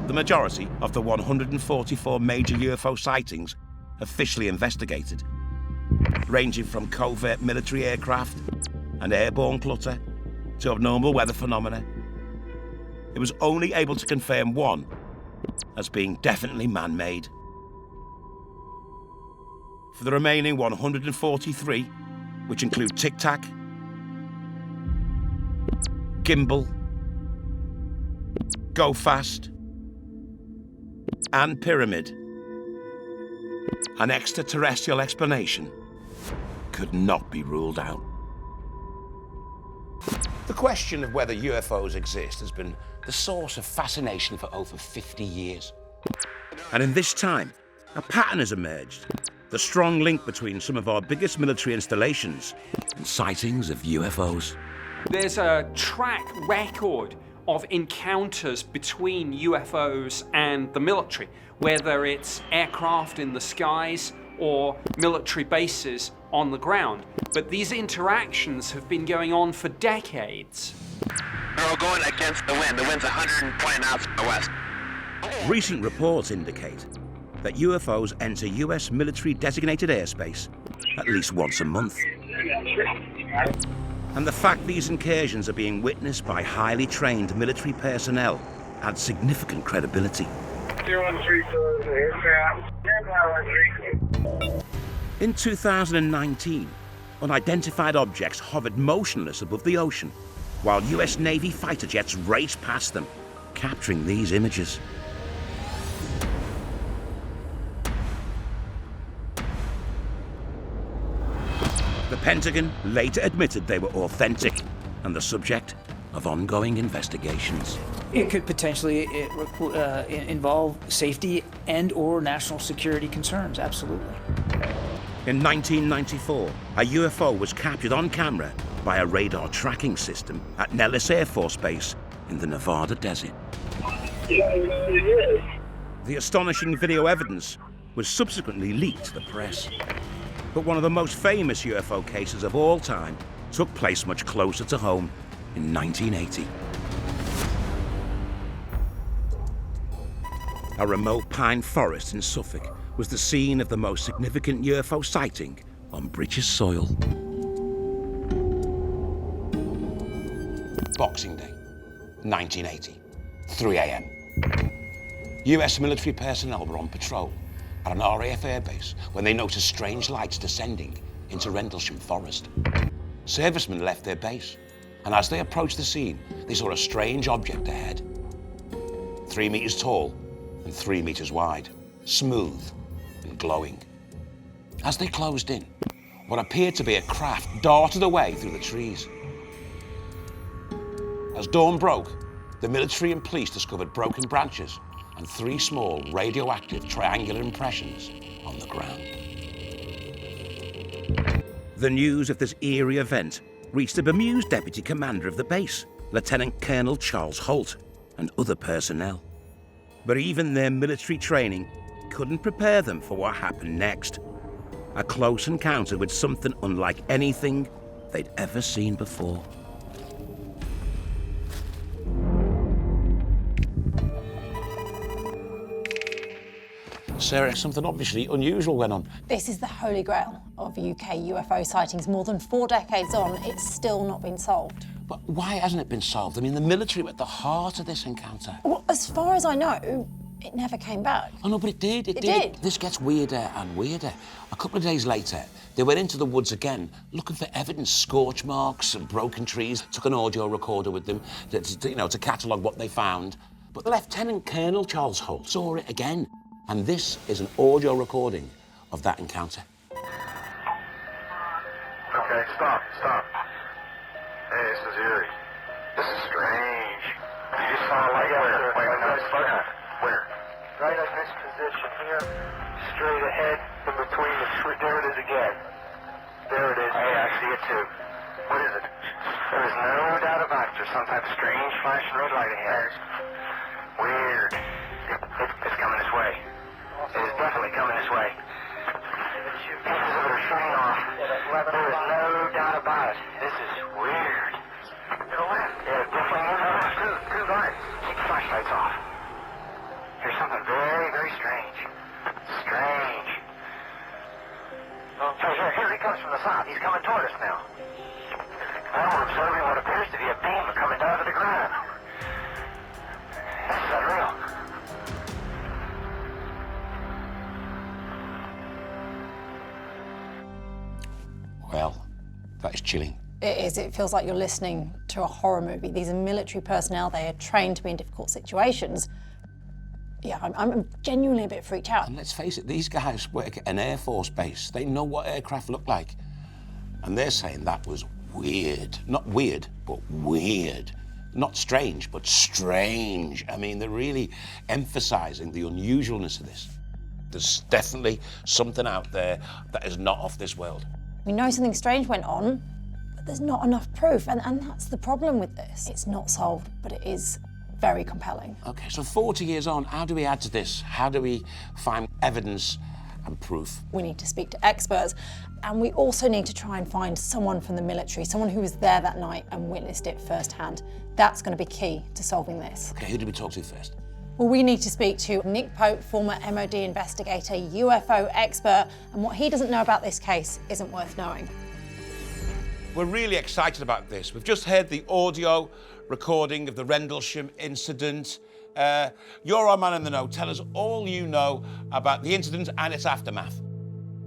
the majority of the 144 major UFO sightings officially investigated, ranging from covert military aircraft and airborne clutter to abnormal weather phenomena, it was only able to confirm one as being definitely man-made. For the remaining 143, which include tic-tac, gimbal, go fast, and pyramid, an extraterrestrial explanation could not be ruled out. The question of whether UFOs exist has been the source of fascination for over 50 years. And in this time, a pattern has emerged. The strong link between some of our biggest military installations and sightings of UFOs. There's a track record of encounters between UFOs and the military, whether it's aircraft in the skies or military bases on the ground. But these interactions have been going on for decades. They're all going against the wind. The wind's 120 knots from the west. Recent reports indicate that UFOs enter US military designated airspace at least once a month. And the fact these incursions are being witnessed by highly trained military personnel adds significant credibility. In 2019, unidentified objects hovered motionless above the ocean, while US Navy fighter jets raced past them, capturing these images. The Pentagon later admitted they were authentic and the subject of ongoing investigations. It could potentially involve safety and/or national security concerns, absolutely. In 1994, a UFO was captured on camera by a radar tracking system at Nellis Air Force Base in the Nevada desert. The astonishing video evidence was subsequently leaked to the press. But one of the most famous UFO cases of all time took place much closer to home in 1980. A remote pine forest in Suffolk was the scene of the most significant UFO sighting on British soil. Boxing Day, 1980, 3 a.m. US military personnel were on patrol at an RAF airbase when they noticed strange lights descending into Rendlesham Forest. Servicemen left their base, and as they approached the scene, they saw a strange object ahead. 3 meters tall and 3 meters wide, smooth and glowing. As they closed in, what appeared to be a craft darted away through the trees. As dawn broke, the military and police discovered broken branches and 3 small radioactive triangular impressions on the ground. The news of this eerie event reached the bemused deputy commander of the base, Lieutenant Colonel Charles Halt, and other personnel. But even their military training couldn't prepare them for what happened next. A close encounter with something unlike anything they'd ever seen before. Sarah, something obviously unusual went on. This is the holy grail of UK UFO sightings. More than 4 decades on, it's still not been solved. But why hasn't it been solved? I mean, the military were at the heart of this encounter. Well, as far as I know, it never came back. Oh, no, but it did. It did. This gets weirder and weirder. A couple of days later, they went into the woods again, looking for evidence, scorch marks and broken trees, took an audio recorder with them to catalogue what they found. But Lieutenant Colonel Charles Halt saw it again. And this is an audio recording of that encounter. Okay, stop. Hey, this is eerie. This is strange. You just saw a light where? Where? Right at this position here, straight ahead in between the tree. There it is again. There it is. Hey, I see it too. What is it? There is no doubt about it. There's some type of strange flashing red light ahead. Weird. It's coming this way. It is definitely coming this way. Pieces of it are shooting off. There is no doubt about it. This is weird. To the left. Yeah, definitely on the left. Two lights. Keep the flashlights off. Here's something very, very strange. Strange. Oh, here he comes from the south. He's coming toward us now. Now we're observing what appears to be a beam coming down to the ground. This is unreal. Well, that is chilling. It is. It feels like you're listening to a horror movie. These are military personnel. They are trained to be in difficult situations. Yeah, I'm genuinely a bit freaked out. And let's face it, these guys work at an Air Force base. They know what aircraft look like. And they're saying that was weird. Not weird, but weird. Not strange, but strange. I mean, they're really emphasizing the unusualness of this. There's definitely something out there that is not of this world. We know something strange went on, but there's not enough proof, and that's the problem with this. It's not solved, but it is very compelling. Okay, so 40 years on, how do we add to this? How do we find evidence and proof? We need to speak to experts, and we also need to try and find someone from the military, someone who was there that night and witnessed it firsthand. That's going to be key to solving this. Okay, who do we talk to first? Well, we need to speak to Nick Pope, former MOD investigator, UFO expert, and what he doesn't know about this case isn't worth knowing. We're really excited about this. We've just heard the audio recording of the Rendlesham incident. You're our man in the know. Tell us all you know about the incident and its aftermath.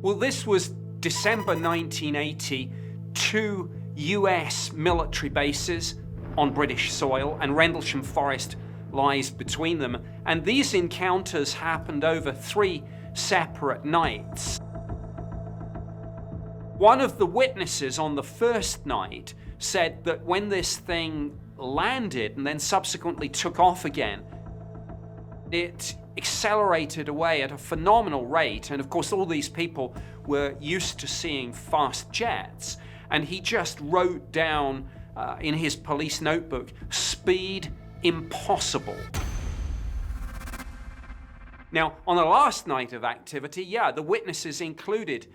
Well, this was December 1980, 2 US military bases on British soil, and Rendlesham Forest lies between them. And these encounters happened over 3 separate nights. One of the witnesses on the first night said that when this thing landed and then subsequently took off again, it accelerated away at a phenomenal rate. And of course, all these people were used to seeing fast jets. And he just wrote down in his police notebook, speed impossible. Now, on the last night of activity, yeah, the witnesses included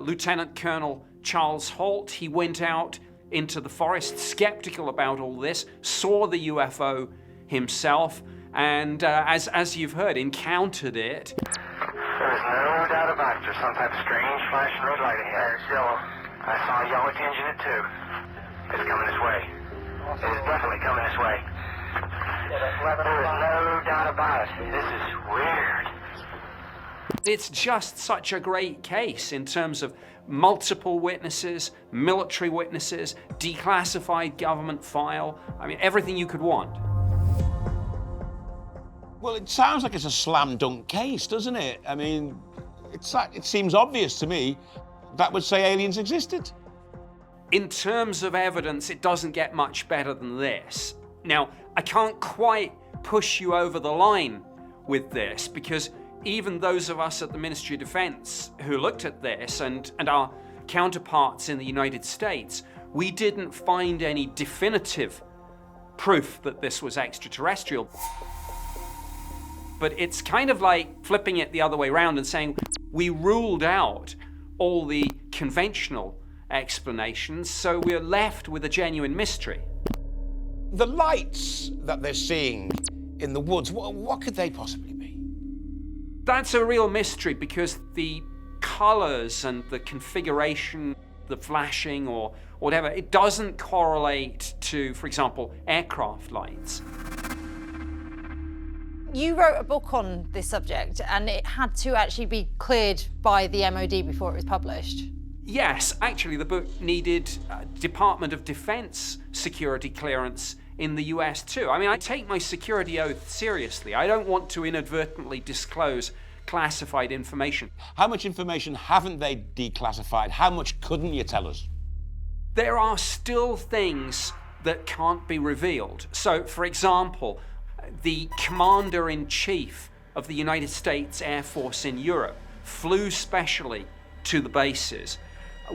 Lieutenant Colonel Charles Halt. He went out into the forest, skeptical about all this, saw the UFO himself, and as you've heard, encountered it. There's no doubt about it. There's some type of strange flashing red light ahead. It's yellow. I saw a yellow tinge in it too. It's coming this way. It is definitely coming this way. There is no doubt about it. This is weird. It's just such a great case in terms of multiple witnesses, military witnesses, declassified government file. I mean, everything you could want. Well, it sounds like it's a slam dunk case, doesn't it? I mean, it seems obvious to me that would say aliens existed. In terms of evidence, it doesn't get much better than this. Now, I can't quite push you over the line with this, because even those of us at the Ministry of Defense who looked at this and our counterparts in the United States, we didn't find any definitive proof that this was extraterrestrial. But it's kind of like flipping it the other way around and saying we ruled out all the conventional explanations, so we're left with a genuine mystery. The lights that they're seeing in the woods, what could they possibly be? That's a real mystery, because the colors and the configuration, the flashing or whatever, it doesn't correlate to, for example, aircraft lights. You wrote a book on this subject, and it had to actually be cleared by the MOD before it was published. Yes, actually the book needed Department of Defense security clearance in the US too. I mean, I take my security oath seriously. I don't want to inadvertently disclose classified information. How much information haven't they declassified? How much couldn't you tell us? There are still things that can't be revealed. So, for example, the Commander-in-Chief of the United States Air Force in Europe flew specially to the bases,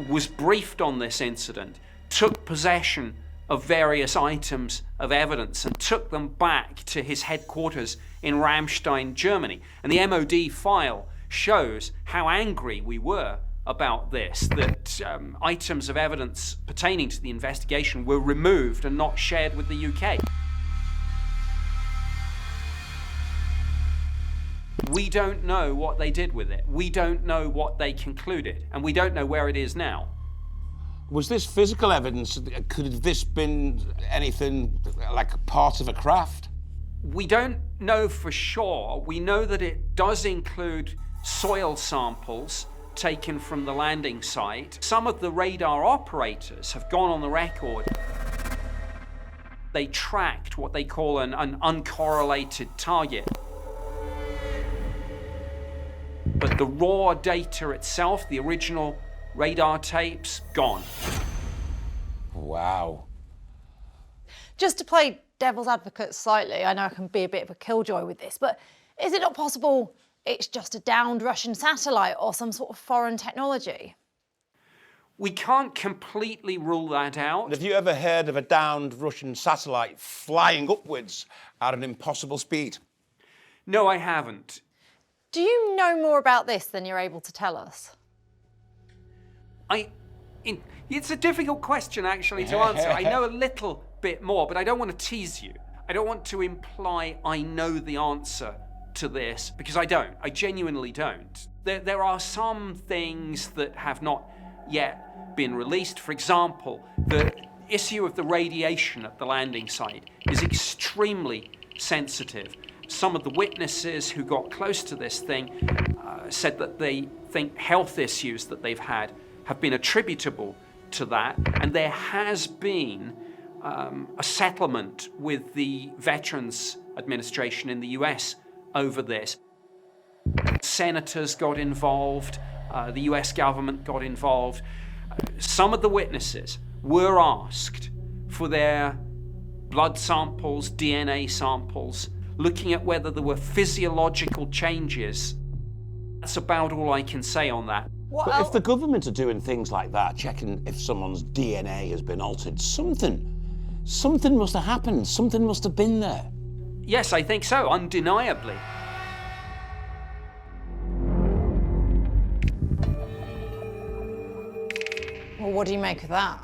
was briefed on this incident, took possession of various items of evidence and took them back to his headquarters in Ramstein, Germany. And the MOD file shows how angry we were about this, that items of evidence pertaining to the investigation were removed and not shared with the UK. We don't know what they did with it. We don't know what they concluded, and we don't know where it is now. Was this physical evidence? Could this been anything like a part of a craft? We don't know for sure. We know that it does include soil samples taken from the landing site. Some of the radar operators have gone on the record. They tracked what they call an uncorrelated target. But the raw data itself, the original radar tapes, gone. Wow. Just to play devil's advocate slightly, I know I can be a bit of a killjoy with this, but is it not possible it's just a downed Russian satellite or some sort of foreign technology? We can't completely rule that out. Have you ever heard of a downed Russian satellite flying upwards at an impossible speed? No, I haven't. Do you know more about this than you're able to tell us? It's a difficult question, actually, to answer. I know a little bit more, but I don't want to tease you. I don't want to imply I know the answer to this, because I don't. I genuinely don't. There are some things that have not yet been released. For example, the issue of the radiation at the landing site is extremely sensitive. Some of the witnesses who got close to this thing said that they think health issues that they've had have been attributable to that, and there has been a settlement with the Veterans Administration in the US over this. Senators got involved, the US government got involved. Some of the witnesses were asked for their blood samples, DNA samples, looking at whether there were physiological changes. That's about all I can say on that. But if the government are doing things like that, checking if someone's DNA has been altered, something must have happened. Something must have been there. Yes, I think so, undeniably. Well, what do you make of that?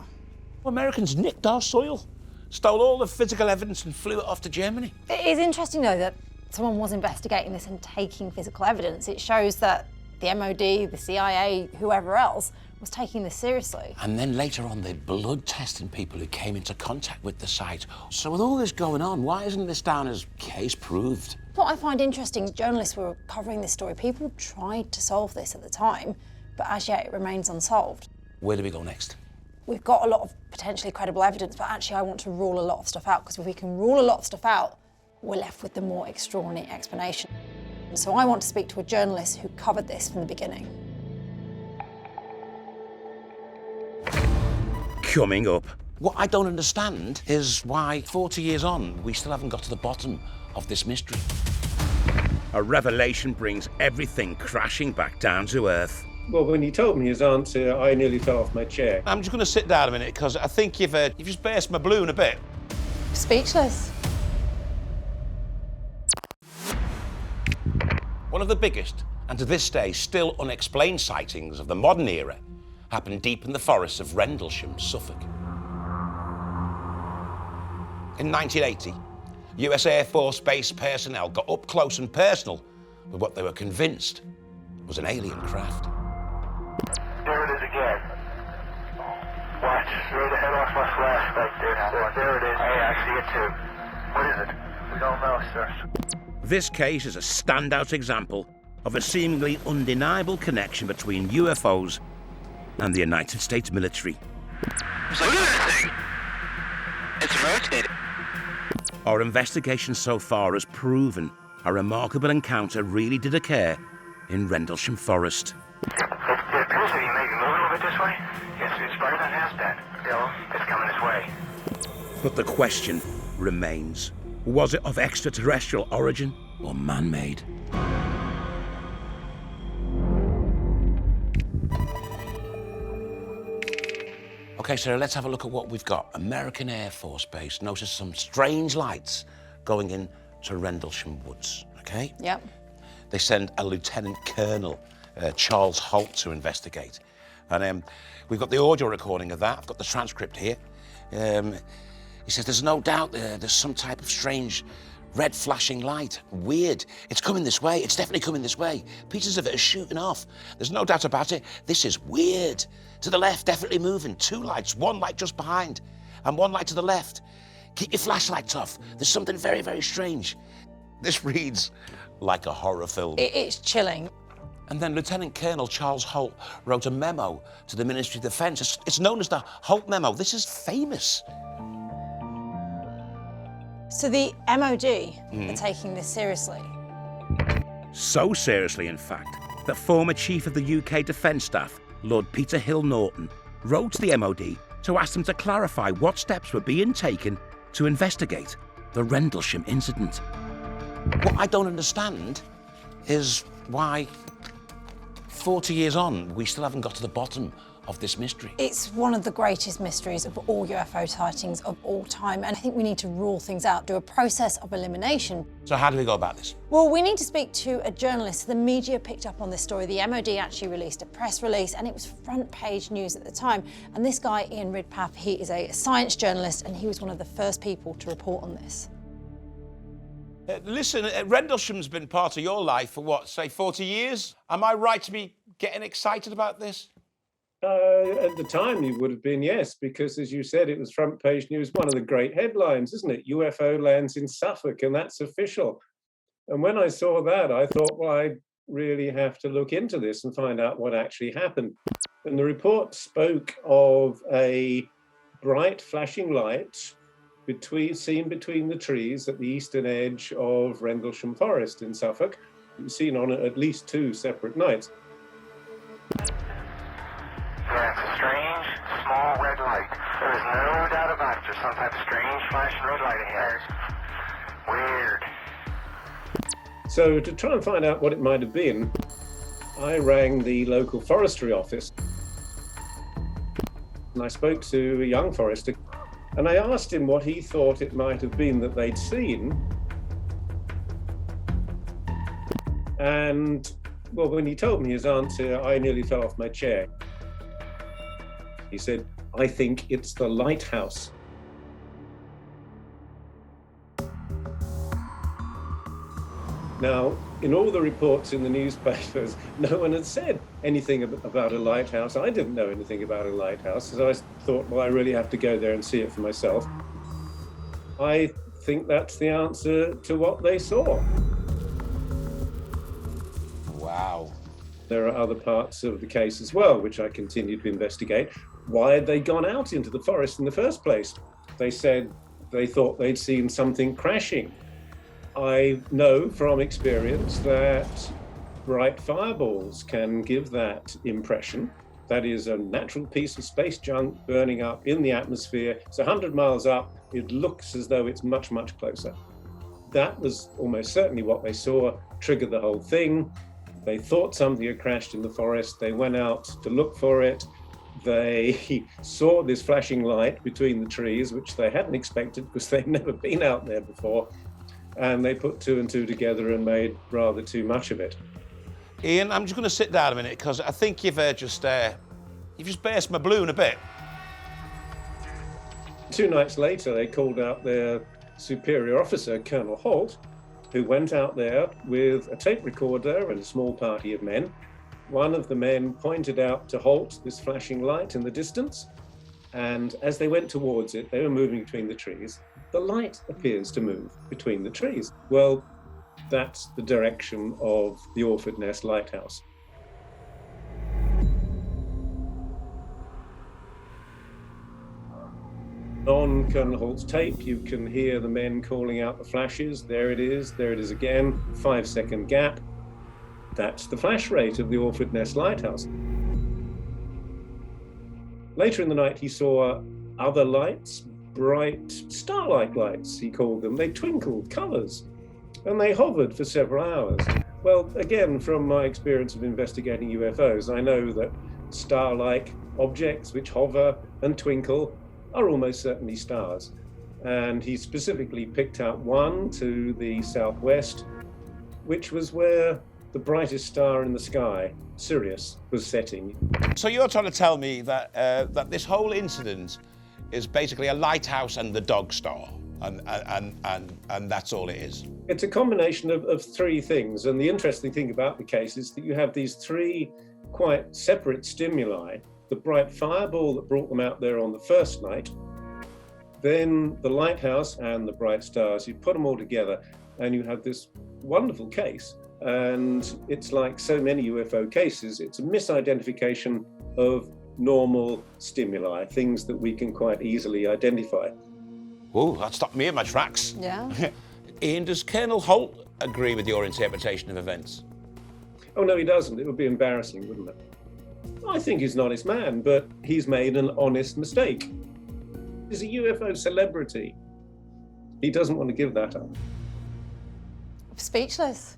Americans nicked our soil, stole all the physical evidence and flew it off to Germany. It is interesting, though, that someone was investigating this and taking physical evidence. It shows that the MOD, the CIA, whoever else, was taking this seriously. And then later on, they blood testing people who came into contact with the site. So with all this going on, why isn't this down as case proved? What I find interesting, journalists were covering this story. People tried to solve this at the time, but as yet it remains unsolved. Where do we go next? We've got a lot of potentially credible evidence, but actually I want to rule a lot of stuff out, because if we can rule a lot of stuff out, we're left with the more extraordinary explanation. So I want to speak to a journalist who covered this from the beginning. Coming up. What I don't understand is why 40 years on, we still haven't got to the bottom of this mystery. A revelation brings everything crashing back down to earth. Well, when he told me his answer, I nearly fell off my chair. I'm just going to sit down a minute, because I think you've just burst my balloon a bit. Speechless. One of the biggest, and to this day still unexplained sightings of the modern era, happened deep in the forests of Rendlesham, Suffolk. In 1980, US Air Force Base personnel got up close and personal with what they were convinced was an alien craft. There it is again. Watch, right ahead off my flash back there. There it is. Hey, I see it too. What is it? We don't know, sir. This case is a standout example of a seemingly undeniable connection between UFOs and the United States military. Look at that thing! It's rotating. Our investigation so far has proven a remarkable encounter really did occur in Rendlesham Forest. It appears to be maybe moving a little bit this way. Yes, it's right on past that. Still, it's coming this way. But the question remains, was it of extraterrestrial origin or man-made? Okay, Sarah, let's have a look at what we've got. American Air Force Base noticed some strange lights going into Rendlesham Woods, okay? Yep. They send a Lieutenant Colonel, Charles Halt, to investigate. And we've got the audio recording of that. I've got the transcript here. He says there's no doubt there's some type of strange red flashing light. Weird. It's coming this way. It's definitely coming this way. Pieces of it are shooting off. There's no doubt about it. This is weird. To the left, definitely moving. 2 lights, 1 light just behind, and 1 light to the left. Keep your flashlights off. There's something very, very strange. This reads like a horror film. It's chilling. And then Lieutenant Colonel Charles Halt wrote a memo to the Ministry of Defence. It's known as the Halt Memo. This is famous. So the MOD are taking this seriously? So seriously, in fact, that former Chief of the UK Defence Staff, Lord Peter Hill-Norton, wrote to the MOD to ask them to clarify what steps were being taken to investigate the Rendlesham incident. What I don't understand is why 40 years on, we still haven't got to the bottom of this mystery. It's one of the greatest mysteries of all UFO sightings of all time, and I think we need to rule things out, do a process of elimination. So how do we go about this? Well, we need to speak to a journalist. The media picked up on this story. The MOD actually released a press release, and it was front page news at the time. And this guy, Ian Ridpath, he is a science journalist, and he was one of the first people to report on this. Listen, Rendlesham's been part of your life for what, say 40 years? Am I right to be getting excited about this? At the time, you would have been, yes, because as you said, it was front page news, one of the great headlines, isn't it? UFO lands in Suffolk, and that's official. And when I saw that, I thought, well, I really have to look into this and find out what actually happened. And the report spoke of a bright flashing light seen between the trees at the eastern edge of Rendlesham Forest in Suffolk. It was seen on at least 2 separate nights. Yeah, it's a strange, small red light. There's no doubt about it. There's some type of strange flashing red light ahead. Weird. So to try and find out what it might have been, I rang the local forestry office. And I spoke to a young forester, and I asked him what he thought it might have been that they'd seen. And, well, when he told me his answer, I nearly fell off my chair. He said, I think it's the Lighthouse. Now, in all the reports in the newspapers, no one had said anything about a lighthouse. I didn't know anything about a lighthouse, so I thought, well, I really have to go there and see it for myself. I think that's the answer to what they saw. Wow. There are other parts of the case as well, which I continued to investigate. Why had they gone out into the forest in the first place? They said they thought they'd seen something crashing. I know from experience that bright fireballs can give that impression. That is a natural piece of space junk burning up in the atmosphere. It's 100 miles up. It looks as though it's much, much closer. That was almost certainly what they saw, triggered the whole thing. They thought something had crashed in the forest. They went out to look for it. They saw this flashing light between the trees, which they hadn't expected because they'd never been out there before. And they put 2 and 2 together and made rather too much of it. Ian, I'm just going to sit down a minute because I think you've just burst my balloon a bit. 2 nights later, they called out their superior officer, Colonel Halt, who went out there with a tape recorder and a small party of men. One of the men pointed out to Halt this flashing light in the distance, and as they went towards it, they were moving between the trees. The light appears to move between the trees. Well, that's the direction of the Orford Ness Lighthouse. On Colonel Halt's tape, you can hear the men calling out the flashes. There it is again, 5-second gap. That's the flash rate of the Orford Ness Lighthouse. Later in the night, he saw other lights, bright starlight lights, he called them. They twinkled colours, and they hovered for several hours. Well, again, from my experience of investigating UFOs, I know that star-like objects which hover and twinkle are almost certainly stars. And he specifically picked out one to the southwest, which was where the brightest star in the sky, Sirius, was setting. So you're trying to tell me that that this whole incident is basically a lighthouse and the dog star, and that's all it is? It's a combination of 3 things, and the interesting thing about the case is that you have these 3 quite separate stimuli. The bright fireball that brought them out there on the first night, then the lighthouse and the bright stars. You put them all together and you have this wonderful case And it's like so many UFO cases, it's a misidentification of normal stimuli, things that we can quite easily identify. Oh, that stopped me in my tracks. Yeah. Ian, does Colonel Halt agree with your interpretation of events? Oh, no, he doesn't. It would be embarrassing, wouldn't it? I think he's an honest man, but he's made an honest mistake. He's a UFO celebrity. He doesn't want to give that up. I'm speechless.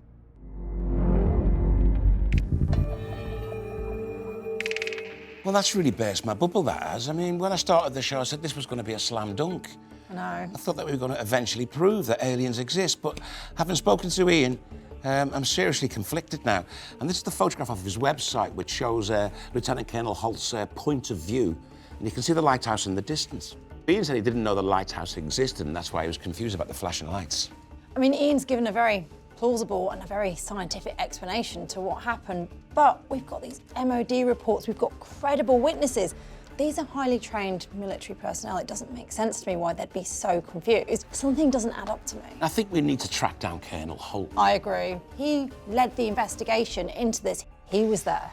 Well, that's really burst my bubble, that has. I mean, when I started the show, I said this was going to be a slam dunk. I know. I thought that we were going to eventually prove that aliens exist, but having spoken to Ian, I'm seriously conflicted now. And this is the photograph off of his website, which shows Lieutenant Colonel Halt's point of view. And you can see the lighthouse in the distance. Ian said he didn't know the lighthouse existed, and that's why he was confused about the flashing lights. I mean, Ian's given a very plausible and a very scientific explanation to what happened, but we've got these MOD reports, we've got credible witnesses. These are highly trained military personnel. It doesn't make sense to me why they'd be so confused. Something doesn't add up to me. I think we need to track down Colonel Halt. I agree. He led the investigation into this. He was there.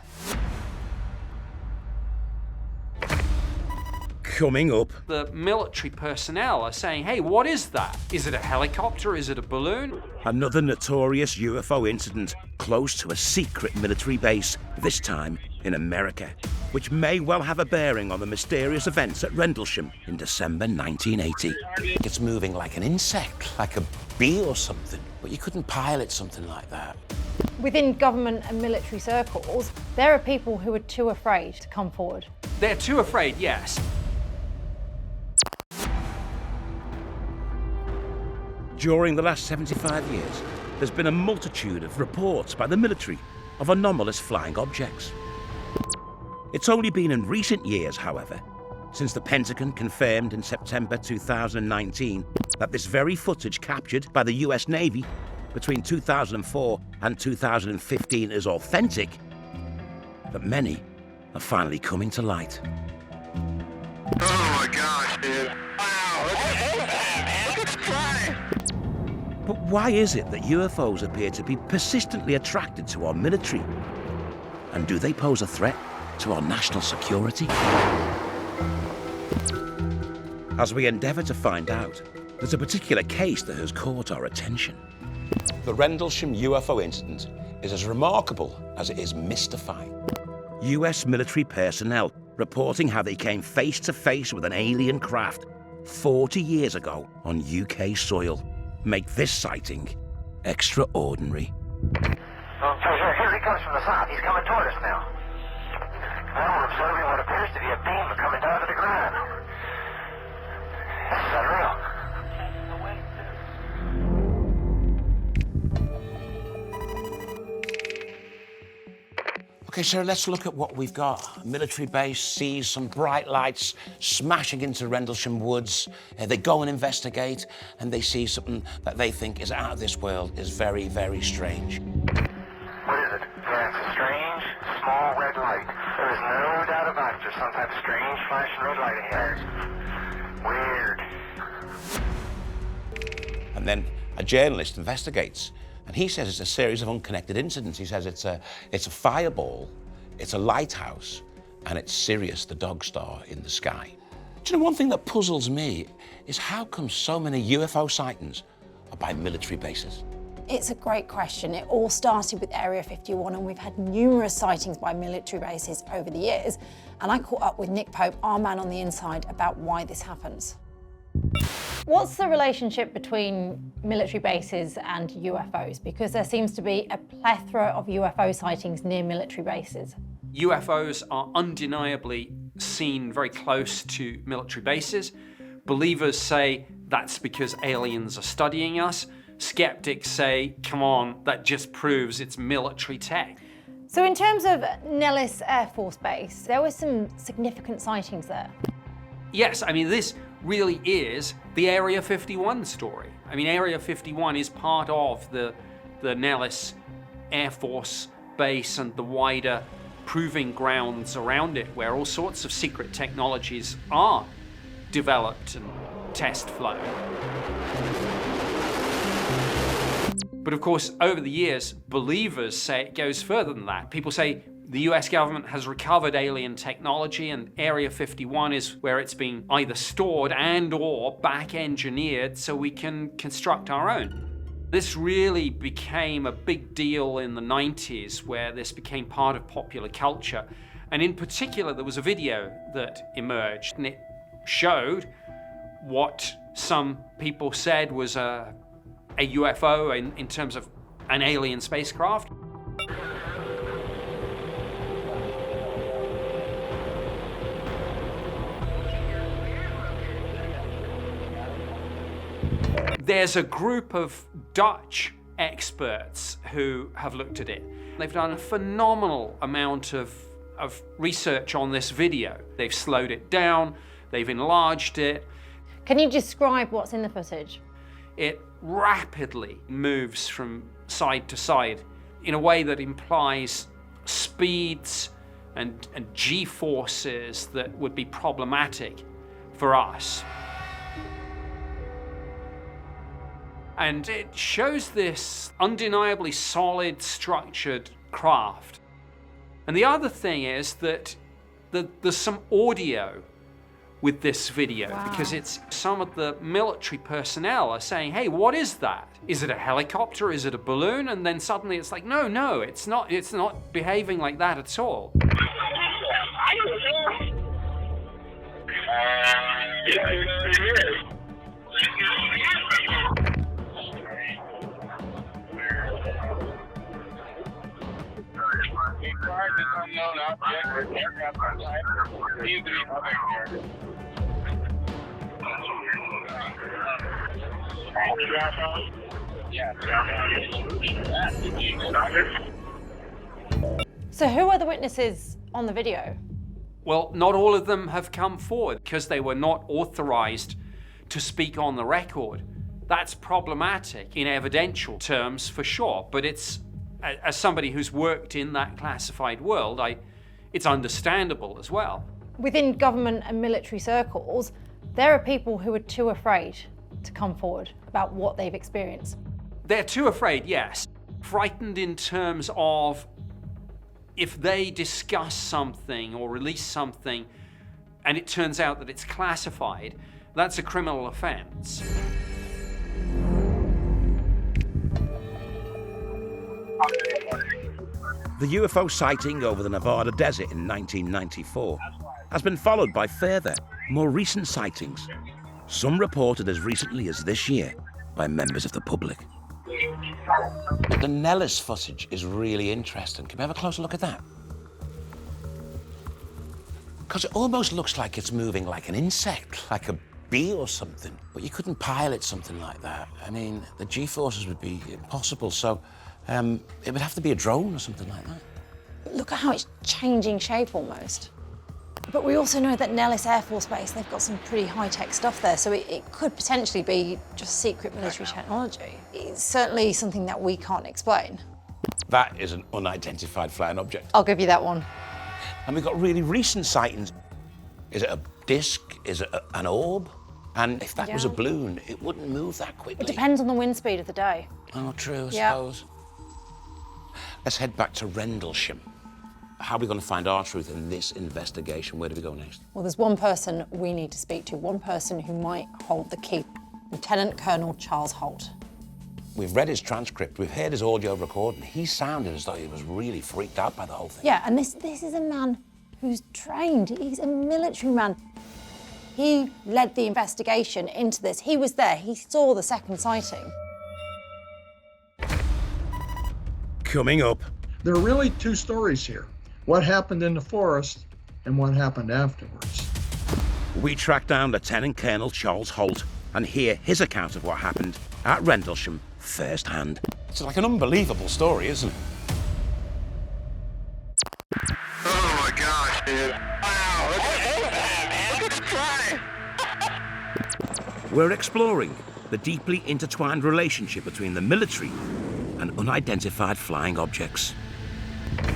Coming up. The military personnel are saying, hey, what is that? Is it a helicopter? Is it a balloon? Another notorious UFO incident close to a secret military base, this time in America, which may well have a bearing on the mysterious events at Rendlesham in December 1980. It's moving like an insect, like a bee or something, but you couldn't pilot something like that. Within government and military circles, there are people who are too afraid to come forward. They're too afraid, yes. During the last 75 years, there's been a multitude of reports by the military of anomalous flying objects. It's only been in recent years, however, since the Pentagon confirmed in September 2019 that this very footage captured by the US Navy between 2004 and 2015 is authentic, that many are finally coming to light. Oh my gosh, dude. Wow, look at that, man. Look at the fly. But why is it that UFOs appear to be persistently attracted to our military? And do they pose a threat to our national security? As we endeavour to find out, there's a particular case that has caught our attention. The Rendlesham UFO incident is as remarkable as it is mystifying. US military personnel reporting how they came face to face with an alien craft 40 years ago on UK soil make this sighting extraordinary. Oh, here he comes from the south. He's coming toward us now. Now we're observing what appears to be a beam coming down to the ground. This is unreal. Okay, so let's look at what we've got. A military base sees some bright lights smashing into Rendlesham Woods. They go and investigate, and they see something that they think is out of this world, is very, very strange. What is it? Yeah, it's a strange, small red light. There is no doubt about it. There's some type of strange flashing red light ahead. Weird. And then a journalist investigates, and he says it's a series of unconnected incidents. He says it's a fireball, it's a lighthouse, and it's Sirius, the dog star in the sky. Do you know, one thing that puzzles me is how come so many UFO sightings are by military bases? It's a great question. It all started with Area 51, and we've had numerous sightings by military bases over the years. And I caught up with Nick Pope, our man on the inside, about why this happens. What's the relationship between military bases and UFOs? Because there seems to be a plethora of UFO sightings near military bases. UFOs are undeniably seen very close to military bases. Believers say that's because aliens are studying us. Skeptics say, come on, that just proves it's military tech. So in terms of Nellis Air Force Base, there were some significant sightings there. Yes, I mean, this really is the Area 51 story. I mean, Area 51 is part of the Nellis Air Force Base and the wider proving grounds around it, where all sorts of secret technologies are developed and test flown. But of course, over the years, believers say it goes further than that. People say the US government has recovered alien technology, and Area 51 is where it's been either stored and or back engineered so we can construct our own. This really became a big deal in the 90s, where this became part of popular culture. And in particular, there was a video that emerged, and it showed what some people said was a UFO in terms of an alien spacecraft. There's a group of Dutch experts who have looked at it. They've done a phenomenal amount of research on this video. They've slowed it down, they've enlarged it. Can you describe what's in the footage? It rapidly moves from side to side in a way that implies speeds and G-forces that would be problematic for us. And it shows this undeniably solid, structured craft. And the other thing is that there's some audio with this video, because it's some of the military personnel are saying, hey, what is that? Is it a helicopter? Is it a balloon? And then suddenly it's like, no, it's not behaving like that at all. So who are the witnesses on the video? Well, not all of them have come forward because they were not authorized to speak on the record. That's problematic in evidential terms for sure, but it's, as somebody who's worked in that classified world, it's understandable as well. Within government and military circles, there are people who are too afraid to come forward about what they've experienced. They're too afraid, yes. Frightened in terms of if they discuss something or release something and it turns out that it's classified, that's a criminal offense. The UFO sighting over the Nevada desert in 1994 has been followed by further, more recent sightings, some reported as recently as this year by members of the public. The Nellis footage is really interesting. Can we have a closer look at that? Because it almost looks like it's moving like an insect, like a bee or something. But you couldn't pilot something like that. I mean, the G-forces would be impossible, so it would have to be a drone or something like that. Look at how it's changing shape almost. But we also know that Nellis Air Force Base, they've got some pretty high-tech stuff there, so it could potentially be just secret military technology. It's certainly something that we can't explain. That is an unidentified flying object. I'll give you that one. And we've got really recent sightings. Is it a disc? Is it an orb? And if that was a balloon, it wouldn't move that quickly. It depends on the wind speed of the day. Oh, true, I suppose. Let's head back to Rendlesham. How are we going to find our truth in this investigation? Where do we go next? Well, there's one person we need to speak to, one person who might hold the key. Lieutenant Colonel Charles Halt. We've read his transcript, we've heard his audio recording. He sounded as though he was really freaked out by the whole thing. Yeah, and this is a man who's trained. He's a military man. He led the investigation into this. He was there, he saw the second sighting. Coming up. There are really two stories here. What happened in the forest and what happened afterwards. We track down Lieutenant Colonel Charles Halt and hear his account of what happened at Rendlesham firsthand. It's like an unbelievable story, isn't it? Oh my gosh, dude. Wow, look at that, man. Look at the fly. We're exploring the deeply intertwined relationship between the military and unidentified flying objects.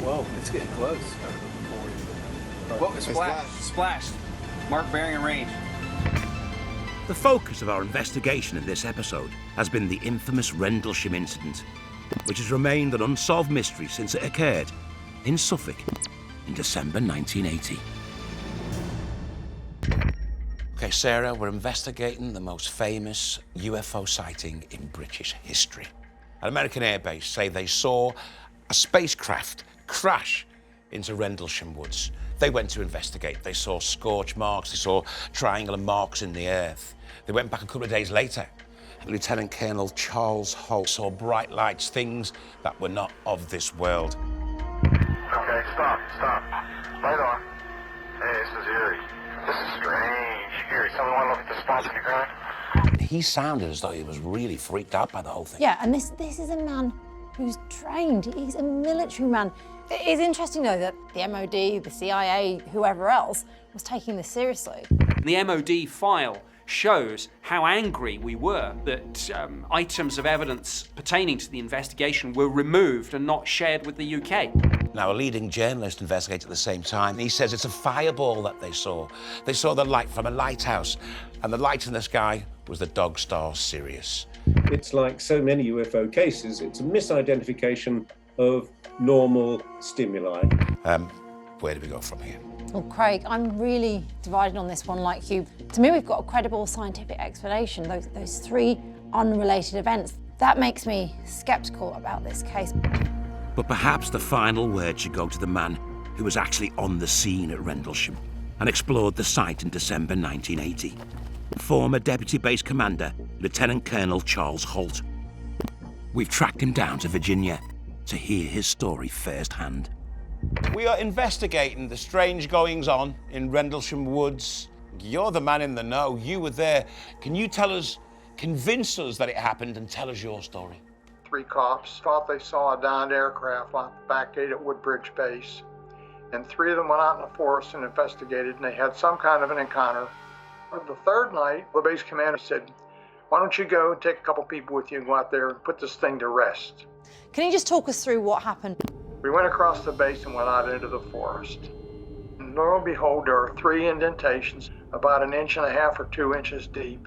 Whoa, it's getting close. Whoa, splashed. Mark bearing and range. The focus of our investigation in this episode has been the infamous Rendlesham incident, which has remained an unsolved mystery since it occurred in Suffolk in December 1980. Okay, Sarah, we're investigating the most famous UFO sighting in British history. An American airbase say they saw a spacecraft crash into Rendlesham Woods. They went to investigate. They saw scorch marks, they saw triangular marks in the earth. They went back a couple of days later. Lieutenant Colonel Charles Halt saw bright lights, things that were not of this world. Okay, stop. Right on. Hey, this is Erie. This is strange. Erie, someone want to look at the spots in the ground? He sounded as though he was really freaked out by the whole thing. Yeah, and this is a man who's trained. He's a military man. It is interesting, though, that the MOD, the CIA, whoever else, was taking this seriously. The MOD file shows how angry we were that items of evidence pertaining to the investigation were removed and not shared with the UK. Now, a leading journalist investigates at the same time. He says it's a fireball that they saw. They saw the light from a lighthouse, and the light in the sky was the dog star Sirius. It's like so many UFO cases, it's a misidentification of normal stimuli. Where do we go from here? Well, Craig, I'm really divided on this one like you. To me, we've got a credible scientific explanation, those three unrelated events. That makes me sceptical about this case. But perhaps the final word should go to the man who was actually on the scene at Rendlesham and explored the site in December 1980. Former Deputy Base Commander, Lieutenant Colonel Charles Halt. We've tracked him down to Virginia to hear his story firsthand. We are investigating the strange goings-on in Rendlesham Woods. You're the man in the know. You were there. Can you convince us that it happened and tell us your story? 3 cops thought they saw a downed aircraft on the back gate at Woodbridge Base. And 3 of them went out in the forest and investigated, and they had some kind of an encounter. The 3rd night, the base commander said, "Why don't you go and take a couple people with you and go out there and put this thing to rest?" Can you just talk us through what happened? We went across the base and went out into the forest. And lo and behold, there are 3 indentations about 1.5 inches or 2 inches deep.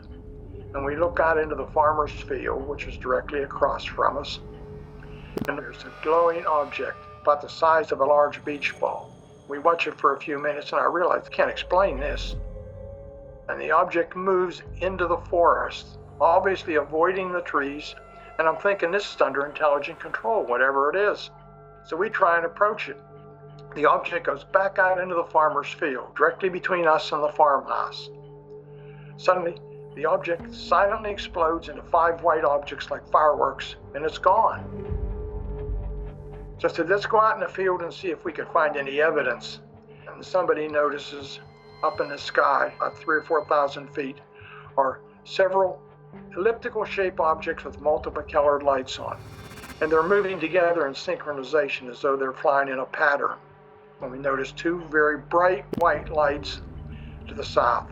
And we look out into the farmer's field, which is directly across from us. And there's a glowing object about the size of a large beach ball. We watch it for a few minutes and I realize I can't explain this. And the object moves into the forest, obviously avoiding the trees. And I'm thinking this is under intelligent control, whatever it is. So we try and approach it. The object goes back out into the farmer's field, directly between us and the farmhouse. Suddenly, the object silently explodes into 5 white objects like fireworks, and it's gone. So I said, let's go out in the field and see if we can find any evidence. And somebody notices up in the sky, about 3,000 or 4,000 feet, are several elliptical-shaped objects with multiple colored lights on. And they're moving together in synchronization as though they're flying in a pattern. And we notice 2 very bright white lights to the south.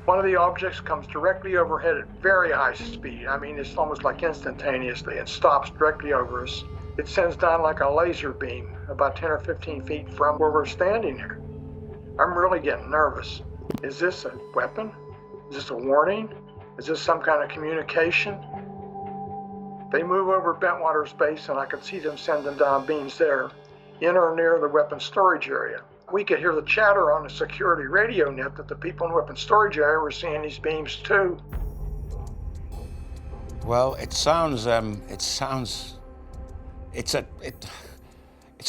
One of the objects comes directly overhead at very high speed. I mean, it's almost like instantaneously, and stops directly over us. It sends down like a laser beam about 10 or 15 feet from where we're standing here. I'm really getting nervous. Is this a weapon? Is this a warning? Is this some kind of communication? They move over Bentwater's base, and I could see them sending down beams there, in or near the weapons storage area. We could hear the chatter on the security radio net that the people in the weapons storage area were seeing these beams too. Well, it's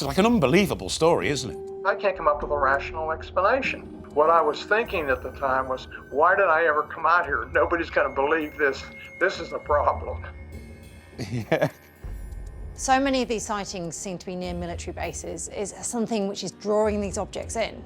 like an unbelievable story, isn't it? I can't come up with a rational explanation. What I was thinking at the time was, why did I ever come out here? Nobody's going to believe this. This is the problem. Yeah. So many of these sightings seem to be near military bases. Is there something which is drawing these objects in?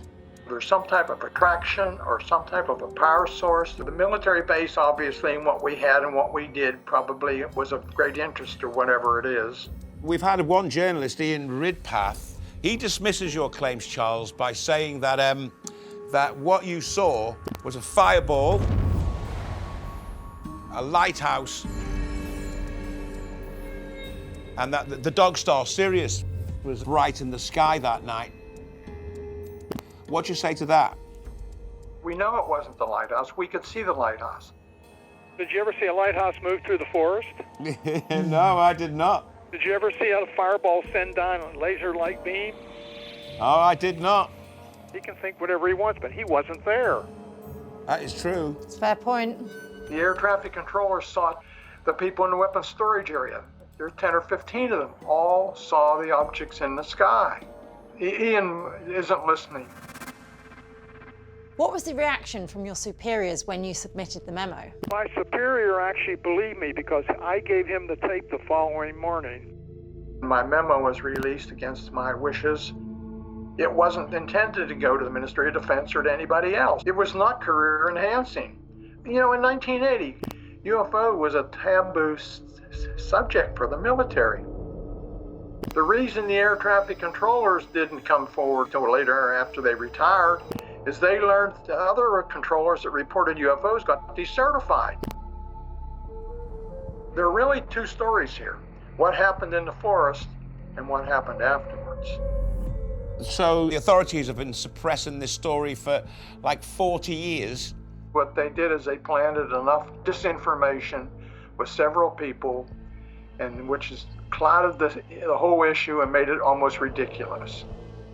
There's some type of attraction or some type of a power source. The military base, obviously, and what we had and what we did probably was of great interest or whatever it is. We've had one journalist, Ian Ridpath. He dismisses your claims, Charles, by saying that that what you saw was a fireball, a lighthouse, and that the dog star Sirius was bright in the sky that night. What do you say to that? We know it wasn't the lighthouse. We could see the lighthouse. Did you ever see a lighthouse move through the forest? No, I did not. Did you ever see a fireball send down a laser-like beam? Oh, I did not. He can think whatever he wants, but he wasn't there. That is true. It's a fair point. The air traffic controllers saw the people in the weapons storage area. There are 10 or 15 of them. All saw the objects in the sky. Ian isn't listening. What was the reaction from your superiors when you submitted the memo? My superior actually believed me because I gave him the tape the following morning. My memo was released against my wishes. It wasn't intended to go to the Ministry of Defense or to anybody else. It was not career enhancing. You know, in 1980, UFO was a taboo subject for the military. The reason the air traffic controllers didn't come forward till later after they retired is they learned the other controllers that reported UFOs got decertified. There are really two stories here. What happened in the forest and what happened afterwards. So the authorities have been suppressing this story for like 40 years. What they did is they planted enough disinformation with several people, and which has clouded the whole issue and made it almost ridiculous.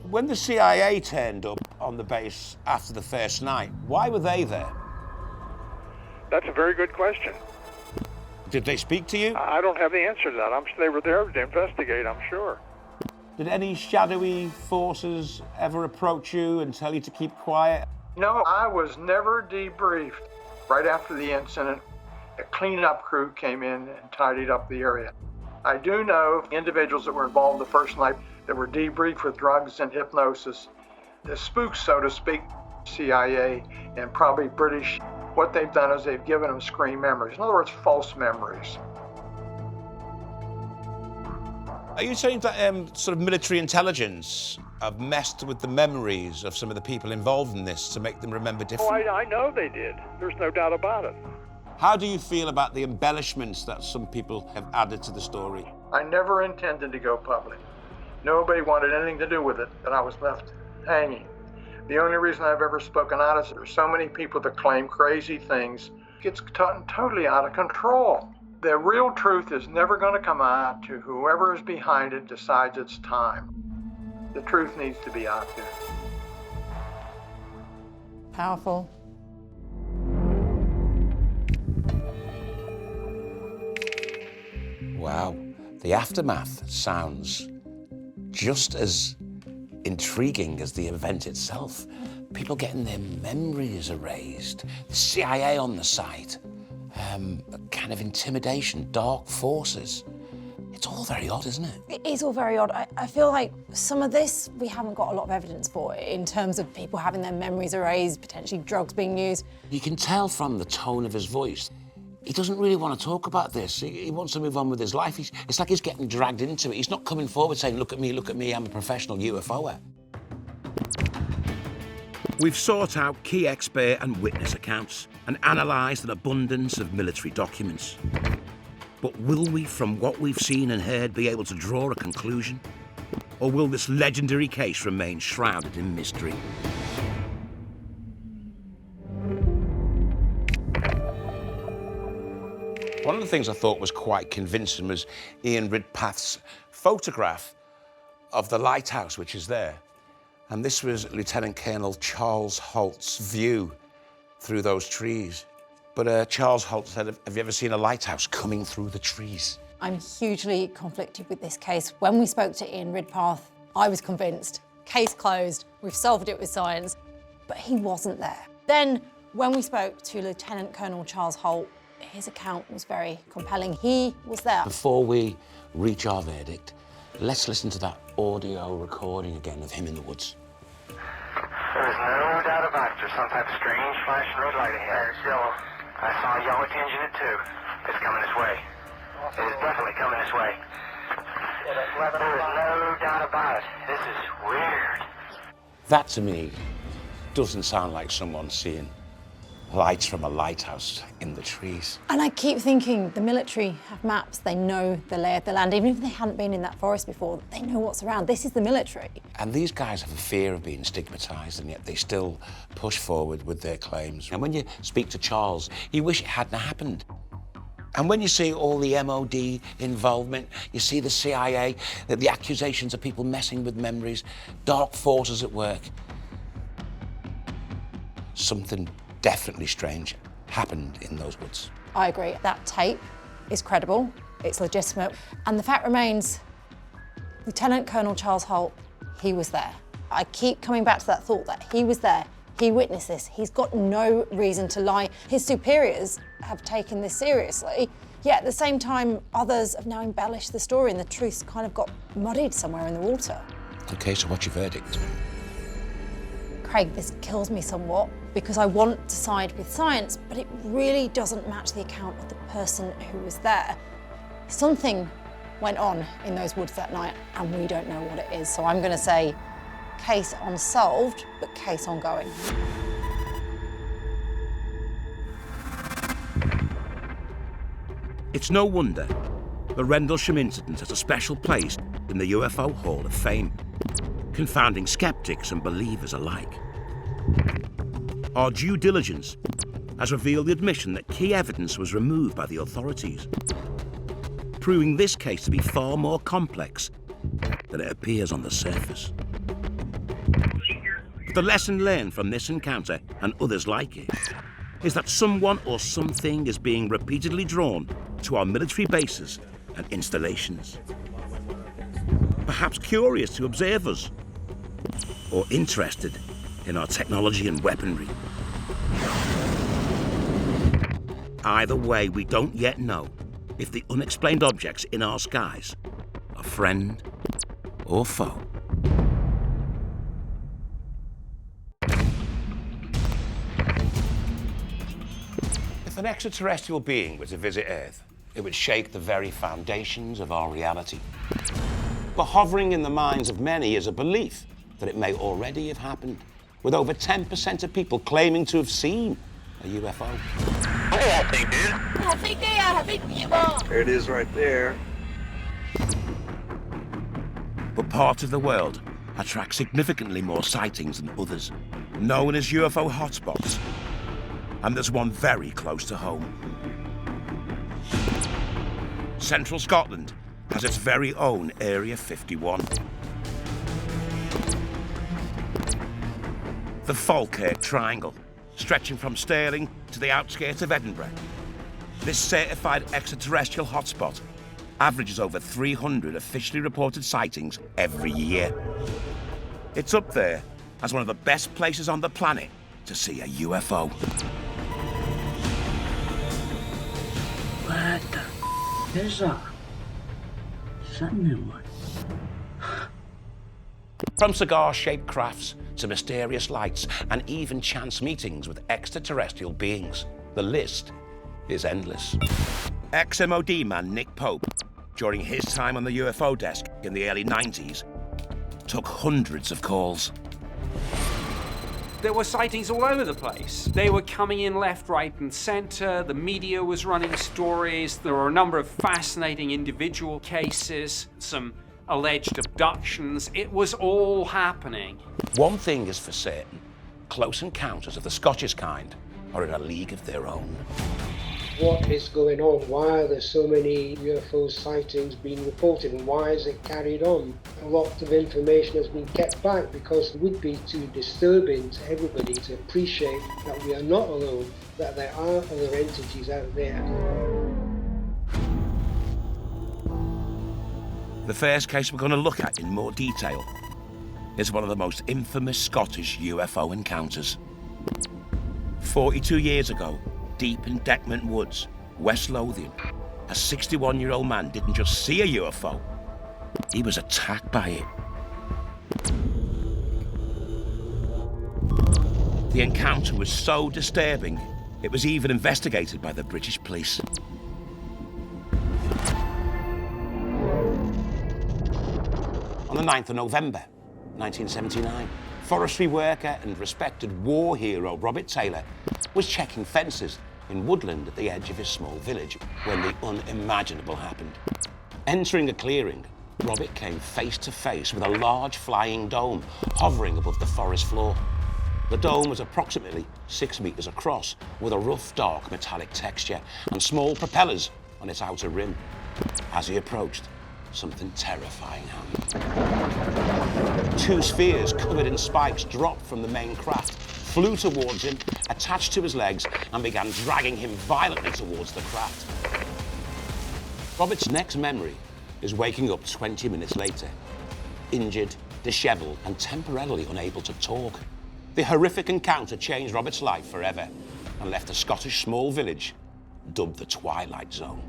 When the CIA turned up on the base after the first night, why were they there? That's a very good question. Did they speak to you? I don't have the answer to that. They were there to investigate, I'm sure. Did any shadowy forces ever approach you and tell you to keep quiet? No, I was never debriefed. Right after the incident, a cleanup crew came in and tidied up the area. I do know individuals that were involved the first night that were debriefed with drugs and hypnosis. The spooks, so to speak, CIA and probably British, what they've done is they've given them screen memories. In other words, false memories. Are you saying that sort of military intelligence have messed with the memories of some of the people involved in this to make them remember differently? Oh, I know they did. There's no doubt about it. How do you feel about the embellishments that some people have added to the story? I never intended to go public. Nobody wanted anything to do with it, and I was left hanging. The only reason I've ever spoken out is there's so many people that claim crazy things. It's totally out of control. The real truth is never going to come out to whoever is behind it decides it's time. The truth needs to be out there. Powerful. Wow, the aftermath sounds just as intriguing as the event itself. People getting their memories erased, the CIA on the site, kind of intimidation, dark forces. It's all very odd, isn't it? It is all very odd. I feel like some of this we haven't got a lot of evidence for in terms of people having their memories erased, potentially drugs being used. You can tell from the tone of his voice, he doesn't really want to talk about this. He wants to move on with his life. It's like he's getting dragged into it. He's not coming forward saying, look at me, I'm a professional UFOer. We've sought out key expert and witness accounts and analysed an abundance of military documents. But will we, from what we've seen and heard, be able to draw a conclusion? Or will this legendary case remain shrouded in mystery? One of the things I thought was quite convincing was Ian Ridpath's photograph of the lighthouse, which is there. And this was Lieutenant Colonel Charles Halt's view through those trees. But Charles Halt said, have you ever seen a lighthouse coming through the trees? I'm hugely conflicted with this case. When we spoke to Ian Ridpath, I was convinced. Case closed, we've solved it with science. But he wasn't there. Then, when we spoke to Lieutenant Colonel Charles Halt, his account was very compelling. He was there. Before we reach our verdict, let's listen to that audio recording again of him in the woods. There is no doubt about it. There's some type of strange flashing red light ahead. It's yellow. I saw a yellow tinge in it too. It's coming this way. It is definitely coming this way. There is no doubt about it. This is weird. That to me doesn't sound like someone seeing lights from a lighthouse in the trees. And I keep thinking the military have maps, they know the lay of the land. Even if they hadn't been in that forest before, they know what's around. This is the military. And these guys have a fear of being stigmatised, and yet they still push forward with their claims. And when you speak to Charles, you wish it hadn't happened. And when you see all the MOD involvement, you see the CIA, the accusations of people messing with memories, dark forces at work, something definitely strange happened in those woods. I agree. That tape is credible, it's legitimate, and the fact remains, Lieutenant Colonel Charles Halt, he was there. I keep coming back to that thought that he was there, he witnessed this, he's got no reason to lie. His superiors have taken this seriously, yet at the same time, others have now embellished the story and the truth's kind of got muddied somewhere in the water. Okay, so what's your verdict? Craig, this kills me somewhat because I want to side with science, but it really doesn't match the account of the person who was there. Something went on in those woods that night and we don't know what it is. So I'm going to say case unsolved, but case ongoing. It's no wonder the Rendlesham incident has a special place in the UFO Hall of Fame, confounding skeptics and believers alike. Our due diligence has revealed the admission that key evidence was removed by the authorities, proving this case to be far more complex than it appears on the surface. The lesson learned from this encounter and others like it is that someone or something is being repeatedly drawn to our military bases and installations. Perhaps curious to observe us, or interested in our technology and weaponry. Either way, we don't yet know if the unexplained objects in our skies are friend or foe. If an extraterrestrial being were to visit Earth, it would shake the very foundations of our reality. But hovering in the minds of many is a belief that it may already have happened, with over 10% of people claiming to have seen a UFO. Look at that thing, dude. There it is right there. But parts of the world attract significantly more sightings than others, known as UFO hotspots. And there's one very close to home. Central Scotland has its very own Area 51. The Falkirk Triangle, stretching from Stirling to the outskirts of Edinburgh. This certified extraterrestrial hotspot averages over 300 officially reported sightings every year. It's up there as one of the best places on the planet to see a UFO. What the is that? Something in one. From cigar-shaped crafts to mysterious lights and even chance meetings with extraterrestrial beings, the list is endless. Ex-MOD man Nick Pope, during his time on the UFO desk in the early 90s, took hundreds of calls. There were sightings all over the place. They were coming in left, right, and center. The media was running stories. There were a number of fascinating individual cases, some alleged abductions. It was all happening. One thing is for certain, close encounters of the Scottish kind are in a league of their own. What is going on? Why are there so many UFO sightings being reported, and why is it carried on? A lot of information has been kept back because it would be too disturbing to everybody to appreciate that we are not alone, that there are other entities out there. The first case we're going to look at in more detail is one of the most infamous Scottish UFO encounters. 42 years ago, deep in Deckman Woods, West Lothian, a 61-year-old man didn't just see a UFO, he was attacked by it. The encounter was so disturbing, it was even investigated by the British police. On the 9th of November, 1979, forestry worker and respected war hero Robert Taylor was checking fences in woodland at the edge of his small village when the unimaginable happened. Entering a clearing, Robert came face to face with a large flying dome hovering above the forest floor. The dome was approximately 6 meters across, with a rough, dark metallic texture and small propellers on its outer rim. As he approached, something terrifying happened. 2 spheres covered in spikes dropped from the main craft, flew towards him, attached to his legs, and began dragging him violently towards the craft. Robert's next memory is waking up 20 minutes later, injured, dishevelled, and temporarily unable to talk. The horrific encounter changed Robert's life forever and left a Scottish small village dubbed the Twilight Zone.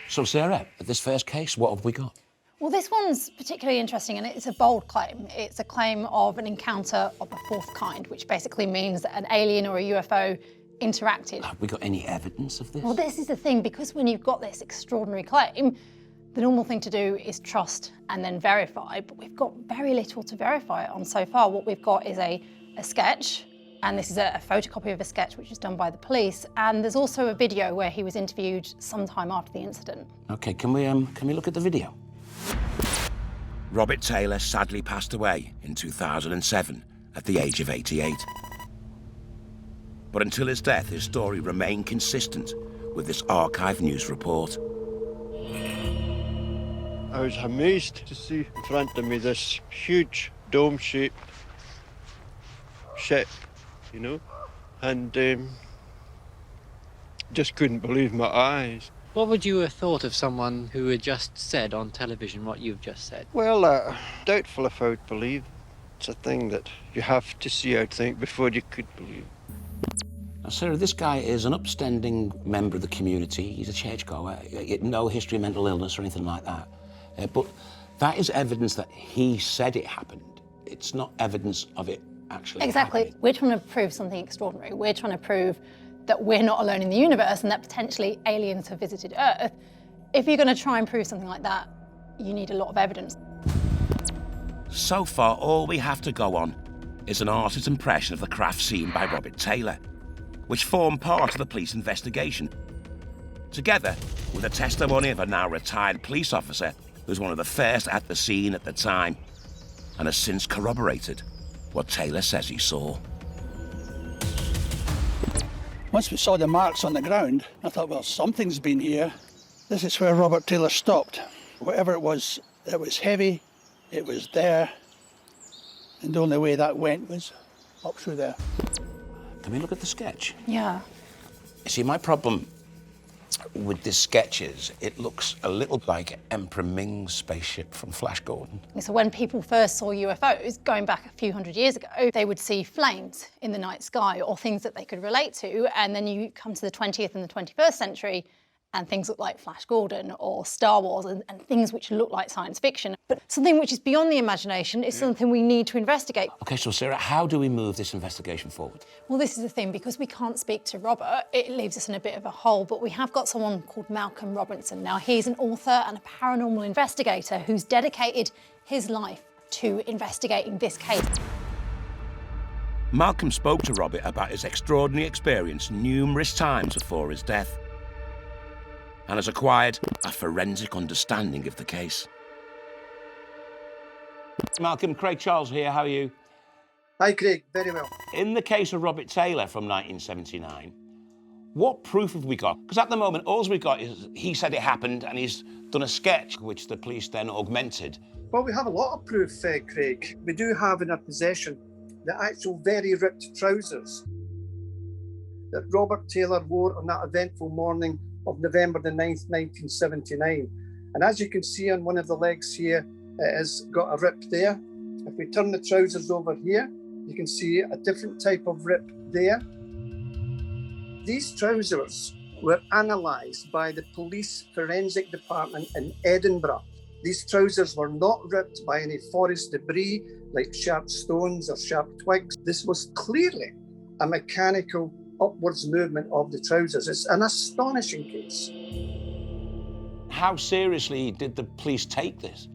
So, Sarah, at this first case, what have we got? Well, this one's particularly interesting, and it's a bold claim. It's a claim of an encounter of the fourth kind, which basically means that an alien or a UFO interacted. Have we got any evidence of this? Well, this is the thing, because when you've got this extraordinary claim, the normal thing to do is trust and then verify, but we've got very little to verify it on so far. What we've got is a sketch, and this is a photocopy of a sketch which was done by the police, and there's also a video where he was interviewed sometime after the incident. Okay, can we look at the video? Robert Taylor sadly passed away in 2007 at the age of 88. But until his death, his story remained consistent with this archive news report. I was amazed to see in front of me this huge dome-shaped ship, you know, and just couldn't believe my eyes. What would you have thought of someone who had just said on television what you've just said? Well, doubtful if I would believe. It's a thing that you have to see, I'd think, before you could believe. Now, Sarah, this guy is an upstanding member of the community. He's a churchgoer, no history of mental illness or anything like that. But that is evidence that he said it happened. It's not evidence of it actually Exactly. happening. We're trying to prove something extraordinary. We're trying to prove that we're not alone in the universe and that potentially aliens have visited Earth. If you're going to try and prove something like that, you need a lot of evidence. So far, all we have to go on is an artist's impression of the craft seen by Robert Taylor, which formed part of the police investigation, together with the testimony of a now retired police officer who was one of the first at the scene at the time and has since corroborated what Taylor says he saw. Once we saw the marks on the ground, I thought, well, something's been here. This is where Robert Taylor stopped. Whatever it was heavy, it was there, and the only way that went was up through there. Can we look at the sketch? Yeah. You see, my problem with this sketch is it looks a little like Emperor Ming's spaceship from Flash Gordon. So when people first saw UFOs, going back a few hundred years ago, they would see flames in the night sky or things that they could relate to. And then you come to the 20th and the 21st century, and things look like Flash Gordon or Star Wars and things which look like science fiction. But something which is beyond the imagination is something we need to investigate. Okay, so Sarah, how do we move this investigation forward? Well, this is the thing, because we can't speak to Robert, it leaves us in a bit of a hole, but we have got someone called Malcolm Robinson. Now, he's an author and a paranormal investigator who's dedicated his life to investigating this case. Malcolm spoke to Robert about his extraordinary experience numerous times before his death, and has acquired a forensic understanding of the case. Malcolm, Craig Charles here, how are you? Hi Craig, very well. In the case of Robert Taylor from 1979, what proof have we got? Because at the moment, all we've got is he said it happened and he's done a sketch, which the police then augmented. Well, we have a lot of proof, Craig. We do have in our possession the actual very ripped trousers that Robert Taylor wore on that eventful morning of November the 9th, 1979. And as you can see on one of the legs here, it has got a rip there. If we turn the trousers over here, you can see a different type of rip there. These trousers were analysed by the police forensic department in Edinburgh. These trousers were not ripped by any forest debris, like sharp stones or sharp twigs. This was clearly a mechanical upwards movement of the trousers. It's an astonishing case. How seriously did the police take this?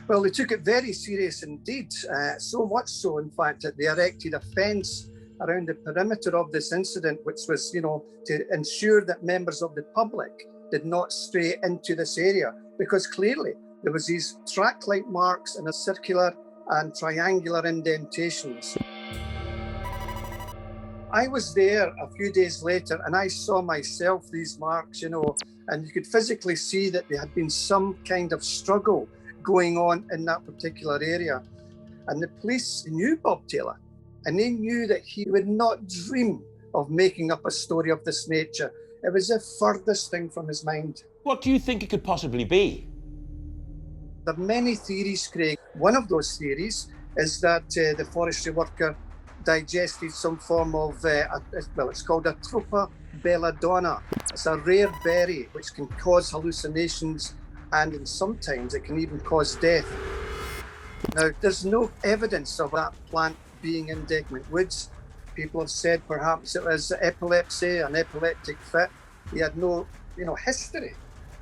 Well, they took it very serious indeed, so much so, in fact, that they erected a fence around the perimeter of this incident, which was, to ensure that members of the public did not stray into this area, because clearly there was these track-like marks and a circular and triangular indentations. I was there a few days later and I saw myself these marks, and you could physically see that there had been some kind of struggle going on in that particular area. And the police knew Bob Taylor, and they knew that he would not dream of making up a story of this nature. It was the furthest thing from his mind. What do you think it could possibly be? There are many theories, Craig. One of those theories is that the forestry worker digested some form of, it's called a Trupa belladonna. It's a rare berry which can cause hallucinations, and sometimes it can even cause death. Now, there's no evidence of that plant being in Decmont Woods. People have said perhaps it was epilepsy, an epileptic fit. He had no, history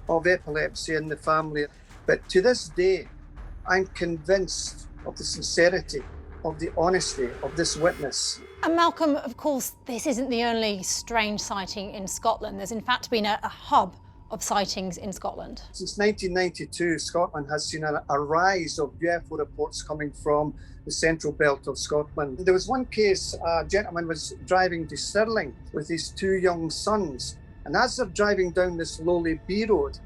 of epilepsy in the family. But to this day, I'm convinced of the sincerity, of the honesty of this witness. And Malcolm, of course, this isn't the only strange sighting in Scotland. There's in fact been a hub of sightings in Scotland. Since 1992, Scotland has seen a rise of UFO reports coming from the central belt of Scotland. There was one case, a gentleman was driving to Stirling with his two young sons, and as they're driving down this lowly B road,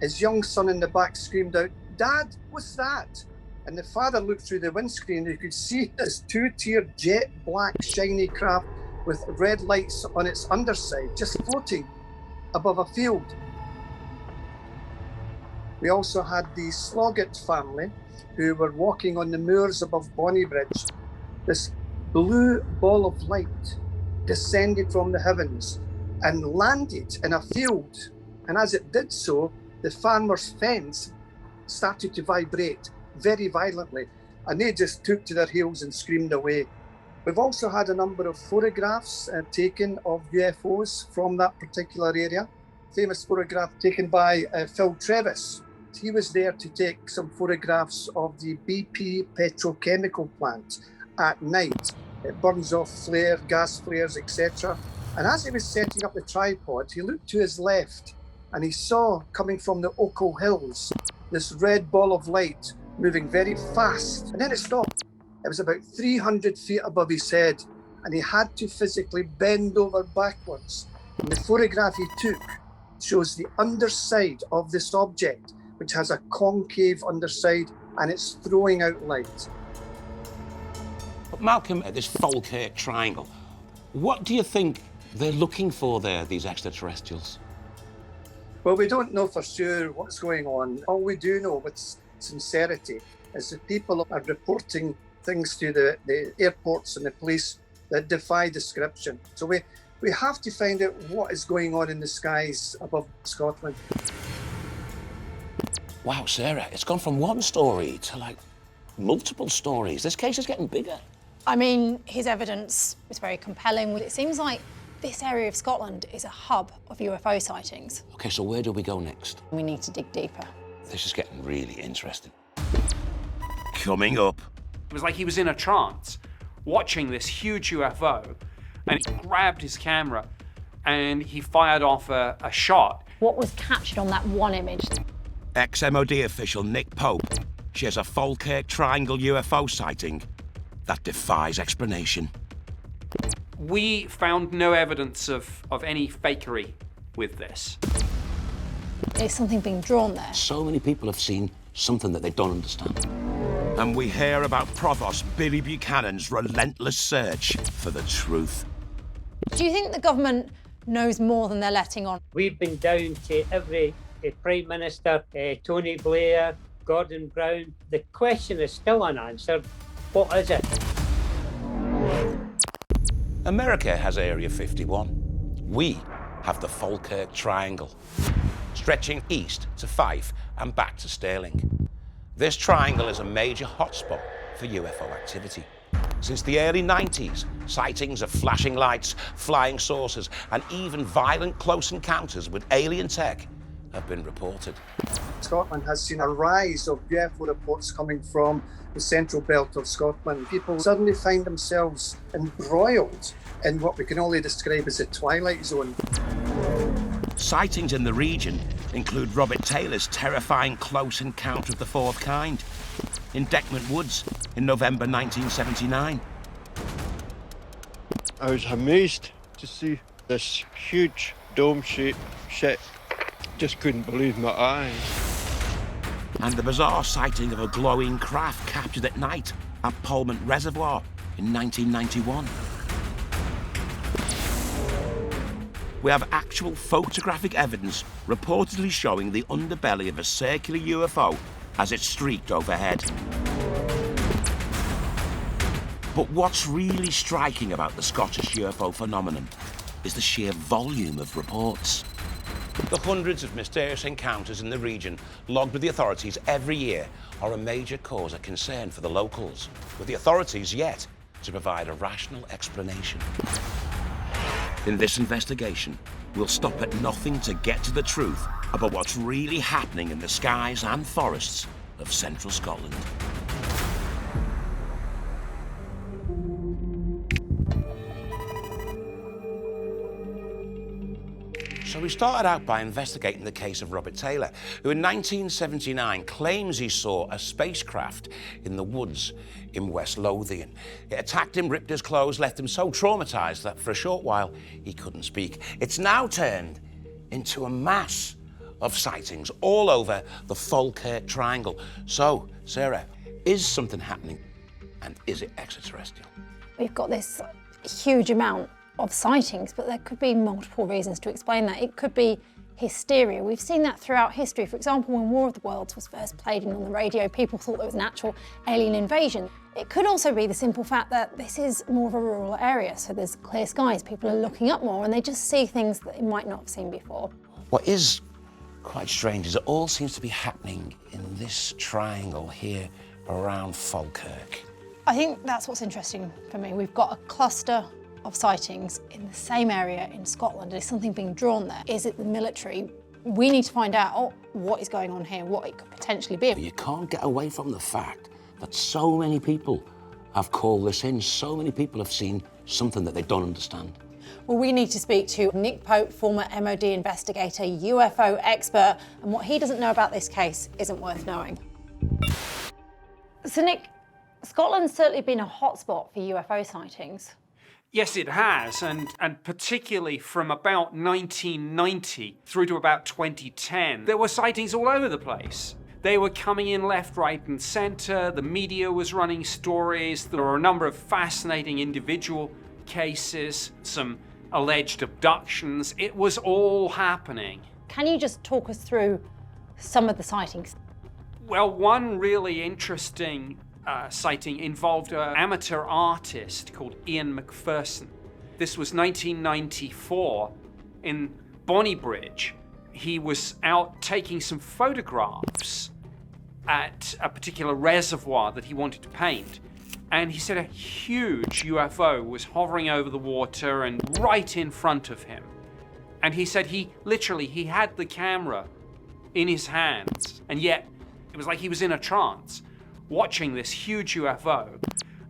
his young son in the back screamed out, "Dad, what's that?" And the father looked through the windscreen and you could see this two-tiered jet black shiny craft with red lights on its underside just floating above a field. We also had the Sloggett family who were walking on the moors above Bonnybridge. This blue ball of light descended from the heavens and landed in a field. And as it did so, the farmer's fence started to vibrate very violently, and they just took to their heels and screamed away. We've also had a number of photographs taken of UFOs from that particular area. Famous photograph taken by Phil Trevis. He was there to take some photographs of the BP petrochemical plant at night. It burns off gas flares, etc. And as he was setting up the tripod, he looked to his left and he saw, coming from the Ocho Hills, this red ball of light moving very fast, and then it stopped. It was about 300 feet above his head, and he had to physically bend over backwards. And the photograph he took shows the underside of this object, which has a concave underside, and it's throwing out light. But Malcolm, this Falkirk triangle, what do you think they're looking for there, these extraterrestrials? Well, we don't know for sure what's going on. All we do know with sincerity is that people are reporting things to the airports and the police that defy description. So we have to find out what is going on in the skies above Scotland. Wow, Sarah, it's gone from one story to multiple stories. This case is getting bigger. I mean, his evidence is very compelling. It seems like this area of Scotland is a hub of UFO sightings. Okay, so where do we go next? We need to dig deeper. This is getting really interesting. Coming up. It was like he was in a trance, watching this huge UFO, and he grabbed his camera and he fired off a shot. What was captured on that one image? Ex-MOD official Nick Pope shares a Falkirk Triangle UFO sighting that defies explanation. We found no evidence of any fakery with this. Is something being drawn there? So many people have seen something that they don't understand. And we hear about Provost Billy Buchanan's relentless search for the truth. Do you think the government knows more than they're letting on? We've been down to every Prime Minister, Tony Blair, Gordon Brown. The question is still unanswered. What is it? America has Area 51. We have the Falkirk Triangle, stretching east to Fife and back to Stirling. This triangle is a major hotspot for UFO activity. Since the early 90s, sightings of flashing lights, flying saucers, and even violent close encounters with alien tech have been reported. Scotland has seen a rise of UFO reports coming from the central belt of Scotland. People suddenly find themselves embroiled in what we can only describe as a twilight zone. Sightings in the region include Robert Taylor's terrifying close encounter of the fourth kind in Deckman Woods in November 1979. I was amazed to see this huge dome-shaped ship. Just couldn't believe my eyes. And the bizarre sighting of a glowing craft captured at night at Polmont Reservoir in 1991. We have actual photographic evidence reportedly showing the underbelly of a circular UFO as it streaked overhead. But what's really striking about the Scottish UFO phenomenon is the sheer volume of reports. The hundreds of mysterious encounters in the region logged with the authorities every year are a major cause of concern for the locals, with the authorities yet to provide a rational explanation. In this investigation, we'll stop at nothing to get to the truth about what's really happening in the skies and forests of central Scotland. So we started out by investigating the case of Robert Taylor, who in 1979 claims he saw a spacecraft in the woods in West Lothian. It attacked him, ripped his clothes, left him so traumatized that for a short while he couldn't speak. It's now turned into a mass of sightings all over the Falkirk Triangle. So, Sarah, is something happening, and is it extraterrestrial? We've got this huge amount of sightings, but there could be multiple reasons to explain that. It could be hysteria. We've seen that throughout history. For example, when War of the Worlds was first played on the radio, people thought there was an actual alien invasion. It could also be the simple fact that this is more of a rural area, so there's clear skies, people are looking up more and they just see things that they might not have seen before. What is quite strange is it all seems to be happening in this triangle here around Falkirk. I think that's what's interesting for me. We've got a cluster of sightings in the same area in Scotland. Is something being drawn there? Is it the military? We need to find out what is going on here, what it could potentially be. You can't get away from the fact that so many people have called this in, so many people have seen something that they don't understand. Well, we need to speak to Nick Pope, former MOD investigator, UFO expert, and what he doesn't know about this case isn't worth knowing. So Nick, Scotland's certainly been a hotspot for UFO sightings. Yes, it has, and particularly from about 1990 through to about 2010, there were sightings all over the place. They were coming in left, right, and centre. The media was running stories. There were a number of fascinating individual cases, some alleged abductions. It was all happening. Can you just talk us through some of the sightings? Well, one really interesting sighting involved an amateur artist called Ian McPherson. This was 1994 in Bonnybridge. He was out taking some photographs at a particular reservoir that he wanted to paint. And he said a huge UFO was hovering over the water and right in front of him. And he said he had the camera in his hands, and yet it was like he was in a trance, watching this huge UFO.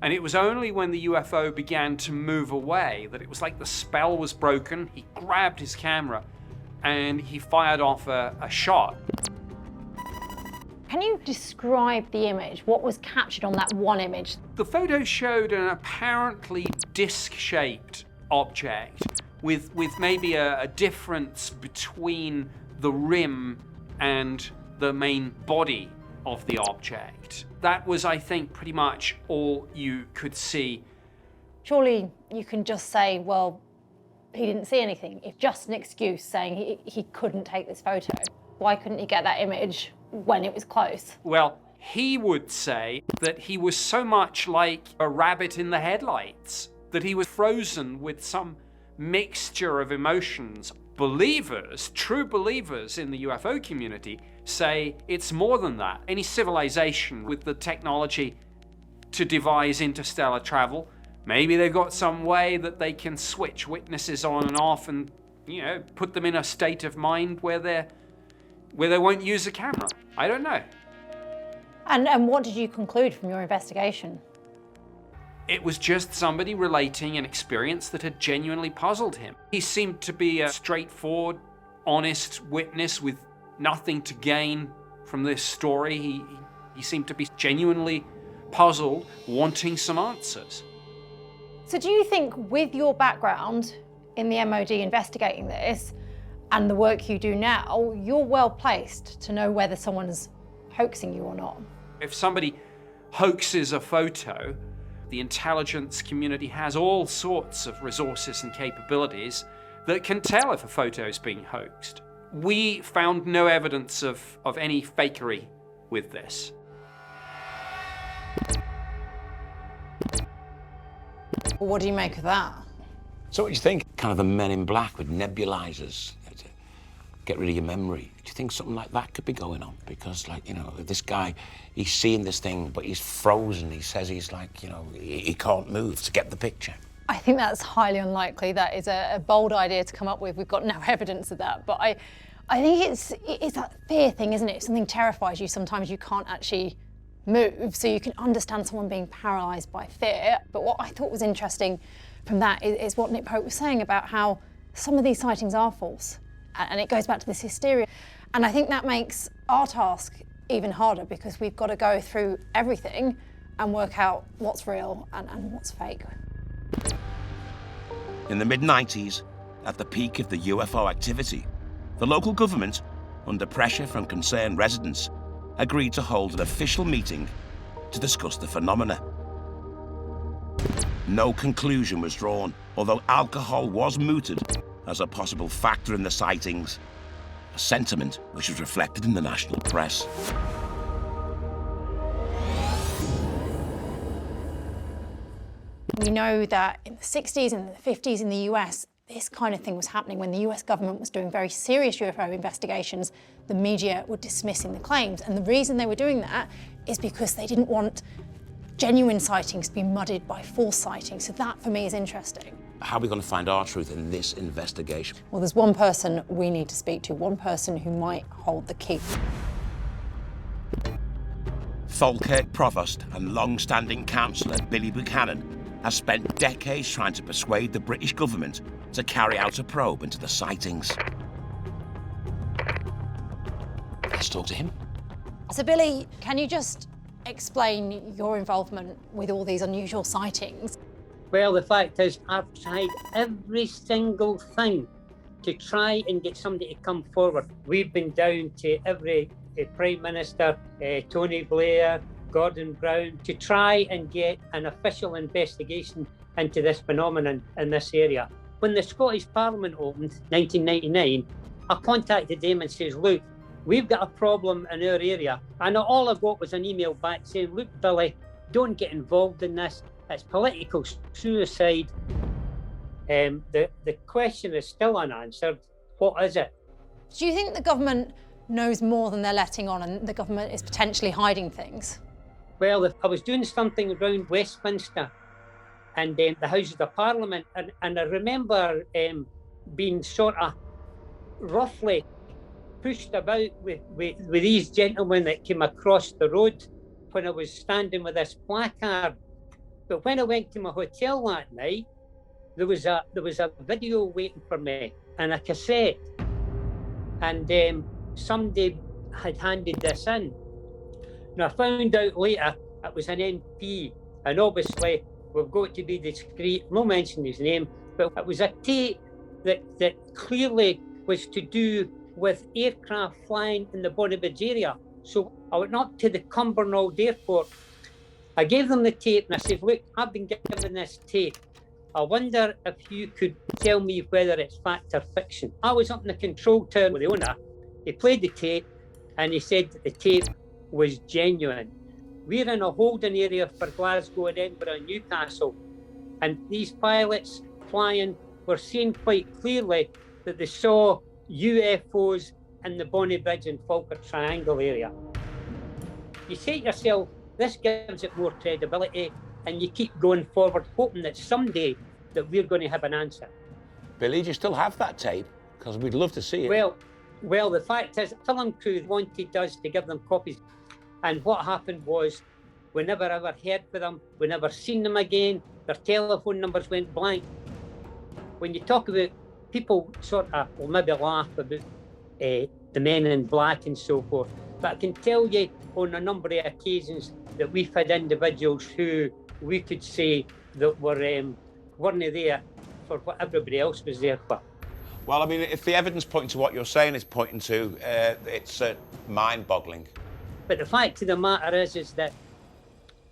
And it was only when the UFO began to move away that it was like the spell was broken. He grabbed his camera and he fired off a shot. Can you describe the image? What was captured on that one image? The photo showed an apparently disc-shaped object with maybe a difference between the rim and the main body of the object. That was, I think, pretty much all you could see. Surely you can just say, well, he didn't see anything. It's just an excuse saying he couldn't take this photo. Why couldn't he get that image when it was close? Well, he would say that he was so much like a rabbit in the headlights, that he was frozen with some mixture of emotions. Believers, true believers in the UFO community, say it's more than that. Any civilization with the technology to devise interstellar travel, maybe they've got some way that they can switch witnesses on and off and, put them in a state of mind where they're where they won't use a camera. I don't know. And what did you conclude from your investigation? It was just somebody relating an experience that had genuinely puzzled him. He seemed to be a straightforward, honest witness with nothing to gain from this story. He seemed to be genuinely puzzled, wanting some answers. So do you think with your background in the MOD investigating this and the work you do now, you're well placed to know whether someone's hoaxing you or not? If somebody hoaxes a photo, the intelligence community has all sorts of resources and capabilities that can tell if a photo is being hoaxed. We found no evidence of any fakery with this. Well, what do you make of that? So what do you think? Kind of the Men in Black with nebulizers to get rid of your memory. Do you think something like that could be going on? Because, like, you know, this guy, he's seeing this thing, but he's frozen. He says he's like, you know, he can't move to get the picture. I think that's highly unlikely. That is a bold idea to come up with. We've got no evidence of that. But I think it's that fear thing, isn't it? If something terrifies you, sometimes you can't actually move. So you can understand someone being paralysed by fear. But what I thought was interesting from that is what Nick Pope was saying about how some of these sightings are false. And it goes back to this hysteria. And I think that makes our task even harder because we've got to go through everything and work out what's real and what's fake. In the mid-90s, at the peak of the UFO activity, the local government, under pressure from concerned residents, agreed to hold an official meeting to discuss the phenomena. No conclusion was drawn, although alcohol was mooted as a possible factor in the sightings, a sentiment which was reflected in the national press. We know that in the 60s and the 50s in the US, this kind of thing was happening. When the US government was doing very serious UFO investigations, the media were dismissing the claims. And the reason they were doing that is because they didn't want genuine sightings to be muddied by false sightings. So that, for me, is interesting. How are we going to find our truth in this investigation? Well, there's one person we need to speak to, one person who might hold the key. Falkirk Provost and long-standing councillor Billy Buchanan has spent decades trying to persuade the British government to carry out a probe into the sightings. Let's talk to him. So, Billy, can you just explain your involvement with all these unusual sightings? Well, the fact is, I've tried every single thing to try and get somebody to come forward. We've been down to every Prime Minister, Tony Blair, Gordon Brown, to try and get an official investigation into this phenomenon in this area. When the Scottish Parliament opened, 1999, I contacted them and says, look, we've got a problem in our area. And all I got was an email back saying, look, Billy, don't get involved in this. It's political suicide. The question is still unanswered. What is it? Do you think the government knows more than they're letting on and the government is potentially hiding things? Well, I was doing something around Westminster and the Houses of Parliament, and I remember being sort of roughly pushed about with these gentlemen that came across the road when I was standing with this placard. But when I went to my hotel that night, there was a video waiting for me and a cassette, and somebody had handed this in. Now, I found out later it was an MP, and obviously we've got to be discreet, no mention his name, but it was a tape that clearly was to do with aircraft flying in the Bonnybridge area. So I went up to the Cumbernauld Airport. I gave them the tape and I said, look, I've been given this tape. I wonder if you could tell me whether it's fact or fiction. I was up in the control tower with the owner. He played the tape and he said that the tape was genuine. We're in a holding area for Glasgow and Edinburgh and Newcastle, and these pilots flying were seeing quite clearly that they saw UFOs in the Bonnybridge and Falkirk Triangle area. You say to yourself, this gives it more credibility, and you keep going forward hoping that someday that we're going to have an answer. Billy, do you still have that tape? Because we'd love to see it. Well, Well, the fact is, film crew wanted us to give them copies. And what happened was, we never ever heard from them. We never seen them again. Their telephone numbers went blank. When you talk about people sort of, will maybe laugh about the men in black and so forth, but I can tell you on a number of occasions that we've had individuals who we could say that weren't there for what everybody else was there for. Well, I mean, if the evidence pointing to what you're saying is pointing to, it's mind-boggling. But the fact of the matter is that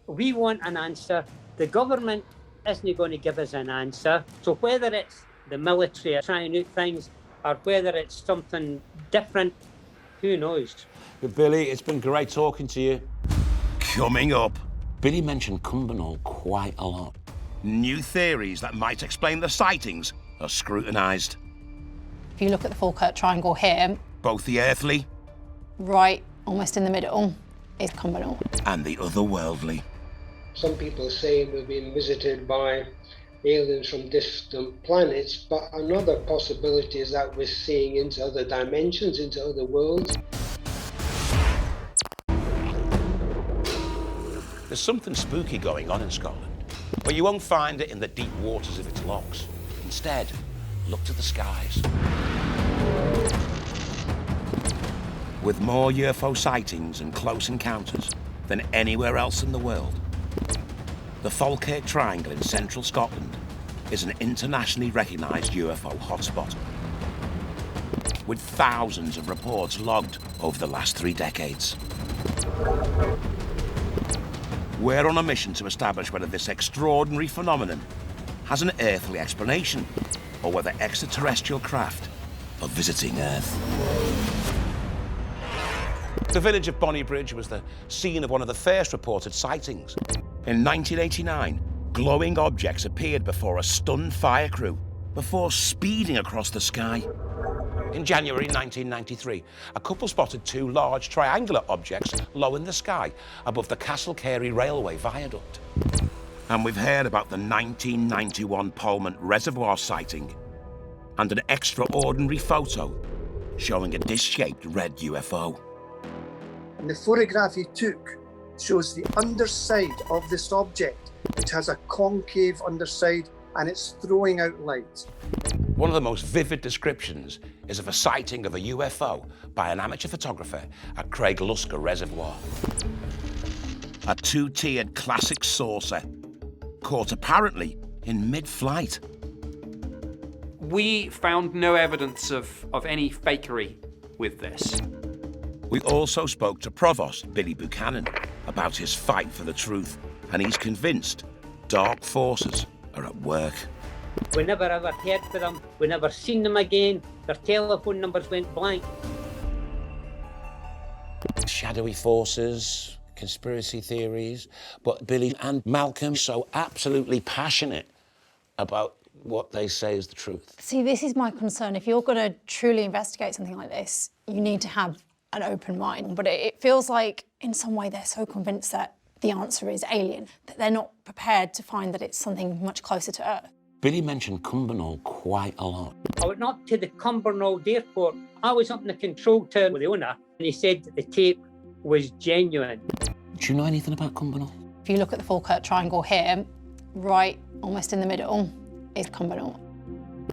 we want an answer. The government isn't going to give us an answer. So whether it's the military trying out things or whether it's something different, who knows? But Billy, it's been great talking to you. Coming up, Billy mentioned Cumbernauld quite a lot. New theories that might explain the sightings are scrutinised. If you look at the Falkirk triangle here, Both the earthly right, almost in the middle, is Cumbernauld. and the otherworldly. Some people say we've been visited by aliens from distant planets, but another possibility is that we're seeing into other dimensions, into other worlds. There's something spooky going on in Scotland, but you won't find it in the deep waters of its lochs. Instead, look to the skies. With more UFO sightings and close encounters than anywhere else in the world, the Falkirk Triangle in central Scotland is an internationally recognised UFO hotspot, with thousands of reports logged over the last 3 decades. We're on a mission to establish whether this extraordinary phenomenon has an earthly explanation, or whether extraterrestrial craft are visiting Earth. The village of Bonnybridge was the scene of one of the first reported sightings. In 1989, glowing objects appeared before a stunned fire crew before speeding across the sky. In January 1993, a couple spotted 2 large triangular objects low in the sky above the Castle Carey Railway viaduct. And we've heard about the 1991 Polmont Reservoir sighting and an extraordinary photo showing a disc-shaped red UFO. And the photograph he took shows the underside of this object, which has a concave underside and it's throwing out light. One of the most vivid descriptions is of a sighting of a UFO by an amateur photographer at Craiglusca Reservoir. A 2-tiered classic saucer, caught apparently in mid-flight. We found no evidence of any fakery with this. We also spoke to Provost Billy Buchanan about his fight for the truth, and he's convinced dark forces are at work. We never ever heard from them. We never seen them again. Their telephone numbers went blank. Shadowy forces, conspiracy theories, but Billy and Malcolm are so absolutely passionate about what they say is the truth. See, this is my concern. If you're going to truly investigate something like this, you need to have an open mind. But it feels like, in some way, they're so convinced that the answer is alien, that they're not prepared to find that it's something much closer to Earth. Billy mentioned Cumbernauld quite a lot. I went up to the Cumbernauld airport. I was up in the control tower with the owner, and he said that the tape was genuine. Do you know anything about Cumbernauld? If you look at the Falkirk Triangle here, right, almost in the middle, is Cumbernauld.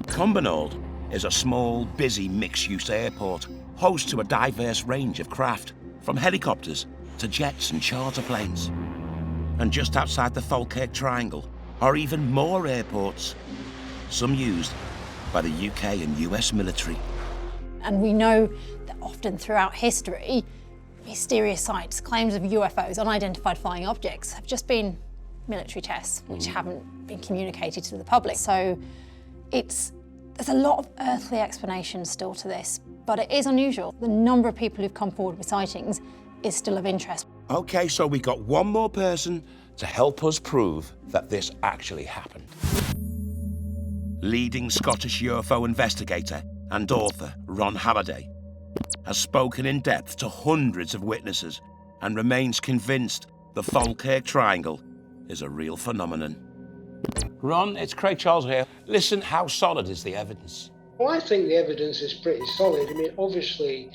Cumbernauld is a small, busy, mixed-use airport, host to a diverse range of craft, from helicopters to jets and charter planes. And just outside the Falkirk Triangle are even more airports, some used by the UK and US military. And we know that often throughout history, mysterious sights, claims of UFOs, unidentified flying objects, have just been military tests which haven't been communicated to the public. So there's a lot of earthly explanations still to this, but it is unusual. The number of people who've come forward with sightings is still of interest. Okay, so we got one more person to help us prove that this actually happened. Leading Scottish UFO investigator and author Ron Halliday has spoken in depth to hundreds of witnesses and remains convinced the Falkirk Triangle is a real phenomenon. Ron, it's Craig Charles here. Listen, how solid is the evidence? Well, I think the evidence is pretty solid. I mean, obviously,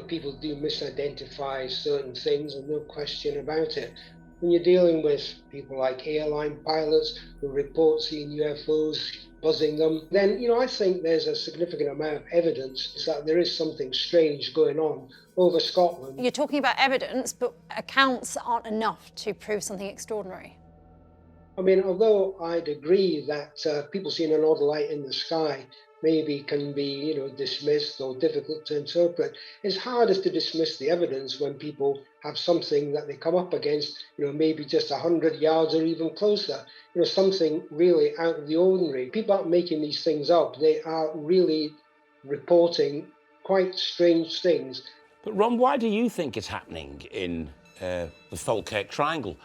people do misidentify certain things, and no question about it. When you're dealing with people like airline pilots who report seeing UFOs, buzzing them, then, I think there's a significant amount of evidence that there is something strange going on over Scotland. You're talking about evidence, but accounts aren't enough to prove something extraordinary. I mean, although I'd agree that people seeing an odd light in the sky maybe can be, dismissed or difficult to interpret, it's hardest to dismiss the evidence when people have something that they come up against, maybe just 100 yards or even closer, something really out of the ordinary. People aren't making these things up. They are really reporting quite strange things. But Ron, why do you think it's happening in the Falkirk Triangle?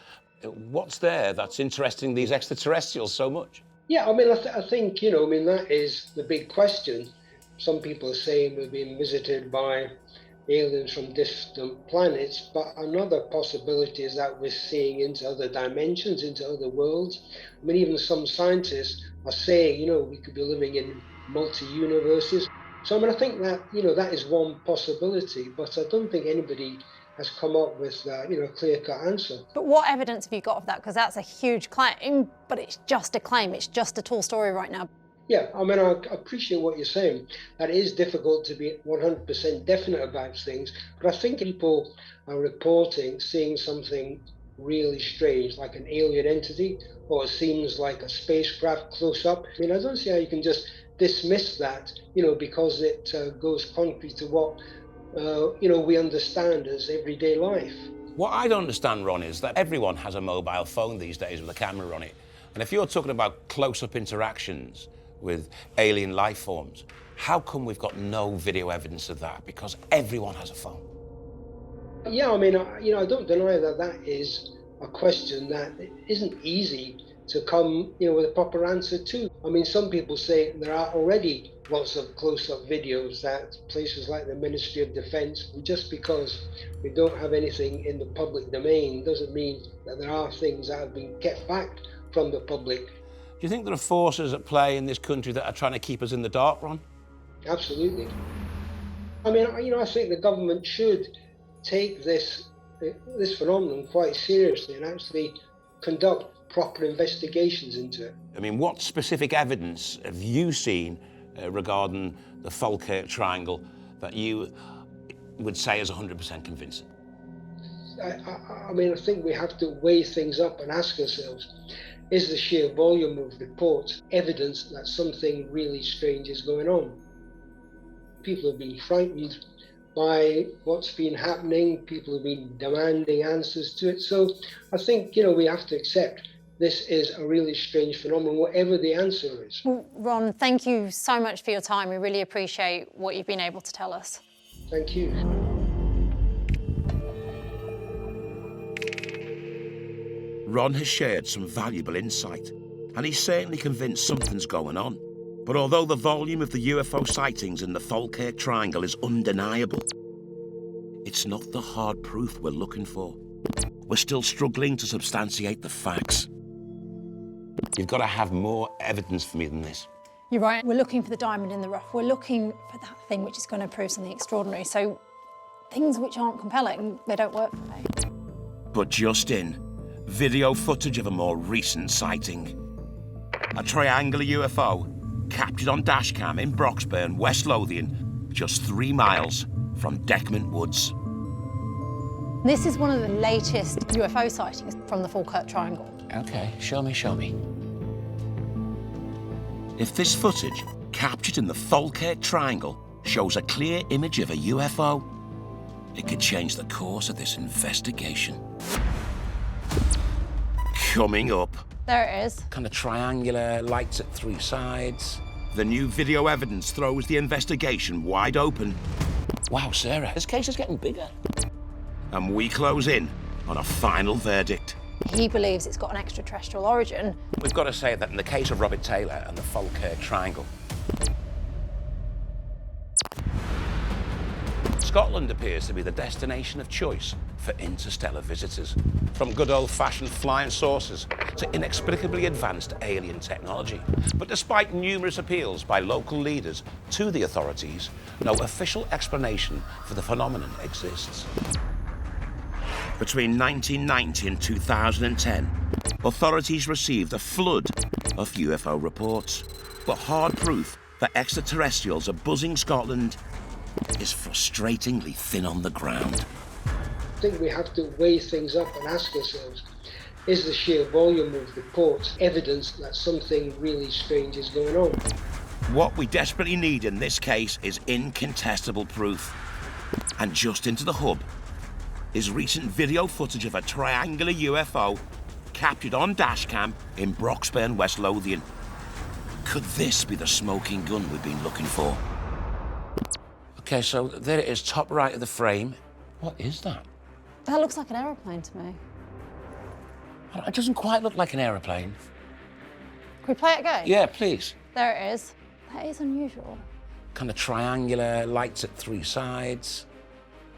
What's there that's interesting these extraterrestrials so much? Yeah, I mean, I think, that is the big question. Some people are saying we're being visited by aliens from distant planets, but another possibility is that we're seeing into other dimensions, into other worlds. I mean, even some scientists are saying, we could be living in multi-universes. So, I mean, I think that, that is one possibility, but I don't think anybody has come up with a clear-cut answer. But what evidence have you got of that? Because that's a huge claim, but it's just a claim. It's just a tall story right now. Yeah, I mean, I appreciate what you're saying. That it is difficult to be 100% definite about things, but I think people are reporting seeing something really strange, like an alien entity, or it seems like a spacecraft close up. I mean, I don't see how you can just dismiss that, because it goes contrary to what we understand as everyday life. What I don't understand, Ron, is that everyone has a mobile phone these days with a camera on it. And if you're talking about close-up interactions with alien life forms, how come we've got no video evidence of that? Because everyone has a phone. Yeah, I mean, I don't deny that that is a question that isn't easy to come, with a proper answer to. I mean, some people say there are already lots of close-up videos that places like the Ministry of Defence, just because we don't have anything in the public domain doesn't mean that there are things that have been kept back from the public. Do you think there are forces at play in this country that are trying to keep us in the dark, Ron? Absolutely. I mean, I think the government should take this phenomenon quite seriously and actually conduct proper investigations into it. I mean, what specific evidence have you seen regarding the Falkirk Triangle that you would say is 100% convincing? I mean, I think we have to weigh things up and ask ourselves, is the sheer volume of reports evidence that something really strange is going on? People have been frightened by what's been happening. People have been demanding answers to it. So I think, we have to accept this is a really strange phenomenon, whatever the answer is. Well, Ron, thank you so much for your time. We really appreciate what you've been able to tell us. Thank you. Ron has shared some valuable insight, and he's certainly convinced something's going on. But although the volume of the UFO sightings in the Falkirk Triangle is undeniable, it's not the hard proof we're looking for. We're still struggling to substantiate the facts. You've got to have more evidence for me than this. You're right. We're looking for the diamond in the rough. We're looking for that thing which is going to prove something extraordinary. So things which aren't compelling, they don't work for me. But just in, video footage of a more recent sighting. A triangular UFO captured on dashcam in Broxburn, West Lothian, just 3 miles from Deckman Woods. This is one of the latest UFO sightings from the Falkirk Triangle. Okay, show me. If this footage, captured in the Falkirk Triangle, shows a clear image of a UFO, it could change the course of this investigation. Coming up. There it is. Kind of triangular, lights at 3 sides. The new video evidence throws the investigation wide open. Wow, Sarah, this case is getting bigger. And we close in on a final verdict. He believes it's got an extraterrestrial origin. We've got to say that in the case of Robert Taylor and the Falkirk Triangle, Scotland appears to be the destination of choice for interstellar visitors, from good old-fashioned flying saucers to inexplicably advanced alien technology. But despite numerous appeals by local leaders to the authorities, no official explanation for the phenomenon exists. Between 1990 and 2010, authorities received a flood of UFO reports, but hard proof that extraterrestrials are buzzing Scotland is frustratingly thin on the ground. I think we have to weigh things up and ask ourselves, is the sheer volume of reports evidence that something really strange is going on? What we desperately need in this case is incontestable proof. And just into the hub is recent video footage of a triangular UFO captured on dashcam in Broxburn, West Lothian. Could this be the smoking gun we've been looking for? Okay, so there it is, top right of the frame. What is that? That looks like an aeroplane to me. It doesn't quite look like an aeroplane. Can we play it again? Yeah, please. There it is. That is unusual. Kind of triangular, lights at three sides.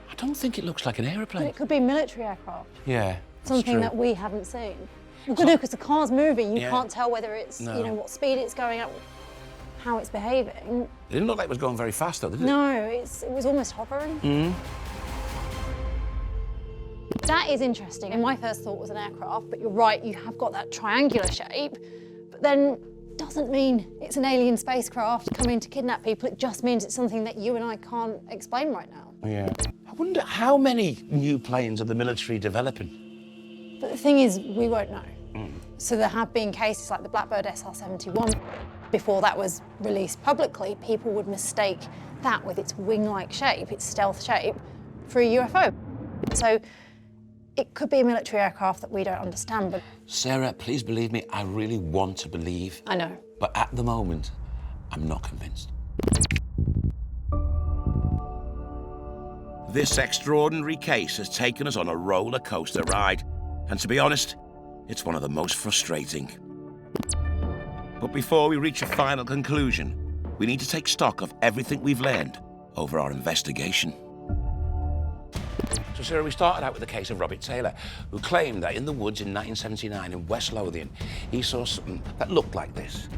I don't think it looks like an aeroplane. But it could be military aircraft. Yeah, something that we haven't seen. Well, good, because the car's moving. You can't tell whether it's, No. you know, what speed it's going at, how it's behaving. It didn't look like it was going very fast, though, did it? No, it was almost hovering. Mm. That is interesting. And my first thought was an aircraft, but you're right, you have got that triangular shape. But then doesn't mean it's an alien spacecraft coming to kidnap people. It just means it's something that you and I can't explain right now. Yeah. I wonder how many new planes are the military developing? But the thing is, we won't know. So there have been cases like the Blackbird SR-71. Before that was released publicly, people would mistake that with its wing-like shape, its stealth shape, for a UFO. So it could be a military aircraft that we don't understand, but... Sarah, please believe me, I really want to believe. I know. But at the moment, I'm not convinced. This extraordinary case has taken us on a roller coaster ride. And to be honest, it's one of the most frustrating. But before we reach a final conclusion, we need to take stock of everything we've learned over our investigation. So, Sarah, we started out with the case of Robert Taylor, who claimed that in the woods in 1979 in West Lothian, he saw something that looked like this.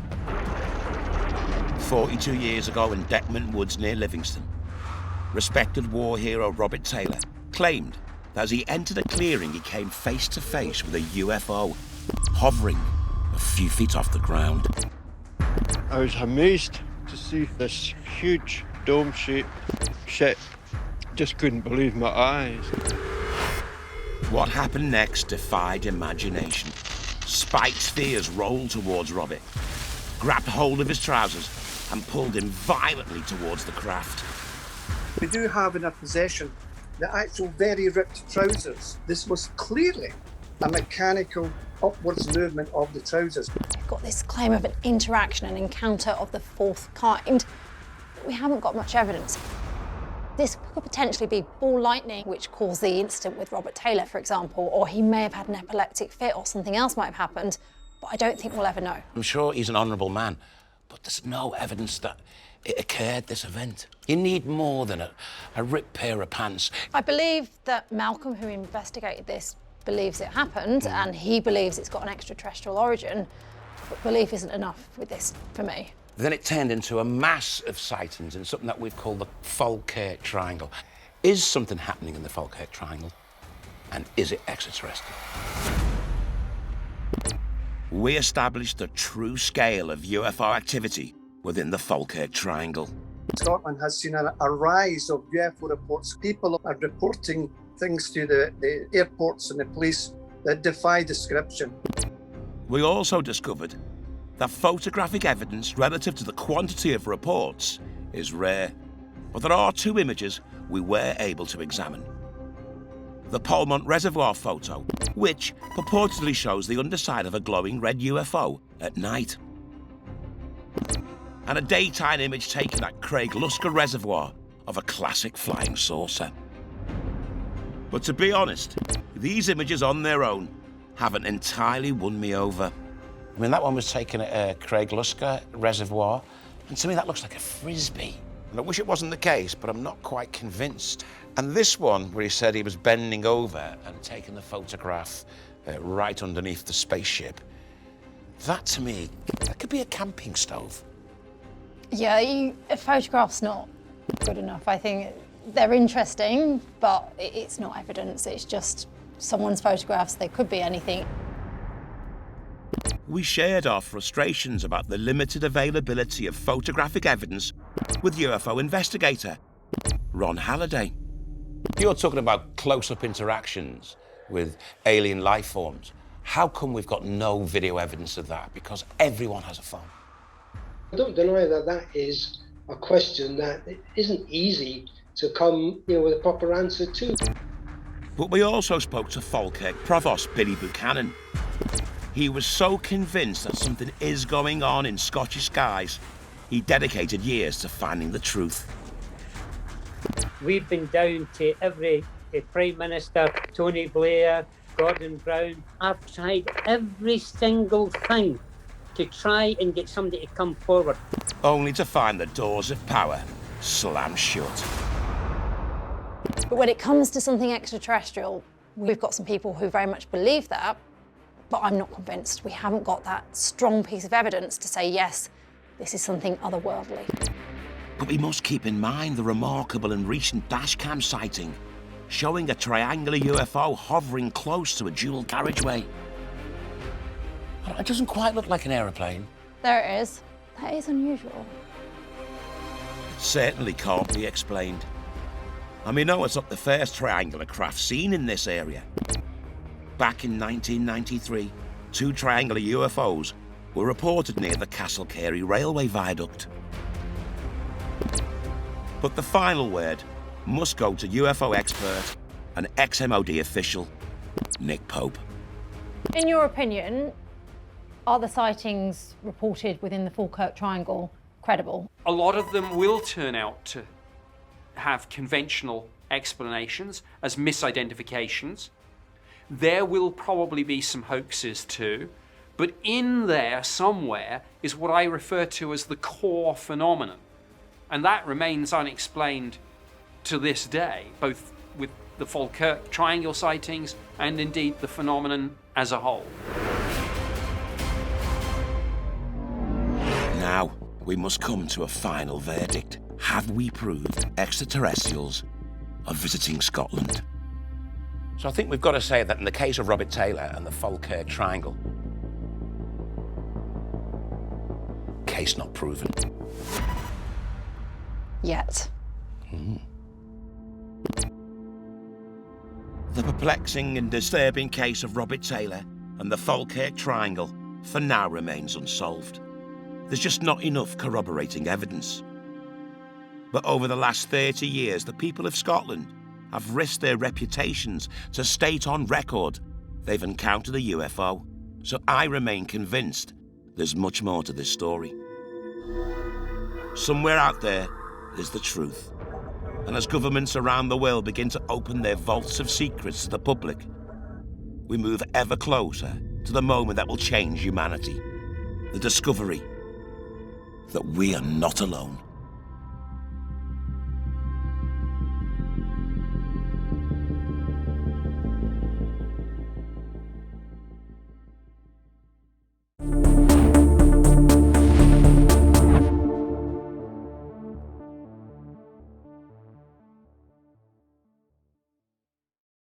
42 years ago in Deckman Woods near Livingston, respected war hero Robert Taylor claimed that as he entered a clearing, he came face to face with a UFO, hovering a few feet off the ground. I was amazed to see this huge dome-shaped ship. Just couldn't believe my eyes. What happened next defied imagination. Spiked spheres rolled towards Robert, grabbed hold of his trousers and pulled him violently towards the craft. We do have in our possession the actual very ripped trousers. This was clearly a mechanical upwards movement of the trousers. We've got this claim of an interaction, an encounter of the fourth kind, but we haven't got much evidence. This could potentially be ball lightning, which caused the incident with Robert Taylor, for example, or he may have had an epileptic fit or something else might have happened, but I don't think we'll ever know. I'm sure he's an honourable man, but there's no evidence that it occurred, this event. You need more than a ripped pair of pants. I believe that Malcolm, who investigated this, believes it happened, and he believes it's got an extraterrestrial origin, but belief isn't enough with this for me. Then it turned into a mass of sightings in something that we've called the Falkirk Triangle. Is something happening in the Falkirk Triangle? And is it extraterrestrial? We established the true scale of UFO activity within the Falkirk Triangle. Scotland has seen a rise of UFO reports. People are reporting things to the airports and the police that defy description. We also discovered that photographic evidence relative to the quantity of reports is rare. But there are two images we were able to examine. The Polmont Reservoir photo, which purportedly shows the underside of a glowing red UFO at night. And a daytime image taken at Craig Lusker Reservoir of a classic flying saucer. But to be honest, these images on their own haven't entirely won me over. I mean, that one was taken at Craig Lusker Reservoir, and to me that looks like a frisbee. And I wish it wasn't the case, but I'm not quite convinced. And this one, where he said he was bending over and taking the photograph right underneath the spaceship, that to me, that could be a camping stove. Yeah, a photograph's not good enough. I think they're interesting, but it's not evidence. It's just someone's photographs. They could be anything. We shared our frustrations about the limited availability of photographic evidence with UFO investigator Ron Halliday. You're talking about close-up interactions with alien life forms. How come we've got no video evidence of that? Because everyone has a phone. I don't deny that that is a question that isn't easy to come with a proper answer to. But we also spoke to Falkirk Provost Billy Buchanan. He was so convinced that something is going on in Scottish skies, he dedicated years to finding the truth. We've been down to every Prime Minister, Tony Blair, Gordon Brown. I've tried every single thing to try and get somebody to come forward. Only to find the doors of power slammed shut. But when it comes to something extraterrestrial, we've got some people who very much believe that, but I'm not convinced. We haven't got that strong piece of evidence to say, yes, this is something otherworldly. But we must keep in mind the remarkable and recent dashcam sighting, showing a triangular UFO hovering close to a dual carriageway. It doesn't quite look like an aeroplane. There it is. That is unusual. It certainly can't be explained. And we know it's not the first triangular craft seen in this area. Back in 1993, 2 triangular UFOs were reported near the Castle Carey railway viaduct. But the final word must go to UFO expert and ex-MOD official, Nick Pope. In your opinion, are the sightings reported within the Falkirk Triangle credible? A lot of them will turn out to have conventional explanations as misidentifications. There will probably be some hoaxes too, but in there somewhere is what I refer to as the core phenomenon. And that remains unexplained to this day, both with the Falkirk Triangle sightings and indeed the phenomenon as a whole. Now, we must come to a final verdict. Have we proved extraterrestrials are visiting Scotland? So I think we've got to say that in the case of Robert Taylor and the Falkirk Triangle, case not proven. Yet. The perplexing and disturbing case of Robert Taylor and the Falkirk Triangle for now remains unsolved. There's just not enough corroborating evidence. But over the last 30 years, the people of Scotland have risked their reputations to state on record they've encountered a UFO. So I remain convinced there's much more to this story. Somewhere out there is the truth. And as governments around the world begin to open their vaults of secrets to the public, we move ever closer to the moment that will change humanity. The discovery that we are not alone.